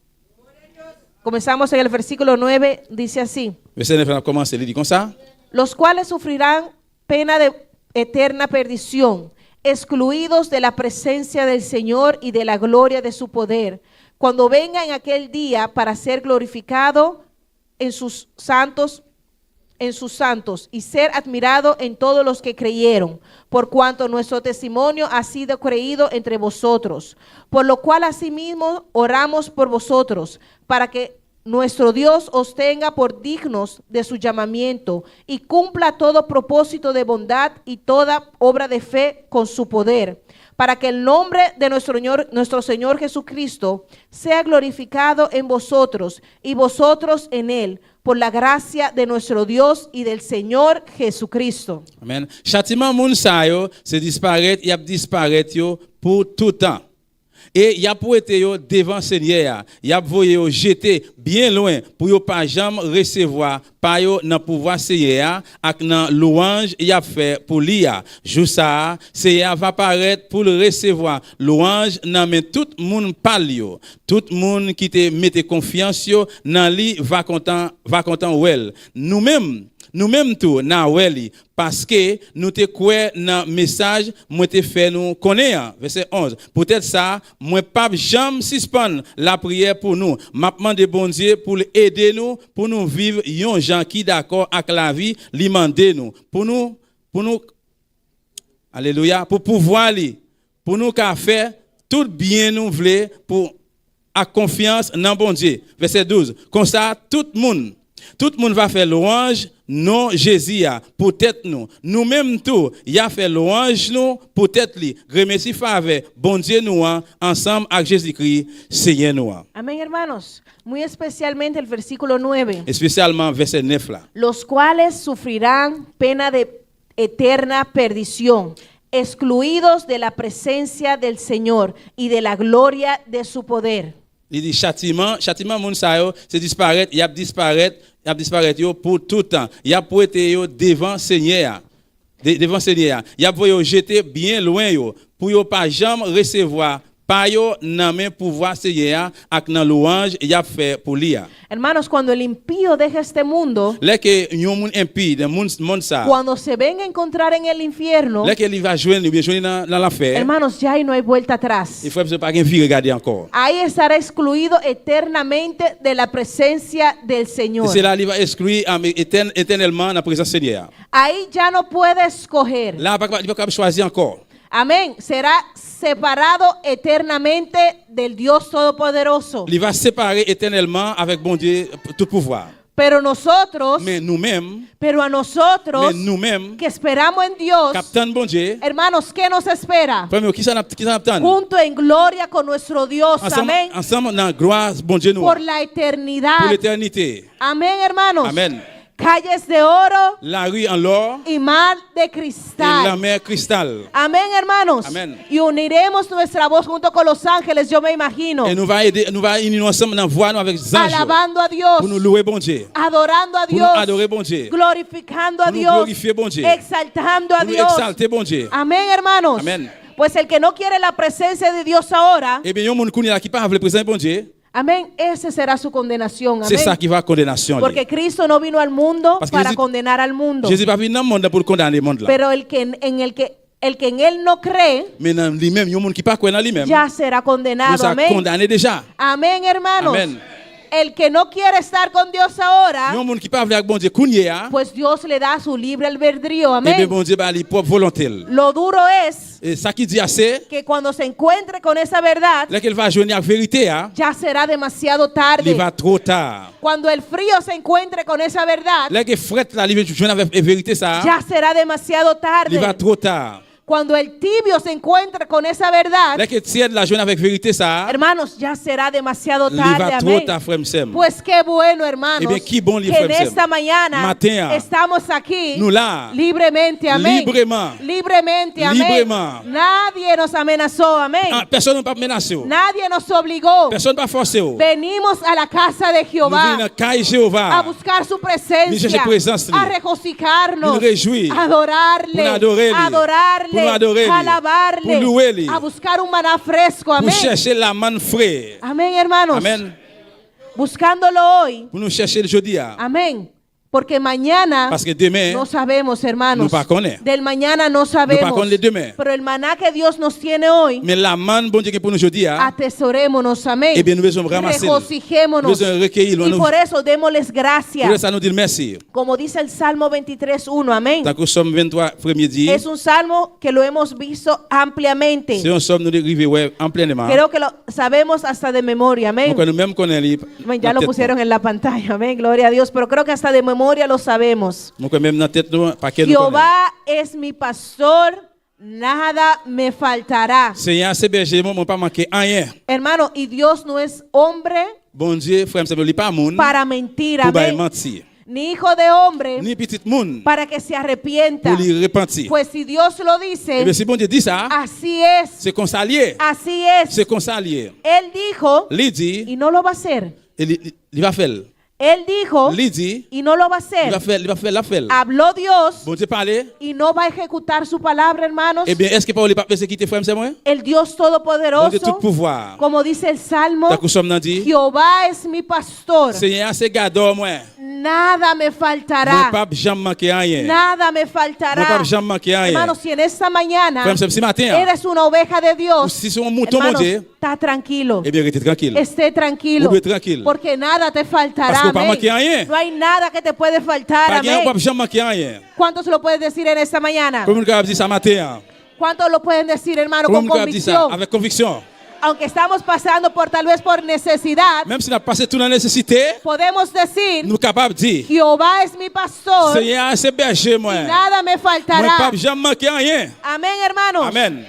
comenzamos en el versículo 9, dice así: Verset 9, on a commencé, il dit comme ça. los cuales sufrirán pena de eterna perdición, excluidos de la presencia del Señor y de la gloria de su poder, cuando venga en aquel día para ser glorificado en sus santos y ser admirado en todos los que creyeron, por cuanto nuestro testimonio ha sido creído entre vosotros, por lo cual asimismo oramos por vosotros, para que nuestro Dios os tenga por dignos de su llamamiento y cumpla todo propósito de bondad y toda obra de fe con su poder, para que el nombre de nuestro Señor Jesucristo sea glorificado en vosotros y vosotros en él, por la gracia de nuestro Dios y del Señor Jesucristo. Amen. Châtiment moun sa yo, c'est disparaître, y a disparaître yo pour tout temps. Et y a poété yo devant Seigneur, y a voyé yo jeter bien loin pour yo pas jamais recevoir par yo dans pouvoir Seigneur ak nan louange y a fait pour lia. Jou ça, Seigneur va paraître pour le recevoir louange nan men tout moun parle yo. Tout moun qui te mette confiance yo nan li va content well. Nous-mêmes tout na weli parce que nous te croire dans message moi te fait nous connaître verset 11 peut-être ça moi pas jamais suspendre la prière pour nous m'a demandé bon Dieu pour aider nous pour nous vivre yon gens qui d'accord avec la vie li mandé nous pour nous alléluia pour pouvoir li pour nous qu'a faire tout bien nous voulons pour à confiance dans bon Dieu verset 12 comme ça tout le monde va faire louange non Jésus pour tête nous-mêmes tout y a fait louange nous pour tête li remercie faveur bon Dieu nous ensemble avec Jésus-Christ Seigneur nous. Amén, hermanos. Muy especialmente el versículo 9. Especialmente verset 9 là. Los cuales sufrirán pena de eterna perdición, excluidos de la presencia del Señor y de la gloria de su poder. Il dit châtiment moun sa yo c'est disparaître, y a disparaître yo pour tout temps. Y a poété yo devant Seigneur. Devant Seigneur. Y a voyo jeter bien loin yo pour yo pas jamais recevoir pa yo nan men pouvoir Seigneur ak nan louange y a fait pour lia. Hermanos, cuando el impío deja este mundo, cuando se venga a encontrar en el infierno, hermanos, ya ahí no hay vuelta atrás. Ahí estará excluido eternamente de la presencia del Señor. Ahí ya no puede escoger. Amén. Será separado eternamente del Dios Todopoderoso. Il va séparer éternellement avec bon Dieu tout pouvoir. Pero nosotros, pero a nosotros que esperamos en Dios, bon Dieu, hermanos, ¿qué nos espera? Junto Junto en gloria con nuestro Dios. Amén. Por la eternidad. Pour l'éternité. Amén, hermanos. Amén. Calles de oro, la rue en l'or y mar de cristal. Y la mer cristal. Amén, hermanos. Amén. Y uniremos nuestra voz junto con los ángeles, yo me imagino. Et nous va unir ensemble dans voix avec les anges. Alabando a Dios. Pour nous louer bon Dieu. Adorando a Dios. Pour nous adorer bon Dieu. Glorificando a pour Dios. Nous glorifier bon Dieu. Exaltando a pour Dios. Nous exalter bon Dieu. Amén, hermanos. Amén. Pues el que no quiere la presencia de Dios ahora. Eh bien, yon moun kouni la ki pa avle présence bon Dieu. Amén, ese será su condenación. C'est ça qui va condamnation. Porque Cristo no vino al mundo para condenar al mundo. Jésus pas venu dans le monde pour condamner le monde là. Pero el que en él no cree, ya será condenado. Amén. Condamné déjà. Amén, hermanos. Amén. El que no quiere estar con Dios ahora, pues Dios le da su libre albedrío. Amén. Lo duro es que cuando se encuentre con esa verdad, ya será demasiado tarde. Cuando el frío se encuentre con esa verdad, ya será demasiado tarde. Cuando el tibio se encuentre con esa verdad, hermanos, ya será demasiado tarde. Amén. Pues qué bueno, hermanos, que en esta mañana estamos aquí libremente. Amén. Libremente. Amén. Nadie nos amenazó. Amén. Nadie nos obligó. Venimos a la casa de Jehová a buscar su presencia, a regocijarnos, a adorarle, alabarle, a buscar un maná fresco. Amén. Amén, hermanos. Amén. Buscándolo hoy. Amén. Porque mañana no sabemos, hermanos. Del mañana no sabemos. Pero el maná que Dios nos tiene hoy, atesorémonos, amén. Regocijémonos. Y por eso démosles gracias. Como dice el Salmo 23:1, amén. Es un salmo que lo hemos visto ampliamente. Creo que lo sabemos hasta de memoria, amén. Ya lo pusieron en la pantalla, amén. Gloria a Dios. Pero creo que hasta de memoria lo sabemos. Jehová es mi pastor, nada me faltará. Hermano, y Dios no es hombre para mentir. Amén. ni hijo de hombre, ni petit moun, para que se arrepienta. pour lui repentir. Pues si Dios lo Eh dice, bien, si bon Dieu dit ça, así es. c'est comme ça lié. Así es. C'est comme ça lié. Él dijo, Il dit, y no lo va a hacer. il va faire. Él dijo, Il dit, y no lo va a il va hacer. faire, il va faire, la faire. Habló Dios Bon Dieu parler. y no va a ejecutar su palabra, hermanos. Eh bien, est-ce que Paul n'est pas persécuté, frère, c'est moi? El Dios Bon Dieu tout Todopoderoso, pouvoir. como dice el Salmo, Tant que nous sommes dit, Jehová es mi pastor, Seigneur, c'est gardeur moi. nada me Moi faltará. pas jamais manquer rien. Nada me Moi faltará. pas jamais manquer rien. Hermanos, si en esta mañana Frère, c'est ce matin. eres una oveja de Ou Dios, si c'est un mouton, mon hermanos, Dieu, está tranquilo. eh bien, restez tranquille. Esté tranquilo, Ou bien tranquille. porque nada te faltará. Parce que pas amén. manquer rien. No hay nada que te puede faltar. Pas rien, amén. pas jamais manquer rien. ¿Cuántos lo pueden decir en esta mañana? Comme nous avons dit ça matin. ¿Cuántos lo pueden decir, hermano, Comme con nous avons dit ça convicción? avec conviction. Aunque estamos pasando por tal vez por necesidad, Même si on a passé toute la nécessité, podemos decir, nous sommes capables de dire, Jehová es mi pastor, Seigneur, c'est berger moi. y nada me Moi faltará. pas jamais manquer rien. Amén, hermanos. Amen.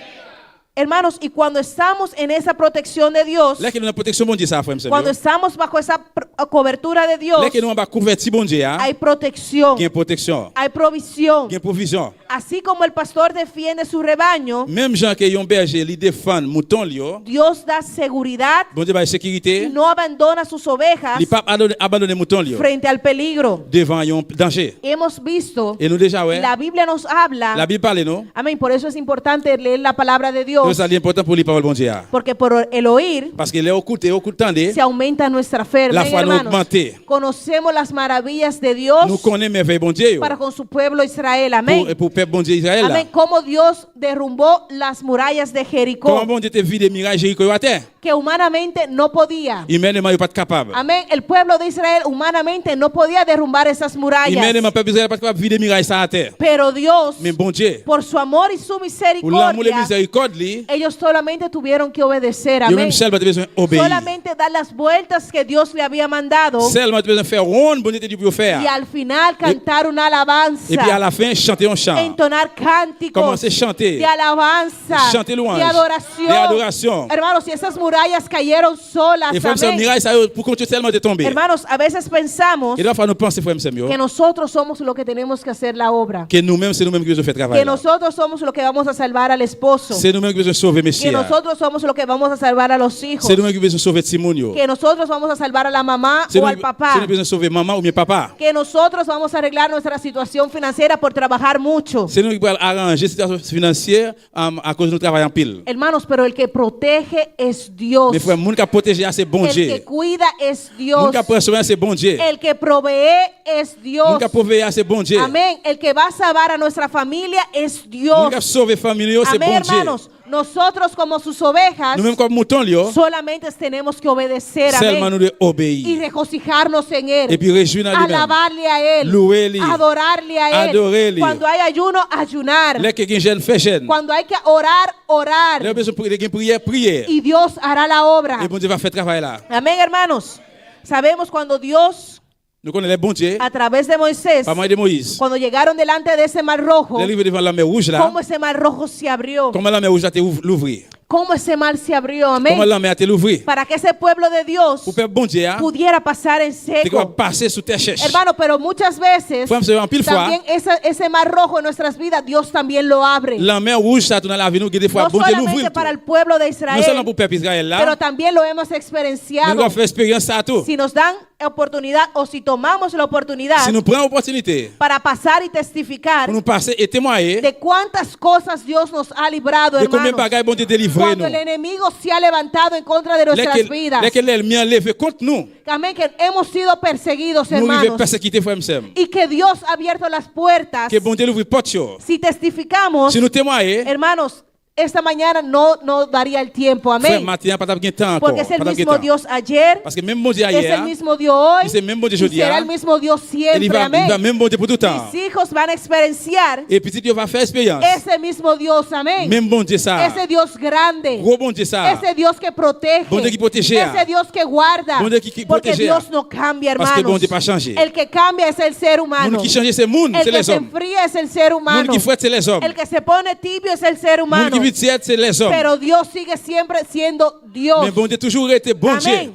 Hermanos, y cuando estamos en esa protección de Dios, Là que nous avons protection bon Dieu ça frère cuando Samuel. estamos bajo esa cobertura de Dios, Là que nous avons converti bon Dieu, hay protección, il y a protection, hay provisión. il y a provision. Así como el pastor defiende su rebaño, Même gens qui ont berger, ils défendent mouton lio. Dios da seguridad Bon Dieu ba y sécurité. no abandona sus ovejas Il pas abandonner mouton lio frente al peligro. devant un danger. Hemos visto, Et nous déjà ouais. la Biblia nos habla, La Bible parle non? amén, por eso es importante leer la palabra de Dios, C'est important pour les paroles bon Dieu. porque por el oír Parce que les écouter, tendre, se aumenta nuestra fe, la amén, foi nous hermanos. augmenter. Conocemos las maravillas de Dios Nous connaissons merveille bon Dieu para con su pueblo Israel, amén. pour peuple bon Dieu Israël. Amén, cómo Dios derrumbó las murallas de Comment Jericó, bon Dieu te vit des miracles Jéricho à terre. que humanamente no podía. Humainement, il pas capable. Amén, el pueblo de Israel humanamente no podía derrumbar esas murallas, Humainement, peuple Israël pas capable de vivre des miracles à terre. pero Dios, Mais bon Dieu, por su amor y su pour l'amour et misericordia, miséricorde, lui, ellos solamente tuvieron que obedecer, yo amén. même seul pas besoin d'obéir. Solamente dar las vueltas que Dios le había mandado Seulement besoin de faire ronde, bon Dieu te dit pour faire. y al final cantar una Et puis à alabanza, la fin, chanter un chant. entonar cánticos Commencer à chanter. de alabanza, Chanter louange, de adoración. de adoración. Hermanos, si esas murallas cayeron solas, Et frère, c'est un amén. miracle ça pour continuer tellement de tomber. Hermanos, a veces pensamos Et là, il faut nous penser, frère Samuel, que nosotros somos los que tenemos que hacer la obra, que nous-mêmes, c'est nous-mêmes qui devons faire travail. que nosotros somos los que vamos a salvar al esposo, C'est nous-mêmes qui devons sauver que Messie. nosotros somos los que vamos a salvar a los hijos, C'est nous-mêmes qui devons sauver Timonio. que nosotros vamos a salvar a la mamá C'est o al nous papá, qui devons sauver maman ou bien papa. que nosotros vamos a arreglar nuestra situación financiera por trabajar mucho. C'est nous qui devons arranger la situation financière à cause de notre travail en pile. Hermanos, pero el que protege es Dios. Mais frère, moun qui protège, c'est bon El Dieu. que cuida es Dios. Moun qui prend soin, c'est bon Dieu. El que provee es Dios. Moun qui provee, c'est bon Dieu. Amén. El que va a salvar a nuestra familia es Moun Dios. qui sauve famille, c'est Amén, bon Dieu. hermanos. Nosotros como sus ovejas Nous-mêmes comme moutons, solamente tenemos que obedecer, seulement amén, nous devons y obéir. regocijarnos en él, Et puis réjouir en lui-même. alabarle a él, Louer-le. adorarle a él. Adorarle. Cuando hay ayuno, ayunar. Là, quelqu'un jeune fait jeune. Cuando hay que orar, orar. Là, besoin de prière, prière. Y Dios hará la obra. Et bon Dieu va faire travail là. Amén, hermanos. Sabemos cuando Dios, Nous connaissons les bons dieux. a través de Moisés, Pas moi de Moïse. cuando llegaron delante de ese mar rojo, Les livres devant la mer rouge là. cómo ese mar rojo se abrió, Comment la mer rouge a été l'ouvrir? cómo ese mar se abrió, Comment amén, la mer a été l'ouvrir? para que ese pueblo de Dios Pour peuple bon Dieu, pudiera pasar en c'est qu'on va seco. passer sous terre cherche. Hermano, pero muchas veces Frère, c'est en pile fois. también ese mar rojo en nuestras vidas, Dios también lo abre. La mer rouge ça tourne la vie nous des fois No bon Dieu l'ouvrir. solamente para el pueblo de Non seulement Israel, pour peuple Israël pero là. también lo hemos Nous experienciado. devons faire expérience ça tout. Si nos dan oportunidad o si tomamos la oportunidad Si nous prenons l'opportunité para pasar y testificar pour nous passer et témoigner de cuántas cosas Dios nos ha librado, de combien de hermanos. bagages bon Dieu délivré Cuando nous. el enemigo se ha levantado en contra de nuestras vidas. Lesquels l'ennemi a levé contre nous. Amén, que hemos sido perseguidos, Nous arrivons hermanos. persécuter frère Sam. Y que Dios ha abierto las puertas. Que bon Dieu l'ouvre porte. Si testificamos, Si nous témoignons, hermanos, esta mañana no daría el tiempo, frère amén. Mathieu pas de temps encore. Porque es el pas de mismo temps. Dios ayer, Parce que même bon Dieu es el hier, mismo Dios hoy, c'est même bon Dieu y aujourd'hui. será el mismo Dios Il siempre, va amén. même bon Dieu pour tout temps. Mis hijos van a experienciar Et petit Dieu va faire expérience. ese mismo Dios, amén. Même bon Dieu ça. Ese Dios grande, Gros bon Dieu ça. ese Dios que protege, Bon Dieu qui protège. ese Dios que guarda, Bon Dieu qui porque protège. Dios no cambia, Parce que bon hermanos. Dieu pas changé. El que cambia es el ser humano. Moun qui change c'est moun, El c'est que les se hommes. enfría es el ser Moun humano. qui fouette c'est les hommes. El que se pone tibio es el ser Moun humano. qui vit tiède c'est les hommes. Pero Dios sigue siempre siendo Dios. Mais bon Dieu toujours été bon Dieu. Amén.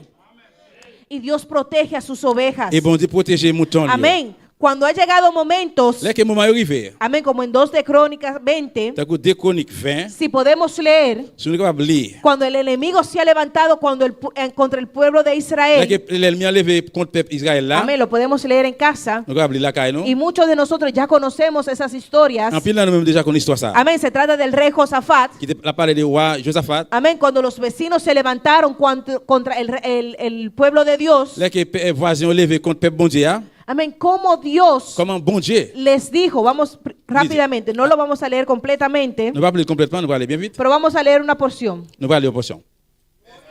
Y Dios protege a sus ovejas. Et bon Dieu protéger mouton. Amén. Cuando ha llegado momentos, Là que moment arrivé. amén, como en 2 de Crónicas 20, T'as coup 2 Chroniques 20. si podemos leer, Si nous capable lire. cuando el enemigo se ha levantado contra el pueblo de Là Israel, que l'ennemi a levé contre le peuple Israël là. amén, lo podemos leer en casa. Nous capable lire la caille non. Y muchos de nosotros ya conocemos esas historias. En pile là nous même déjà connaissons histoire ça. Amén, se trata del rey Josafat. Qui la parlé de roi Josaphat. Amén, cuando los vecinos se levantaron contra el pueblo de Dios. Là que voisin levé contre peuple bon Dieu. Amén, como Dios Comment bon Dieu. les dijo, vamos rápidamente, no lo vamos a leer completamente, Nous va pas lire complètement, nous va aller bien vite. pero vamos a leer una porción. Nous va lire une portion.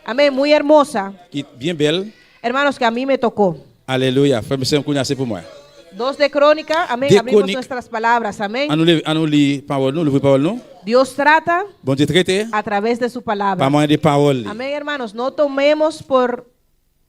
Amén, muy hermosa. Qui est bien belle. Hermanos, que a mí me tocó. Alléluia. Frère monsieur c'est pour moi. 2 de Crónica, amén, De abrimos Chronique. nuestras palabras, amén. À nous lire parole nous, l'ouvrir parole nous. Dios trata Bon Dieu traité a través de su palabra. par moyen des paroles. Amén, hermanos, no tomemos por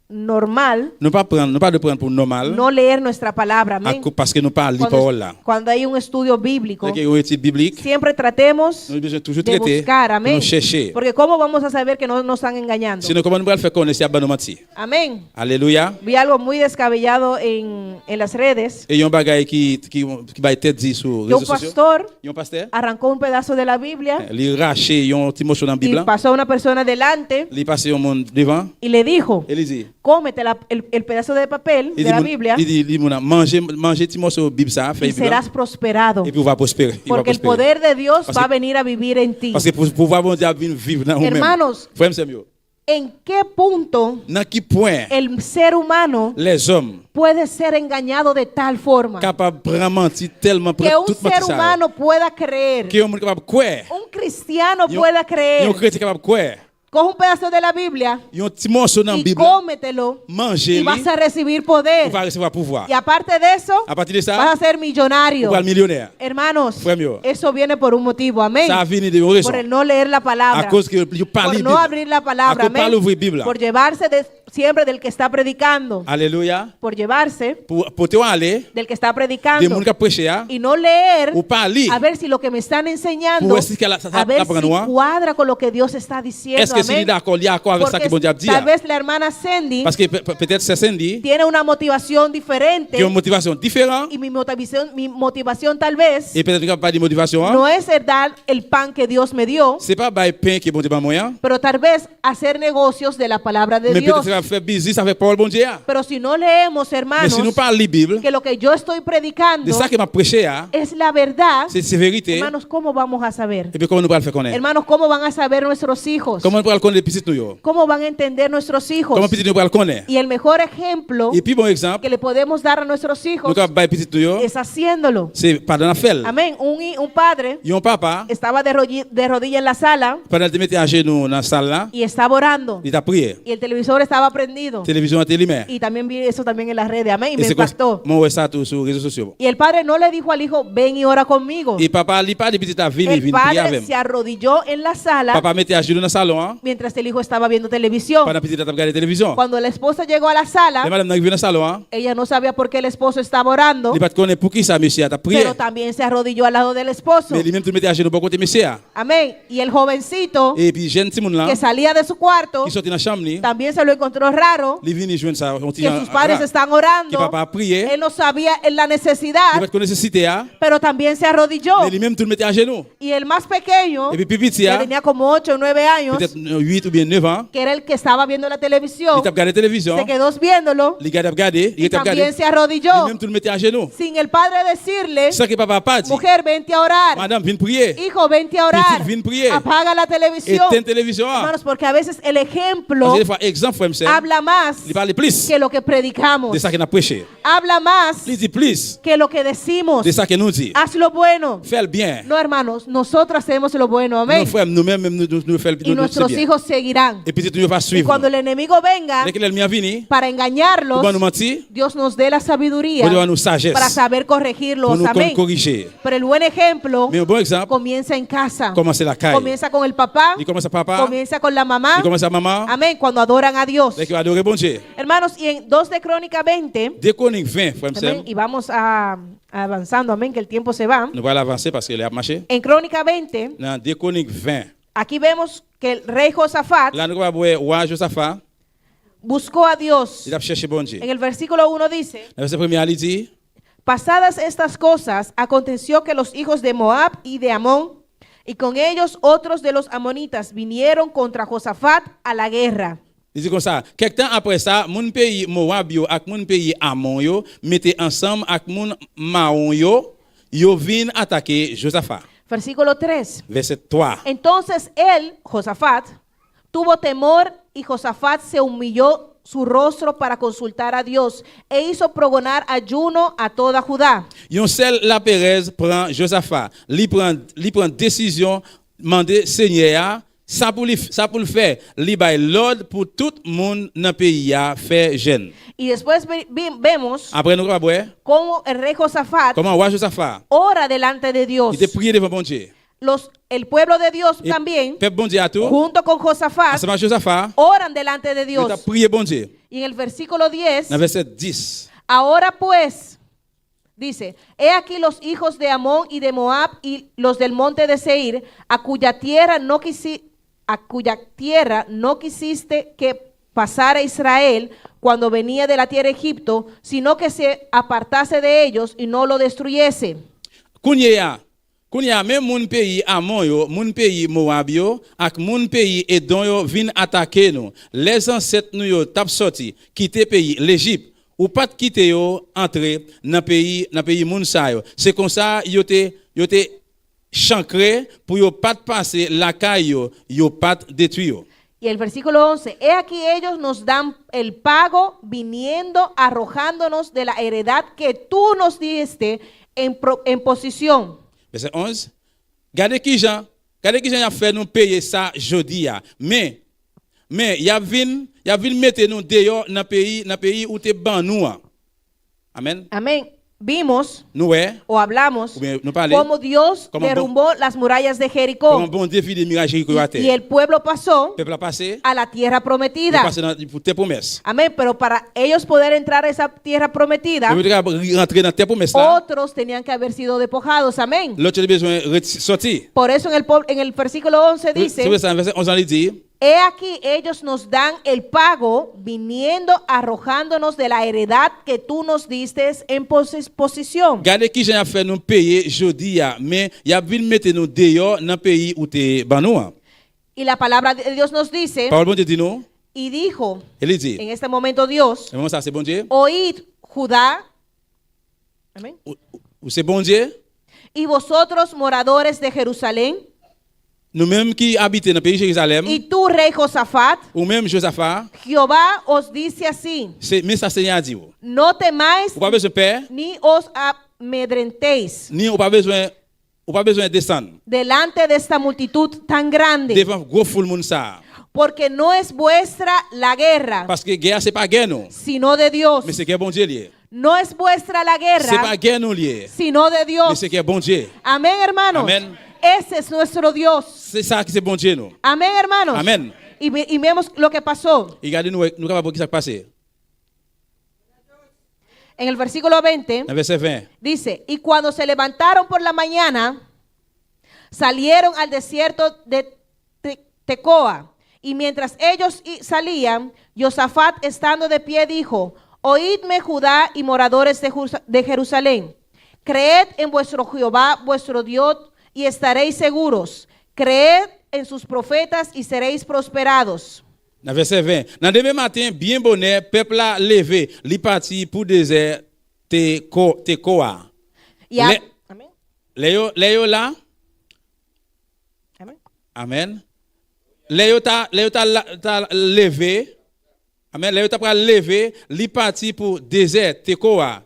normal Nous pas de prendre pour normal. no leer nuestra palabra, amén. Parce que nous pas lire parole là. Cuando hay un estudio bíblico, Là qu'il y a une étude biblique. siempre tratemos Nous devons toujours de traiter. buscar, amén. Nous chercher. Porque ¿cómo vamos a saber que no nos están engañando? Sinon comment nous allons faire connaître si à nous mentir. Amén. Alléluia. Vi algo muy descabellado en las redes. Et il y a un bagage qui va être dit sur les Que un réseaux sociaux. pastor Il y a un pasteur. arrancó un pedazo de la Biblia Il raché, il y a un petit morceau dans la y Bible. pasó a una persona delante Il passé au monde devant. y le dijo, Et il dit. cómete el pedazo de papel de la Biblia Il dit, manger petit morceau de Bible ça, y fait serás prosperado. et puis on va prospérer. Il va Porque el prospérer. poder de Dios Parce va a que- venir a vivir en ti. Parce que pour pouvoir bon Dieu venir vivre dans nous-mêmes. Hermanos, Frère, c'est mieux. ¿en qué punto Dans quel point el ser humano les hommes puede ser engañado de tal forma capables de mentir tellement que un tout ser humano pueda creer, que un monde capable de croire. un cristiano Yo- pueda Il y a creer, un chrétien capable de croire. coge un pedazo de la Biblia Il y a un petit morceau dans la y Bible. cómetelo y Manger-le. vas a recibir Vous poder. allez recevoir pouvoir. Y aparte de eso, À partir de ça, vas a ser millonario. vous allez millionnaire. Hermanos, Frère mieux. eso viene por un motivo, amén. Ça vient de raison. Por el no leer la À palabra, cause que vous parlez por no abrir la À palabra, cause pas amén. l'ouvrir Bible. Por llevarse siempre del que está predicando, Alléluia. por llevarse Pour te aller, del que está des predicando gens qui prêchent, y no leer, ou pas lire. a ver si lo que me están enseñando, Pour essayer que ça a ver apprendre si nous. cuadra con lo que Dios está diciendo, Est-ce que c'est amén. d'accord, il y a accord avec ça que Porque bon Dieu a dit? tal vez la hermana Sandy Parce que peut-être c'est Cindy tiene una motivación diferente qui a une motivation différente y mi motivación tal vez et peut-être qu'il n'y a pas de motivation. no es el dar el pan que Dios me dio, C'est pas le pain qui est bon Dieu pas moyen, pero tal vez hacer negocios de la palabra de mais Dios. peut-être qu'il va faire business avec parole bon Dieu. Pero si no leemos, Mais hermanos, si nous parlons la Bible, que lo que yo estoy predicando de ça que m'a prêché, es la verdad, c'est vérité. hermanos, ¿cómo vamos a saber? Et puis comment nous allons le faire connaître? Hermanos, ¿cómo van a saber nuestros hijos? Comment nous allons connaître les petits nous? ¿Cómo van a entender nuestros hijos? Comment petits nous allons connaître? Y el mejor ejemplo Et puis bon exemple, que le podemos dar a nuestros nous hijos allons faire petits nous, es haciéndolo. c'est pas dans la fête. Amén. Un padre Et un papa, estaba de rodilla en la sala pendant qu'il mettait à genoux dans la salle là, y estaba orando. il a prié. Y el televisor estaba prendido. Télévision à télé. Y también vi eso también en las redes. Amén. Y Et me c'est comme impactó. moi ça tout sur les réseaux sociaux. Y el padre no le dijo al hijo, ven y ora conmigo. Et papa, il pas de petit à venir, El venir prier padre avec. se arrodilló en la sala Papa mettait à genoux dans le salon, hein, mientras el hijo estaba viendo televisión. pendant petit à regarder la télévision. Cuando la esposa llegó a la Et sala, madame arrivée dans le salon, hein, ella no sabía por qué el esposo estaba orando, il pas connaît pour qui ça monsieur a prié. pero también se arrodilló al lado del esposo. Mais lui-même tout mettait à genoux pour côté monsieur. Amén. Y el jovencito Et puis jeune petit monde là, que salía de su cuarto qui sortait dans la chambre, il también se lo encontró raro vient joindre ça, on que sus padres están orando. que papa a prié. Él no sabía en la Il necesidad, pas connaît nécessité, hein, pero también se arrodilló. mais lui-même tout mettait à genoux. Y el más pequeño, Et puis petit, que hein, tenía como 8 o 9 años, peut-être 8 ou bien 9 ans, que era el que estaba viendo la televisión, il a regardé la télévision, se quedó viéndolo il a regardé, y il a también regardé, se arrodilló lui-même tout mettait à genoux. sin el padre decirle, Ça que papa a pas dit. mujer, vente a orar, Madame, viens prier. hijo, vente a orar, Viens prier. apaga la televisión. Éteins télévision. Hermanos, porque a veces el ejemplo Parce que des fois, exemple, frère, monsieur, habla más il parle plus que lo que predicamos, de ça qu'il a prêché. habla más Il dit plus que lo que decimos. de ça que nous dit. Haz lo bueno. Fais le bien. No, hermanos, nosotros hacemos lo bueno, Nos amén. frères, nous-mêmes, nous faisons Y le nuestros bien. hijos seguirán. Et puis, tu vas Y suivre. cuando el enemigo venga Dès que l'ennemi a venu, para engañarlos, pour nous mentir, Dios nos dé la sabiduría pour nous sagesse, para saber pour corregirlos, nous amén. corriger. Pero el buen ejemplo Mais un bon exemple, comienza en casa. commencer la caille. Comienza con el papá, Il commence à papa, comienza con la mamá, il commence à maman, amén, cuando adoran a Dios. dès qu'il va adorer bon Dieu. Hermanos, y en 2 de Crónica 20, Dès qu'on est 20, frère, amén, y vamos avanzando, amén, que el tiempo se va. nous allons avancer parce qu'il a marché. En Crónica 20, Dans Dès qu'on est 20, aquí vemos que el rey Josafat, là, nous allons voir roi Josaphat. buscó a Dios. Il a cherché bon Dieu. En el versículo 1 dice, Le verset premier, il dit, pasadas estas cosas, aconteció que los hijos de Moab y de Amón, y con ellos otros de los amonitas, vinieron contra Josafat a la guerra. il dit comme ça, quelque temps après ça, mon pays Moab yo ak mon pays Ammon yo mettez ensemble ak mon Maon yo vinn attaquer Josaphat. Versículo 3. Verset 3. Entonces él, Josafat, tuvo temor y Josafat se humilló su rostro para consultar a Dios e hizo progonar ayuno a toda Judá. Yon seul la Pérez prend Josaphat, li prend décision, demander Seigneur, ça pour le faire, li bay l'ordre pour tout le monde dans le pays à faire jeûne. Y después vemos Après nous voir cómo el rey Josafat comment roi Josaphat ora delante de Dios. il était prié devant bon Dieu. El pueblo de Dios Et también, peuple bon Dieu à tout, junto con Josafat, ensemble avec Josaphat, oran delante de il a Dios. prié bon Dieu. Y en el versículo 10, Dans verset 10. ahora pues, dice, he aquí los hijos de Amón y de Moab y los del monte de Seir, a cuya tierra no quisiste que pasara Israel cuando venía de la tierra de Egipto, sino que se apartase de ellos y no lo destruyese. Kounya même mon pays Ammon yo, mon pays Moab yo, ak mon pays Edom yo vinn attaquer nous. Les ancêtres nous yo tap sorti, quitter pays l'Égypte. Ou pas quitter yo entrer dans pays moun sa yo. C'est comme ça yo te chancré pour yo pas passer la caille yo pas détruit yo. Y el versículo 11, he aquí ellos nos dan el pago viniendo arrojándonos de la heredad que tú nos diste en posición. Verset 11. Gardez qui Jean a fait nous payer ça jodi a. Mais y a vinn mettre nous dehors dans pays où te ban nous. Amen. Amén. Vimos Nous o hablamos nous parler cómo Dios derrumbó las murallas de Jericó. Comment bon Dieu fit des miracles Jéricho à terre. Y el pueblo pasó Peuple a passé a la tierra prometida. passé dans pour tes promesses. Amén. Pero para ellos poder entrar a esa tierra prometida, Rentrer dans tes promesses là. otros tenían que haber sido despojados. Amén. L'autre a besoin sortir. Por eso en el versículo 11 dice, C'est ça verset 11 il dit he aquí ellos nos dan el pago viniendo arrojándonos de la heredad que tú nos diste en posición. Gardez qui Jean a fait nous payer jodi a, mais y a vinn mettre nous dehors dans pays où te ban nous. Y la palabra de Dios nos dice, Parole bon Dieu dit nous. y dijo, Il dit. en este momento Dios, Et ça c'est bon Dieu. oíd Judá, amén, Ou c'est bon Dieu. y vosotros moradores de Jerusalén, Nous-mêmes qui habitons dans le pays de Jérusalem, y tú rey Josafat, ou même Josaphat, Jehová os dice así, c'est mais ça Seigneur dit. no temáis Ou pas besoin de père, ni os amedrentéis ni ou pas besoin de descendre. delante de esta multitud tan grande, Devant gros foule moun ça. porque no es vuestra la guerra, Parce que guerre c'est pas guerre non, sino de Dios. mais c'est guerre bon Dieu lié. No es vuestra la C'est pas guerra, guerre non lié, sino de mais Dios. c'est guerre bon Dieu. Amén, hermanos. Amén. Ese es nuestro Dios. C'est ça qui c'est bon Dieu non. Amén, hermanos. Amen. Y vemos lo que pasó. Et regardez nous capable qui ça passé. En el versículo 20 Dans verset 20. dice, y cuando se levantaron por la mañana, salieron al desierto de Tecoa. Y mientras ellos salían, Josafat estando de pie dijo, oídme Judá y moradores de Jerusalén. Creed en vuestro Jehová, vuestro Dios, y estaréis seguros. Creed en sus profetas y seréis prosperados. Dans verset 20. Dans demain matin, bien bonheur, peuple a levé, li parti pour désert Tekoa. Amén. Léo là. Amén. Amen. Léo ta levé. Amen. Léo ta pral levé, li parti pour désert Tekoa.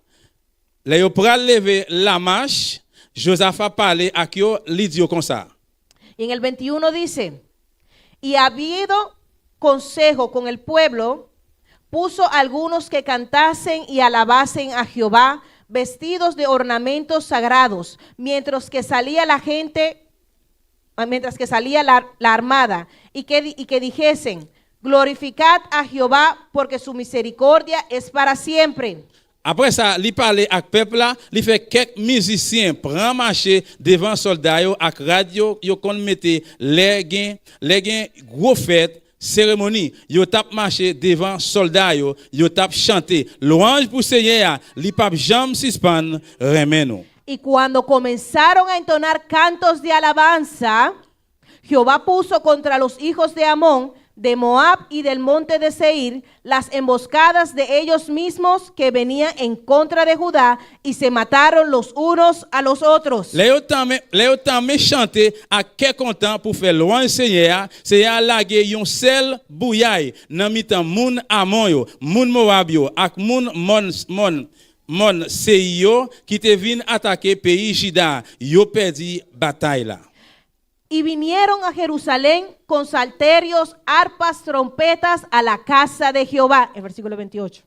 Léo pral levé la marche, Josaphat parlait à qui li dit comme ça. Y en el 21 dice, y habido consejo con el pueblo, puso algunos que cantasen y alabasen a Jehová, vestidos de ornamentos sagrados, mientras que salía la armada, y que dijesen, glorificad a Jehová, porque su misericordia es para siempre. Après ça, il parlait avec le peuple là, il fait quelques musiciens prend marcher devant soldats yo avec radio, yo kon mette les gain gros fête cérémonie, yo tap marché devant soldat yo tap chanté louange pour Seigneur, li pap jam suspend remeno. Y cuando comenzaron a entonar cantos de alabanza, Jehová puso contra los hijos de Amón, de Moab y del monte de Seir, las emboscadas de ellos mismos que venían en contra de Judá, y se mataron los unos a los otros. Léo tamé chanté à quel content pour faire louange Seigneur, Seigneur lagé yon sel bouyay nan mitan moun Amon yo, moun Moab yo, ak mon Seir yo qui te vin attaquer pays Juda, yo perdi bataille là. Y vinieron a Jerusalén con salterios, arpas, trompetas a la casa de Jehová. En versículo 28.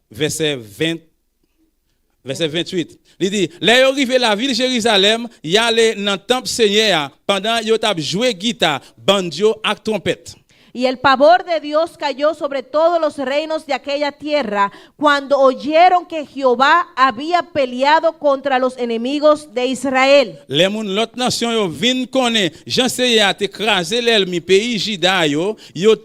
Verset 28. Il dit, là yo arrivé la ville de Jérusalem, y allé dans temple Seigneur pendant yo tap joué guitare, banjo ak trompette. Y el pavor de Dios cayó sobre todos los reinos de aquella tierra cuando oyeron que Jehová había peleado contra los enemigos de Israel. Les moun l'autre nation yo vin connaît, Jean Seigneur te crasé l'ennemi pays Juda yo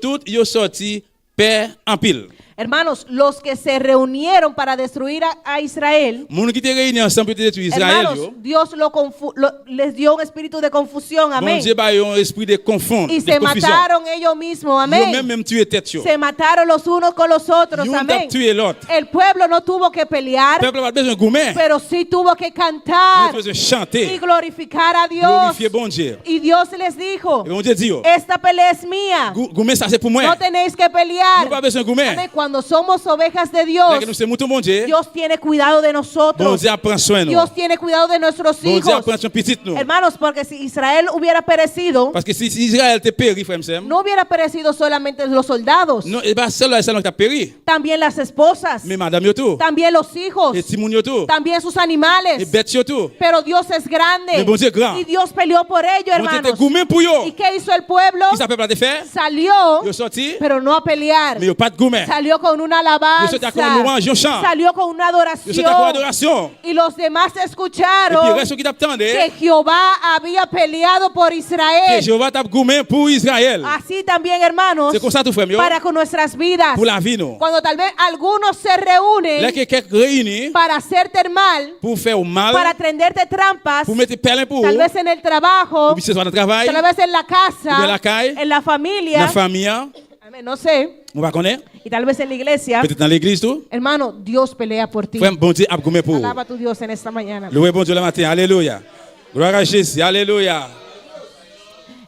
tout yo sorti paix en pile. Hermanos, los que se reunieron para destruir a Israel, Moun qui te réunis ensemble pour détruire Israël hermanos, yo. Dios les dio un espíritu de confusión, Bon amén. Dieu ba yo un esprit de confondre, Y de se confusion. mataron ellos mismos, Yo amén. même tué tête yo. Se mataron los unos con los otros, Yon amén. tap tué l'autre. El pueblo no tuvo que pelear, Peuple pas besoin goumen, pero sí tuvo que mais cantar besoin y chanter, glorificar a Dios. glorifier bon Dieu. Y Dios les dijo, Et bon Dieu dit yo, esta pelea es mía, goumen ça c'est pour moi. no tenéis que Nous pelear. pas besoin goumen. Amén. Cuando somos ovejas de Là Dios, que nous c'est mouton bon Dieu. Dios tiene cuidado de Bon nosotros. Dieu prend soin nous. Dios tiene cuidado de nuestros Bon Dieu hijos. prend soin petit nous. Hermanos, porque si Israel hubiera perecido, Parce que si Israël te péri, frère Sam, no hubiera perecido solamente los soldados, non, et pas seul ça t'a péri. también las esposas, Mais madame yo tout, también los hijos, et Simon yo tout, también sus et animales. bête yo tout. Pero Dios es grande Mais bon Dieu grand. y Dios peleó por ello, Bon Dieu te hermanos. goumen pour yo. ¿Y qué hizo el pueblo? Qui ça peuple a te faire? Salió, Yo sorti, pero no a pelear. mais yo pas de goumen. Salió con una Yo sorti avec une louange, alabanza. yo chant. Salió con una Yo sorti avec une adoración. adoration. Y los demás Et puis escucharon reste qui t'attendent, que Jehová había peleado por que Israel. Jéhovah t'a goumen pour Israël. Así también, hermanos, C'est comme ça tout frère yo. para con nuestras vidas. Pour la vie nous. Cuando tal vez algunos se Là reúnen que quelques réunis para hacerte el mal, pour faire mal, para tenderte trampas, pour mettre perlin pour tal vez en el trabajo, ou bien ce soit dans le travail, tal vez en la ou bien casa, la caille, en la dans familia, la famille, amén, no sé, on va connaître, y tal vez en la iglesia. peut-être dans l'église tout. Hermano, Dios pelea por ti. Frère, bon Dieu a goumen pour. Alaba a tu Dios en esta mañana. Louez bon Dieu le matin, alléluia. Gloire à Jésus, alléluia.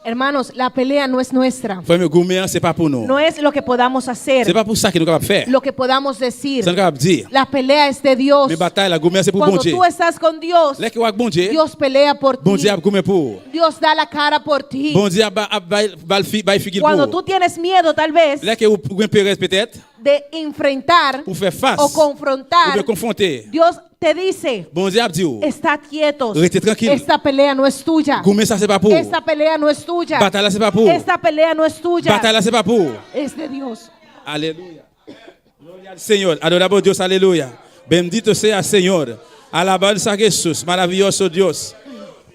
Hermanos, la pelea no es nuestra. Frère, goumen c'est pas pour nous. No es lo que podamos hacer, C'est pas pour ça que nous capable faire. lo que podamos decir. C'est capable dire. La pelea es de Dios. Mais bataille la goumen c'est pour bon Cuando Dieu. tú estás con Dios, Là que wa bon Dieu, Dios pelea por bon ti. Dieu a goumen pour. Dios da la cara por ti. Bon Dieu a figure Cuando pour. tú tienes miedo, tal vez, Là que ou Pérez peut-être de enfrentar pour faire face o ou confrontar, de confronter. Dios te dice, Bon Dieu a dit, está quietos. Rete tranquille. Esta pelea no es tuya. goumen ça c'est pas pour. Esta pelea no es tuya. Bataille là c'est pas pour. Esta pelea no es tuya. Bataille là c'est pas pour. Es de Dios. Aleluya. Gloria al Señor. Adoramos a Dios. Aleluya. Bendito sea Señor. Alabanza a Jesús. Maravilloso Dios.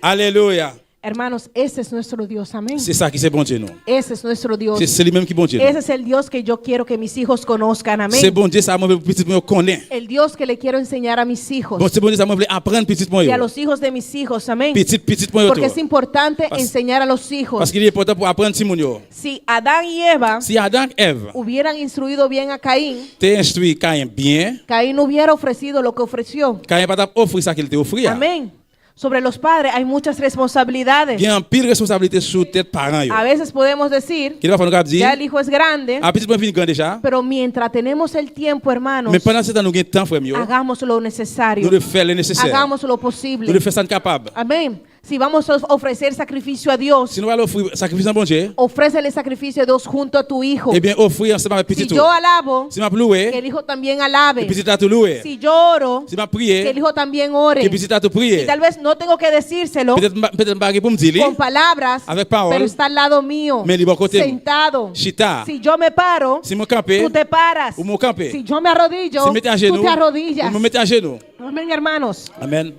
Aleluya. Hermanos, ese es nuestro Dios. Amén. C'est ça qui c'est bon Dieu, non? Ese es nuestro Dios. C'est lui-même qui est bon Dieu. Ese es el Dios que yo quiero que mis hijos conozcan. C'est Amén. bon Dieu, ça m'a petit moi connaît. El Dios que le quiero enseñar a mis hijos Bon, c'est bon Dieu, ça m'a apprendre petit moi. y a los hijos de mis hijos. Amén. Petit moi. Porque es importante enseñar a los hijos. Parce qu'il est important pour apprendre Simon yo. Si Adán y Eva Si Adam et Ève hubieran instruido bien a Caín, t'es instruit Caïn bien, Caín no hubiera ofrecido lo que ofreció. Caïn pas offrir ça qu'il t'a offert. Amén. Sobre los padres hay muchas responsabilidades. Il y a une pile responsabilité sur tête parents yo. A veces podemos decir, Qu'il va falloir ya dire, el hijo es grande, ah petit moi fin grand déjà. pero mientras tenemos el tiempo, hermanos, Mais pendant ce temps nous gain temps frère yo. hagamos lo necesario. Nous devons faire le nécessaire. Hagamos lo Nous posible. devons faire ça capable. Amén. Si vamos a ofrecer sacrificio a Dios, Si nous allons offrir sacrifice à bon Dieu, ofrécele sacrificio a Dios junto a tu hijo. eh bien offrir ensemble avec Si petit yo alabo, Si m'a que loué, el hijo también alabe. que petit a tout loué. Si yo oro, Si m'a que prié, el hijo también ore. que petit a tout Y prié. tal vez no tengo que decírselo Peut-être pas pour me dire, con palabras, avec parole, pero está al lado mío, mais libre côté. sentado. Chita. Si yo me paro, Si me campé, tú te paras. ou me campé. Si yo me arrodillo, Si me mets à genoux, tú te arrodillas. ou me mets à genoux. Amén, hermanos. Amen.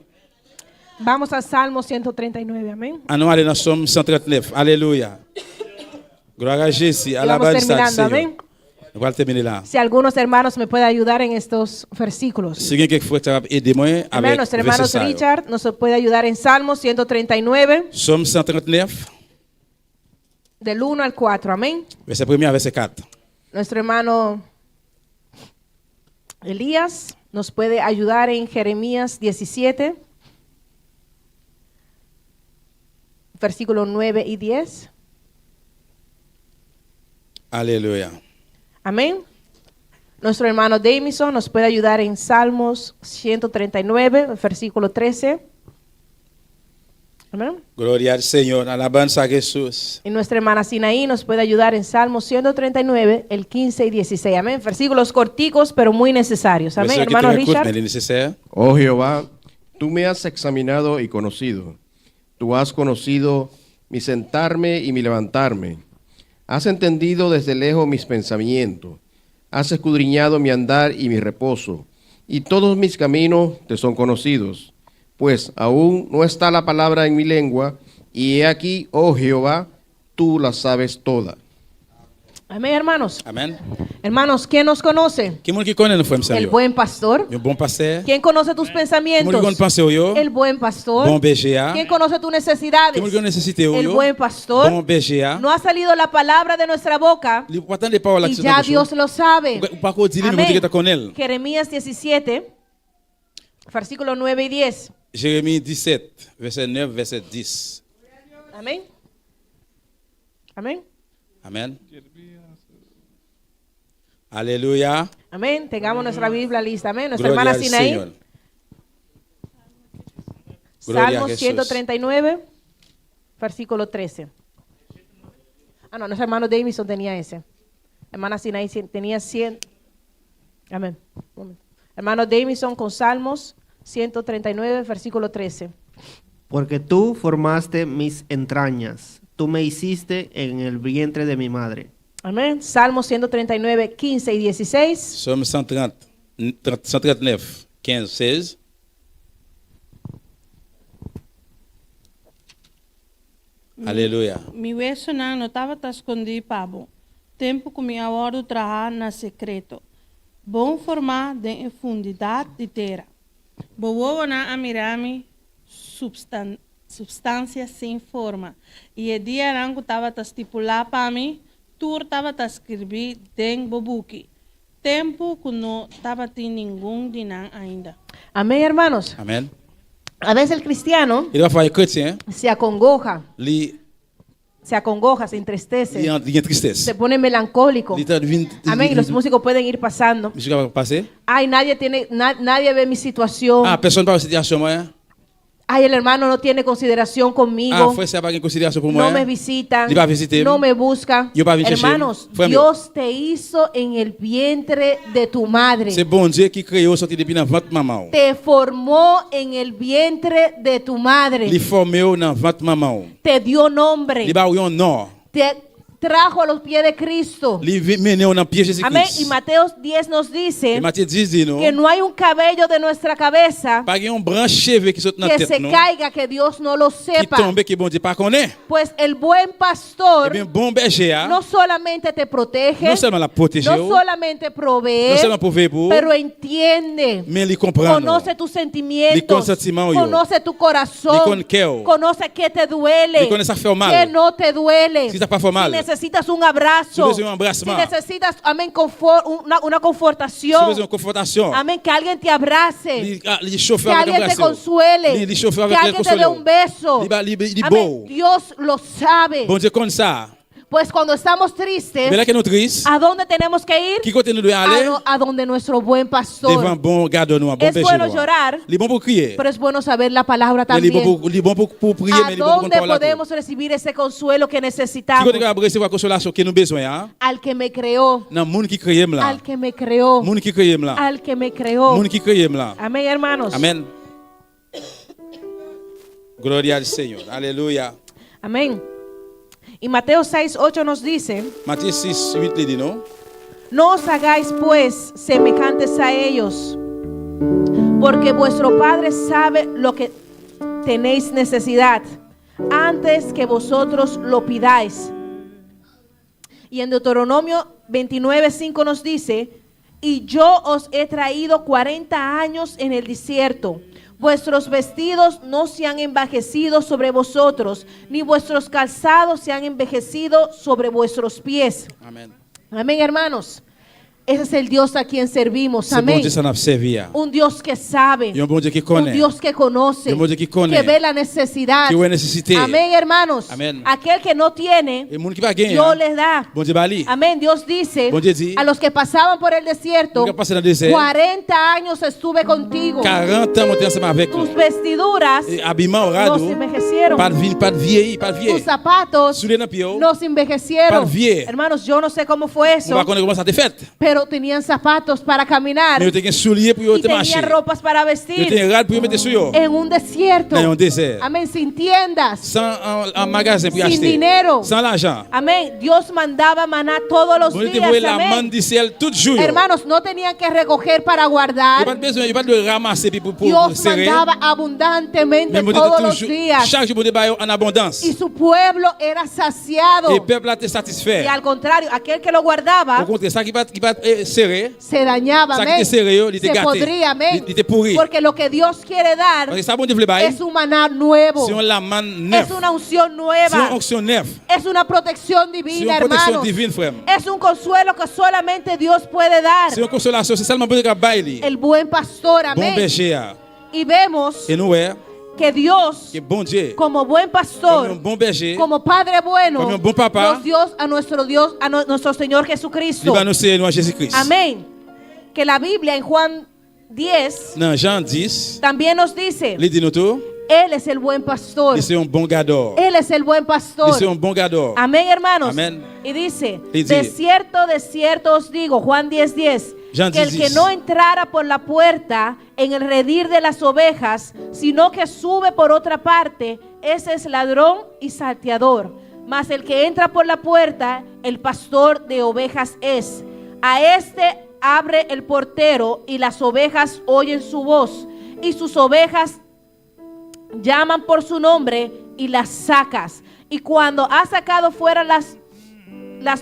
Vamos al Salmo 139, amén. Ah, nous allons dans Somme 139. Alléluia. Gloire à Jésus. Y À la vamos base, terminando, Seigneur. amén. On va terminer là. Si algunos hermanos me pueden ayudar en estos versículos. Si quelqu'un qui faut aider moi Amén. avec Nuestro verset hermano ça, yo. Richard nos puede ayudar en Salmos 139, Somme 139, del 1 al 4. Amén. verset 1 à verset 4. Nuestro hermano Elías nos puede ayudar en Jeremías 17, versículos 9 y 10. Alléluia. Amén. Nuestro hermano Damison nos puede ayudar en Salmos 139, versículo 13. Amén. Gloria al Señor. Alabanza a Jesús. Y nuestra hermana Sinaí nos puede ayudar en Salmos 139, el 15 y 16. Amén. Versículos corticos, pero muy necesarios. Amén, Verset hermano qui te écoute, mais Richard. il est nécessaire. Oh Jehová, tú me has examinado y conocido. Tú has conocido mi sentarme y mi levantarme. Has entendido desde lejos mis pensamientos. Has escudriñado mi andar y mi reposo. Y todos mis caminos te son conocidos. Pues aún no está la palabra en mi lengua. Y he aquí, oh Jehová, tú la sabes toda. Amén, hermanos. Amen. Hermanos, ¿quién nos conoce? Qui qui connaît nous frère El Samuel? buen pastor. Un bon pasteur. ¿Quién conoce tus Qui pensamientos? connaît penser yo? El buen pastor. Bon berger. ¿Quién conoce tus necesidades? Qui connaît nécessité yo? El buen pastor. Bon berger. No ha salido la palabra de nuestra boca Li pas tant de paroles y ya Dios lo sabe. Pas qu'on dit nous que tu connais. Jeremías 17, versículos 9 y 10. Jérémie 17, verset 9, verset 10. Amén. Amén. Amen. Alléluia. Amén. Tengamos nuestra Biblia lista. Amén. Nuestra Gloria hermana al Sinaí. Señor. Gloria a Salmos Jesús. 139, versículo 13. Ah, no, nuestro hermano Davison tenía ese. Hermana Sinaí tenía 100. Amén. Hermano Davison con Salmos 139, versículo 13. Porque tú formaste mis entrañas, tú me hiciste en el vientre de mi madre. Amén. Salmos 139, 15 y 16. Somme 139, 15, 16. Aleluia. Mi hueso não estava tá escondido, pabo. Tempo que minha hora trabalhar na secreto. Bom formar de profundidade de terra. Boa na amirami substância sem forma. E o dia rango estava tá estipular para mim, tur estava tá escrever den bobuki. Tempo que não estava tem nenhum dinan ainda. Amén, hermanos. Amen. A veces el cristiano Il va falloir chrétien. se acongoja, Li se entristece, li en tristesse. se pone melancólico. Li ta vin. Amén. Y los músicos pueden ir pasando. Musique va passer. Ay, nadie ve mi situación. Ah, personne pas situation moi. Ay, el hermano no tiene consideración conmigo. Ah, frère, ça pas en considération pour moi. No me visitan. Li va visiter. No me busca. Yo pas venir chercher. Hermanos, Frère, Dios te hizo en el vientre de tu madre. c'est bon Dieu qui créé au sorti depuis dans votre maman. Te formó en el vientre de tu madre. Li formé au dans votre maman. Te dio nombre. Li ba ou yon nom. Te trajo a los pies de Cristo. Li mené au dans pied Jésus Amén. Y Christ. Mateo 10 nos dice Et Matthieu 10 dit nous. que no hay un cabello de nuestra cabeza Pas yon branche cheveux qui saute dans que tête se non. caiga que Dios no lo Qui sepa. tombe que bon Dieu pas connaît. Pues el buen pastor Eh bien bon berger a, no solamente te protege, non seulement la protéger, no solamente provee, non seulement prouver pour, pero entiende, mais li comprend. conoce tus Li sentimientos, con sentiment yo. conoce tu Li corazón, con cœur. conoce qué te duele, Li connaît ça fait mal. qué no te duele. Si ça pas fait mal. Si necesitas un abrazo, Si besoin d'un si embrassement. necesitas, amén, una Si confortación, besoin de confortation. amén, que alguien te abrace, Li chauffer que avec alguien te embrasser. consuele, Li chauffer que avec alguien te dé un beso. Li Amén. beau. Dios lo sabe. Bon Dieu connaît ça. Pues cuando estamos tristes, Mais là que nous triste, ¿a dónde tenemos que ir? qui côté nous doit aller? A donde nuestro buen pastor. Devant bon garde nous, bon Es berger bueno nous. llorar, Li bon pour crier. pero es bueno saber la palabra Mais li bon también. pour prier, mais ¿A li bon pour dónde parler. podemos recibir ese consuelo que Qui necesitamos? côté va recevoir consolation que nous besoin hein? Al que me creó, Nan moun qui créé là. al que me creó, Moun qui créé là. al que me creó. Moun qui créé là. Amén, hermanos. Amen. Gloria al Señor. Aleluya. Amén. Y Mateo 6:8 nos dice: Matthieu 6, 8 le dit non? no os hagáis pues semejantes a ellos, porque vuestro Padre sabe lo que tenéis necesidad antes que vosotros lo pidáis. Y en Deuteronomio 29:5 nos dice, y yo os he traído 40 años en el desierto. Vuestros vestidos no se han envejecido sobre vosotros, ni vuestros calzados se han envejecido sobre vuestros pies. Amén. Amén, hermanos. Ese es el Dios a quien servimos. C'est bon Amén. Dieu ça n'a servi. Un Dios que sabe. Et un bon Dieu qui Un connaît. Dios que conoce. Un bon Dieu qui connaît. Que ve la necesidad. Qui voit la nécessité. Amén, hermanos. Amen. Aquel que no tiene, Et moun qui pas gagné. Dios les da. Bon Dieu bali. Amén. Dios dice Bon Dieu dit. a los que pasaban por el desierto, Qui passe dans le désert. 40 años estuve contigo. 40 ans monté ensemble avec Tus lui. vestiduras Et habillement au no radeau. se envejecieron. Pas de vieilli, pas de Tus vieilli. zapatos Souliers dans pied. no se envejecieron. Pas vieux. Hermanos, yo no sé cómo fue On eso, va connaître comment ça t'est fait. pero tenían zapatos para caminar Mais tu as un soulier pour y te marcher. tenían ropas para Tu as vestir un rad pour mettre sur yo. en un desierto. Dans un désert. Amén, sin tiendas, Sans un magasin pour sin acheter. dinero. Sans l'argent. Amén. Dios mandaba maná todos los Bon Dieu te días. voyait la manne Amén. du ciel tout jour. Hermanos, no tenían que recoger para Il n'y a guardar. pas de besoin, il n'y a pas de ramasser pour Dios serrer. mandaba abundantemente Mais bon Dieu todos te los toujours, días. chaque jour, bon Dieu baille en abondance. Y su pueblo era saciado. Et le peuple a été satisfait. Y al contrario, aquel que lo guardaba Au contraire, ça qui va serrer, se dañaba. ça qui Amén. te serré, il était Se gâté. podría. Amén. Il était pourri. Porque lo que Dios quiere dar Parce que ça, bon Dieu voulait bailler. es un maná nuevo. C'est un la manne neuf. Es una unción C'est nueva. une onction neuve. Es una protección C'est divina, une protection hermanos. divine, frère. Es un consuelo que solamente Dios puede dar. C'est une consolation, c'est seulement bon Dieu qui a baillé. El buen pastor, Bon amén. berger. Y vemos Et nous, ouais, que Dios, que bon Dieu, como buen comme un pastor, bon berger, como Padre bueno, como un bon papa, nos dio a nuestro Dios, nuestro Señor Jesucristo. il va nous servir nous à Jésus-Christ. Amén. Que la Biblia en Juan 10 Dans Jean 10, también nos dice, il dit nous tout, Él es el buen pastor. il c'est un bon gardeur. Él es el buen Il pastor. c'est un bon gardeur. Amén, hermanos. Amén. Y dice, Y dice, de cierto os digo, Juan 10:10, Jean que el 10:10. que no entrara por la puerta en el redil de las ovejas, sino que sube por otra parte, ese es ladrón y salteador. Mas el que entra por la puerta, el pastor de ovejas es. A este abre el portero y las ovejas oyen su voz, y sus ovejas llaman por su nombre y las sacas. Y cuando ha sacado fuera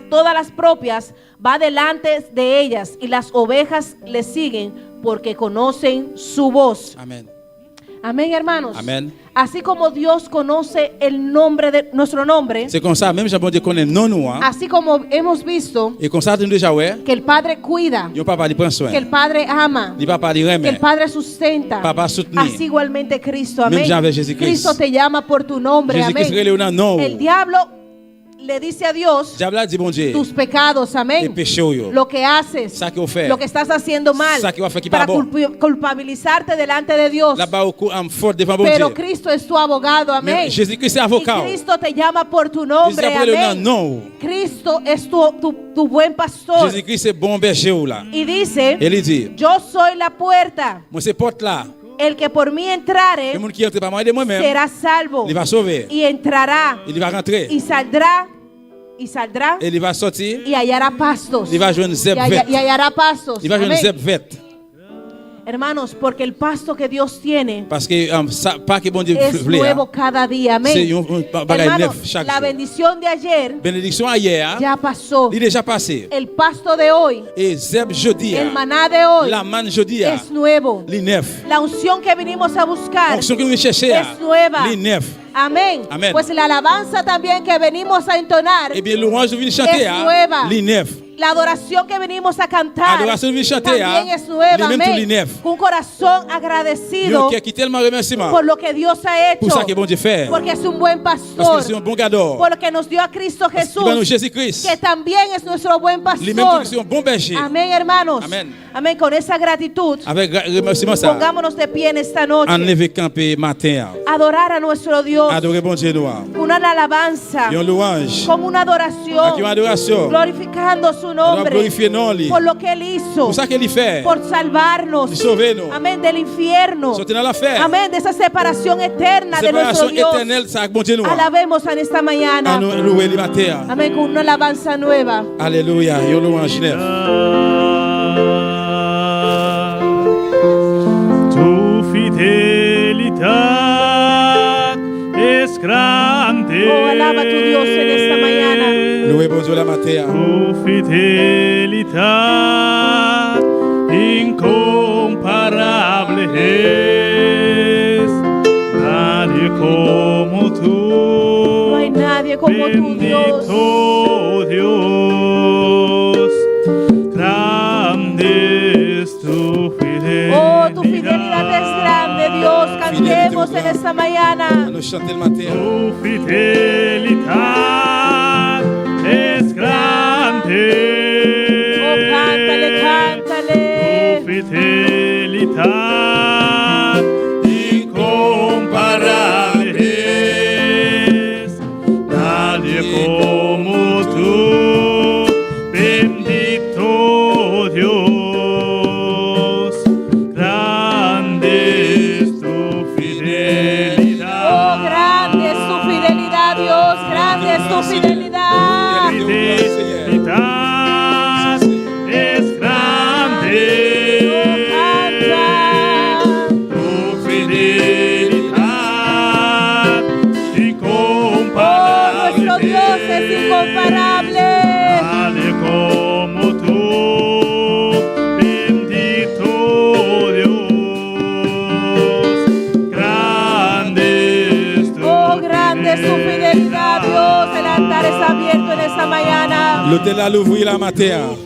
todas las propias, va delante de ellas y las ovejas le siguen porque conocen su voz. Amen. Amén, hermanos. Amen. Así como Dios conoce el nombre de nuestro nombre, C'est comme ça, même si bon Dieu connaît non nous, hein, así como hemos visto et comme ça, nous déjà, ouais, que el Padre cuida, il papa, il prend soin. que el Padre ama, Il papa, il que remet. el Padre sustenta, Papa soutenir. así igualmente Cristo. Même Amén. Jean avec Jésus-Christ. Cristo te llama por tu nombre. Jésus-Christ Amén. relève un nom. El diablo le dice a Dios Diable a dit bon Dieu, tus pecados, et amén, péché yo. lo que haces, Ça qu'on fait. lo que estás haciendo mal, Ça qui va faire qui para pas bon. culpabilizarte delante de Dios. Là-bas, au coup, en faute devant bon Pero Dieu. Cristo es tu abogado, amén. Mais Jésus-Christ est Y avocat. Cristo te llama por tu Il nombre, s'appelle le amén. nom. Cristo es tu buen pastor. Jésus-Christ est bon berger là. Y dice, Et il dit, yo soy la puerta. moi c'est porte là. El que por mí entrare Le monde qui entre par moi et de moi-même, será salvo. il va sauver. Y entrará Il va rentrer. y saldrá Et il va sortir. y hallará pastos. Il va jouer une zep Y verte. hallará pastos. Il va jouer une Amén. zep verte. Hermanos, porque el pasto que Dios tiene Parce que ça, pas que bon Dieu es voulait. nuevo cada día. Amén. C'est un bagage Hermano, neuf chaque la jour. bendición de ayer Bénédiction hier, ya pasó. il est déjà passé. El pasto de hoy, Et zep jeudi, el maná de hoy, la manne jeudi, es nuevo. les neuf. La unción que vinimos a buscar Onction que nous cherchons, es nueva. les neuf. Amén. Amén. Pues la alabanza también que venimos a entonar, Eh bien, louange que nous venons chanter, Es nueva. les neuf. la adoración que venimos a cantar, Adoración que venimos a chanter, también es nueva. les mêmes tous les Amén. neuf. Con un corazón Yo agradecido qui tellement remerciement por lo que Dios ha pour hecho, ça que bon Dieu fait. porque es un buen Parce que pastor, c'est un bon gardeur. por lo que nos dio a Cristo Il va nous Jesús, Jésus-Christ. que también es nuestro buen Les mêmes pastor. qui sont un bon berger. Amén, hermanos. Amén. Amén. Con esa gratitud, Avec remerciement ça. pongámonos de pie en esta noche. En levé campé matin. Adorar a nuestro Dios Adorer bon Dieu nous. con una alabanza, Et une louange. con una adoración, Avec une adoration. glorificando su On doit nombre glorifier non lui. por lo que Él hizo, Pour ça qu'il fait. por salvarnos, De sauver-nous. amén, del infierno, Sortir dans l'affaire. amén, de esa separación eterna de nuestro Séparation Dios. éternelle, ça bon Dieu nous. Alabemos en esta mañana, Nous louer le matin. amén, con una alabanza nueva. Alléluia. Une louange neuve. Tu fidelidad es grande. Oh, alaba a tu Dios en esta mañana. Louez Aleluya, bonjour la matea. Tu fidelidad incomparable es, nadie como tú. No hay nadie como tú, Dios. Bendito Dios, grande es tu fidelidad. Oh, tu fidelidad es grande, Dios. Cantemos en esta mañana. Nous chantons le matin. Tu fidelidad es grande. Oh, cántale, cántale. Tu fidelidad incomparable es, nadie como tú. Bendito Dios, grande es tu fidelidad. Oh, grande es tu fidelidad, Dios. Grande es tu fidelidad. Fidelidad es grande. Tu fidelidad incomparable. Oh, nuestro Dios es incomparable. Nadie como tú, bendito Dios, grande es tu Oh, grande es tu fidelidad, Dios. El altar está abierto en esta mañana. L'hôtel a l'ouvrir la matea. Oh,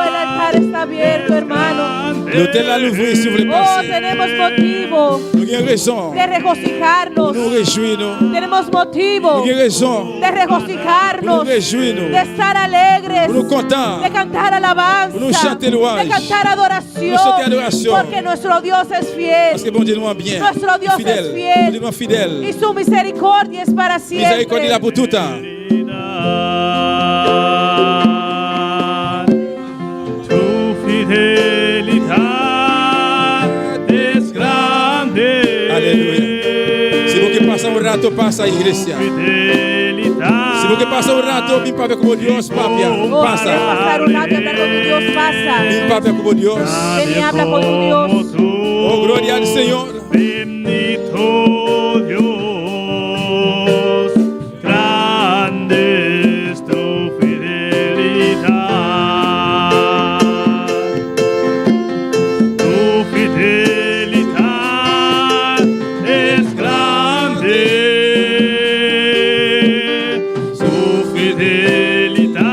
el altar está abierto, hermano. L'hôtel a l'ouvrir sur le Oh, passé. tenemos motivo Nous avons raison. de regocijarnos. Nous réjouissons. Tenemos motivo Nous avons raison. de regocijarnos, Nous réjouissons. de estar alegres, Nous contents. de cantar alabanza, Nous chanter louange. de cantar adoración, Nous chanter adoration. porque nuestro Dios es fiel. Parce que bon Dieu nous est bien. Nuestro Dios Fidèle. es fiel. Bon Dieu nous est fidèle. Y su misericordia es para Miséricorde là siempre. pour tout temps. Tu fidelidad es grande. Aleluya. Si vous que passa un rato, passa iglesia. Fidelidad. Si vous que passa un rato, mi papia como Dios, papia. Oh, Pasa. quieres pasar un rato y hablar con tu Dios, pasa. Mi papia como Dios. Ven y habla con tu Dios. Oh, gloria al Señor. Bendito Dios, grande es tu fidelidad. Tu fidelidad es grande. Su fidelidad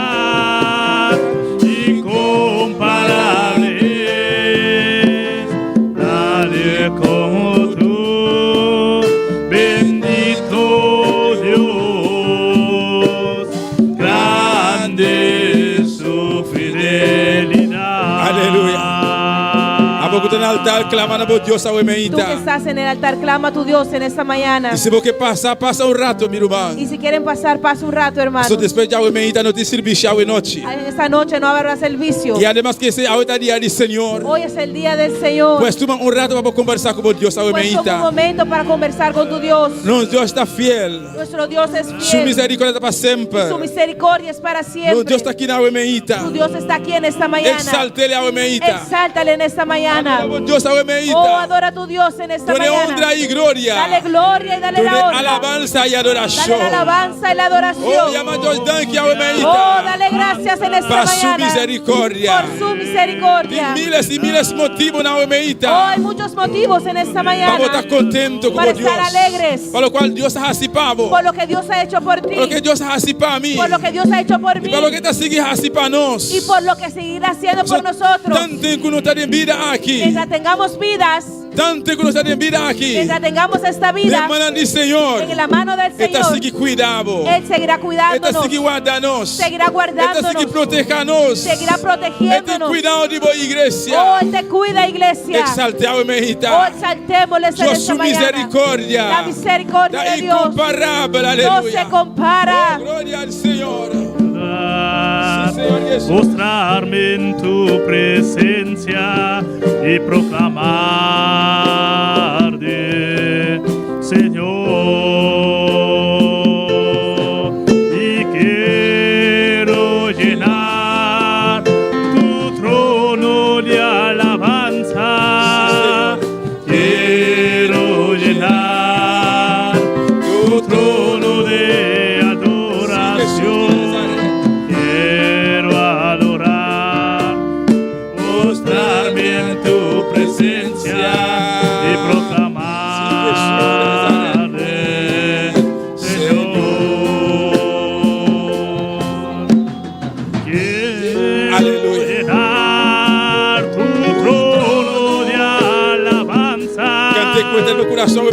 incomparable es, nadie como tú. Bendito Dios, grande es su fidelidad. Aleluya. A beaucoup en altar clamando por Dios a Tú que huemeita. estás en el altar, clama a tu Dios en esta mañana. Y si vos que passa, passa un rato, mi irmão. Y si quieren pasar, pasa un rato, hermano. So después de huemeita no te sirve a noche. En esta noche no habrá servicio. Y además que ese ahorita día del Señor. Hoy es el día del Señor. Pues toma un rato para conversar con Dios a Pues toma un huemeita. momento para conversar con tu Dios. Nuestro Dios está fiel. Nuestro Dios es Su fiel. misericordia está para Su siempre. misericordia es para Nuestro siempre. Dios está aquí en la huemeita. Tu Dios está aquí en esta mañana. Exáltele a huemeita. Exáltale en esta mañana. Dios a Oh, huemeita. adora a tu Dios en esta Dale mañana. honra y gloria. Dale gloria y dale Dale la honra. alabanza y Dale adoración. la alabanza y la adoración. Oh, llama a Dios danke a huemeita. Oh, dale gracias en esta Para su mañana. misericordia. Por su misericordia. Miles y miles motivos en la Oh, huemeita. hay muchos motivos en esta mañana. Vamos a estar contentos para con Dios. estar alegres. Por lo cual Dios ha así para vos. Por lo que Dios ha hecho por ti. Por lo que Dios ha así para mí. Por lo que Dios ha hecho por mí. Y por lo que está sigue así para nos. Y por lo que seguirá haciendo por nosotros. Tanto que no está en vida aquí. Mientras tengamos vidas. Tanto que no está en vida aquí. Mientras tengamos esta De vida. mano del Señor. En la mano del Está Señor. sigue cuidado. Él seguirá Está cuidándonos. sigue guardándonos. Seguirá Está guardándonos. sigue protegernos. Seguirá Este protegiéndonos. cuidado de vos, iglesia. Oh, Él te cuida, iglesia. Exaltado y Oh, mejita. exaltémosle en Dios esta su mañana. misericordia. La misericordia La de Dios incomparable, no aleluya. se compara. Oh, gloria al Señor. Mostrarme en tu presencia y proclamarte, Señor. Y quiero llenar tu trono de alabanza. Quiero llenar tu trono de adoración.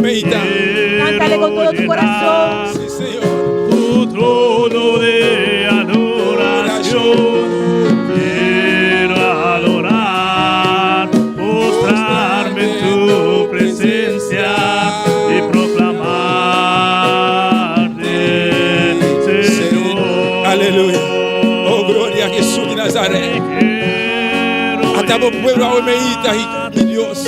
Omeita. Cántale con todo tu corazón. Sí, Señor. Tu trono de adoración, quiero adorar, postrarme en tu presencia y proclamarte, Señor. Aleluya. Oh, gloria a Jesús de Nazaret. Atabo pueblo a Omeita, mi Dios.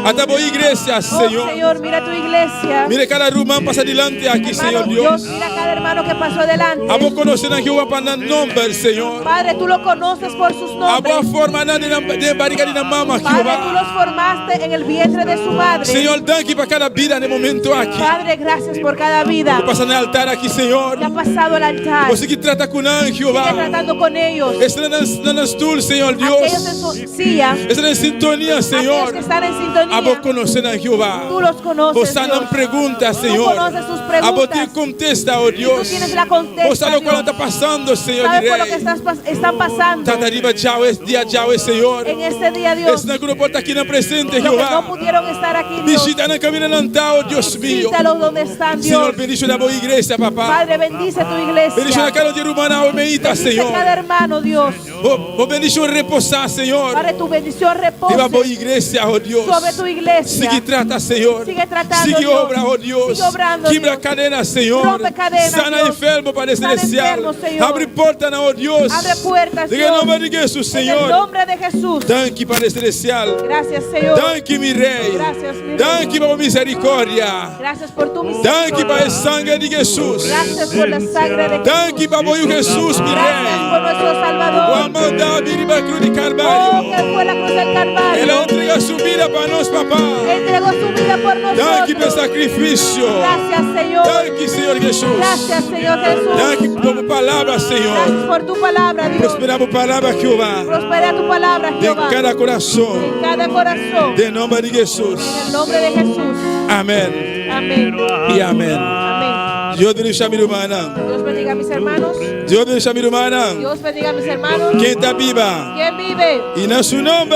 Atabo iglesia, Señor. Señor, mira tu iglesia. Mire cada rumán pasa adelante aquí, Señor Dios. Mira cada hermano que pasó adelante. Abo conocer a Jehová para el nombre, Señor. Padre, tú lo conoces por sus nombres. Abo forma de barriga de la mamá, Padre, tú Jehová. los formaste en el vientre de su madre. Señor, danke para cada vida en el momento aquí. Padre, gracias por cada vida. Que pasa en el altar aquí, Señor. Que ha pasado al altar. Você que trata con él, Jehová. Sigue tratando con ellos. Están en el stool, Señor Dios. Aquellos en su silla. Están en sintonía, Aquellos Señor. que están en sintonía. Abo conocer a Jehová. Tú los conoces, Você não Dios. pergunta, Tú Señor. conoces sus Abo preguntas. te contesta, oh Tú Dios. tienes la contesta, Você sabe o que Dios. está passando, Senhor. ¿Sabes por lo que Direi. están pasando? Tatariba Yahweh, dia Yahweh, Senhor. En este día, Dios. Esse não que não pode estar aqui na presente, Los que no Jehová. pudieron estar aquí, Dios. Visita na caminho Natal, Dios mío. Visítalos donde están, Dios. Senhor, bendice na boa igreja, papá. Padre, bendice tu iglesia. Bendice na cara de humana, Omeita, Bendice Senhor. cada hermano, Dios. Vou bendice o repousar, Senhor. Padre, tu bendición E repose a boa igreja, oh Deus. sobre tu iglesia. Sigue trata, Senhor. Sigue tratando, Sigue Dios. obra, oh Deus. Sigue obrando, Quebra Dios. cadena, Senhor. Rompe cadenas, Sana Dios. enfermo, Padre Sana celestial. enfermo, Señor. Abre porta, oh Deus. Abre puertas, Diga Dios. em nome de Jesus, En el Senhor. nombre de Jesús. Danke, Padre celestial. Gracias, Señor. Danke, mi Rei. Gracias, mi Rey. Danke por misericórdia. Gracias por tu Danke misericordia. para o sangue de Jesus. Gracias por la sangre de Jesús. Danke para o Jesus, mi Gracias Rei. por nuestro O Salvador. amor de la cruz de Oh, Calvário. que fue la cruz del Calvario. Ele entrega sua vida para nós, papá. Entregó su vida por Danke pelo nosotros. sacrifício. Gracias, Señor. Danke, Senhor Jesus. Gracias, Señor Jesús. Danke por palavra, Senhor. Gracias por tu palabra, Dios. Prospera por palavra, Jeová. Prospera tu palabra, De Jehová. cada coração. En cada corazón. De nome de Jesus. En el nombre de Jesús. Amém. Amén. E amém. Amén. Deus bendiga meu irmão. Dios bendiga a mis hermanos. Deus bendiga meu irmão. Dios bendiga a mis hermanos. Quem está viva? ¿Quién vive? E não seu nome.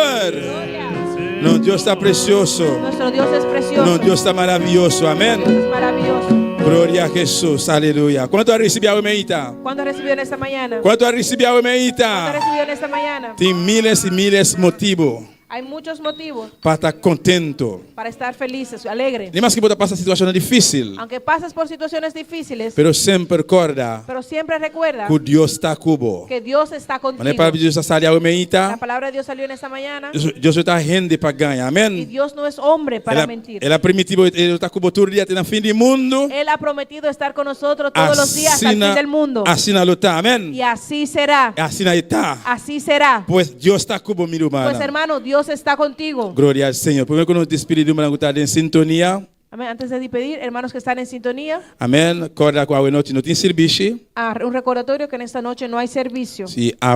Não, Deus está precioso. Nuestro Dios es precioso. Não, Deus está maravilhoso. Amém. Dios es maravilloso. Glória a Jesus. Aleluia. Quanto a receber a Omeita? ¿Cuánto recibió en esta mañana? Quanto a receber a ¿Cuánto Omeita? recibió en esta mañana? Tem miles e miles motivos Hay muchos motivos para estar contento. para estar felices, alegres. Nem mais que pode passar situação difícil, Aunque pases por situaciones difíciles, pero sempre recorda pero siempre recuerda que Deus está cubo. que Dios está Mas contigo. para Deus sair a La Omeita, palabra de Dios salió en esta mañana Deus está rende para ganhar. y Amém. Dios no es hombre para mentir. Ela permitiu ele estar cubo todo dia até no fim do mundo. Él ha prometido estar con nosotros todos los días hasta el fin del mundo. Assim na luta. Amém. Y así será. Assim na está. Así será. Pois Deus está cubo, meu irmão. Pues hermano, Dios está contigo. Glória ao Senhor. Primeiro que nos despedimos, vamos estar em sintonia. Amén. Antes de despedir, hermanos que están en sintonía, Amém. Acorda com a noite não tem serviço. un recordatorio que en esta noche no hay servicio. Se a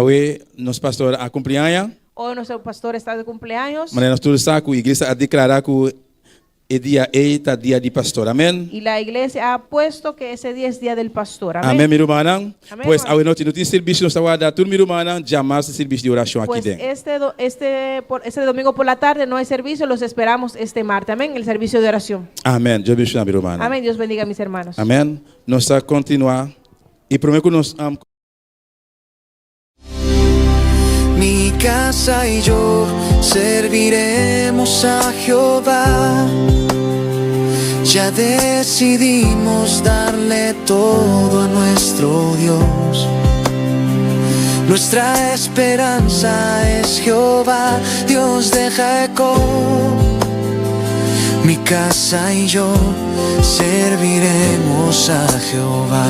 nosso pastor acompanha, Hoy nuestro pastor está de cumpleaños mas nós todos estamos com a igreja a declarar que é dia eita dia de pastor. Amém. y la iglesia ha puesto que ese día es día del pastor. Amén. Amém, meu irmão. Amém, Pois irmão. a noite não tem serviço, nós estamos a dar tudo, meu irmão, jamais serviço de oração aqui Pues dentro. este domingo por la tarde no hay servicio, los esperamos este martes. Amén. El servicio de oración. Amém. Deus abençoe, meu irmão. Amén. Dios bendiga a mis hermanos. Amém. Nós vamos continuar. E primeiro que nós Mi casa y yo serviremos a Jehová. Ya decidimos darle todo a nuestro Dios. Nuestra esperanza es Jehová, Dios de Jacob. Mi casa y yo serviremos a Jehová.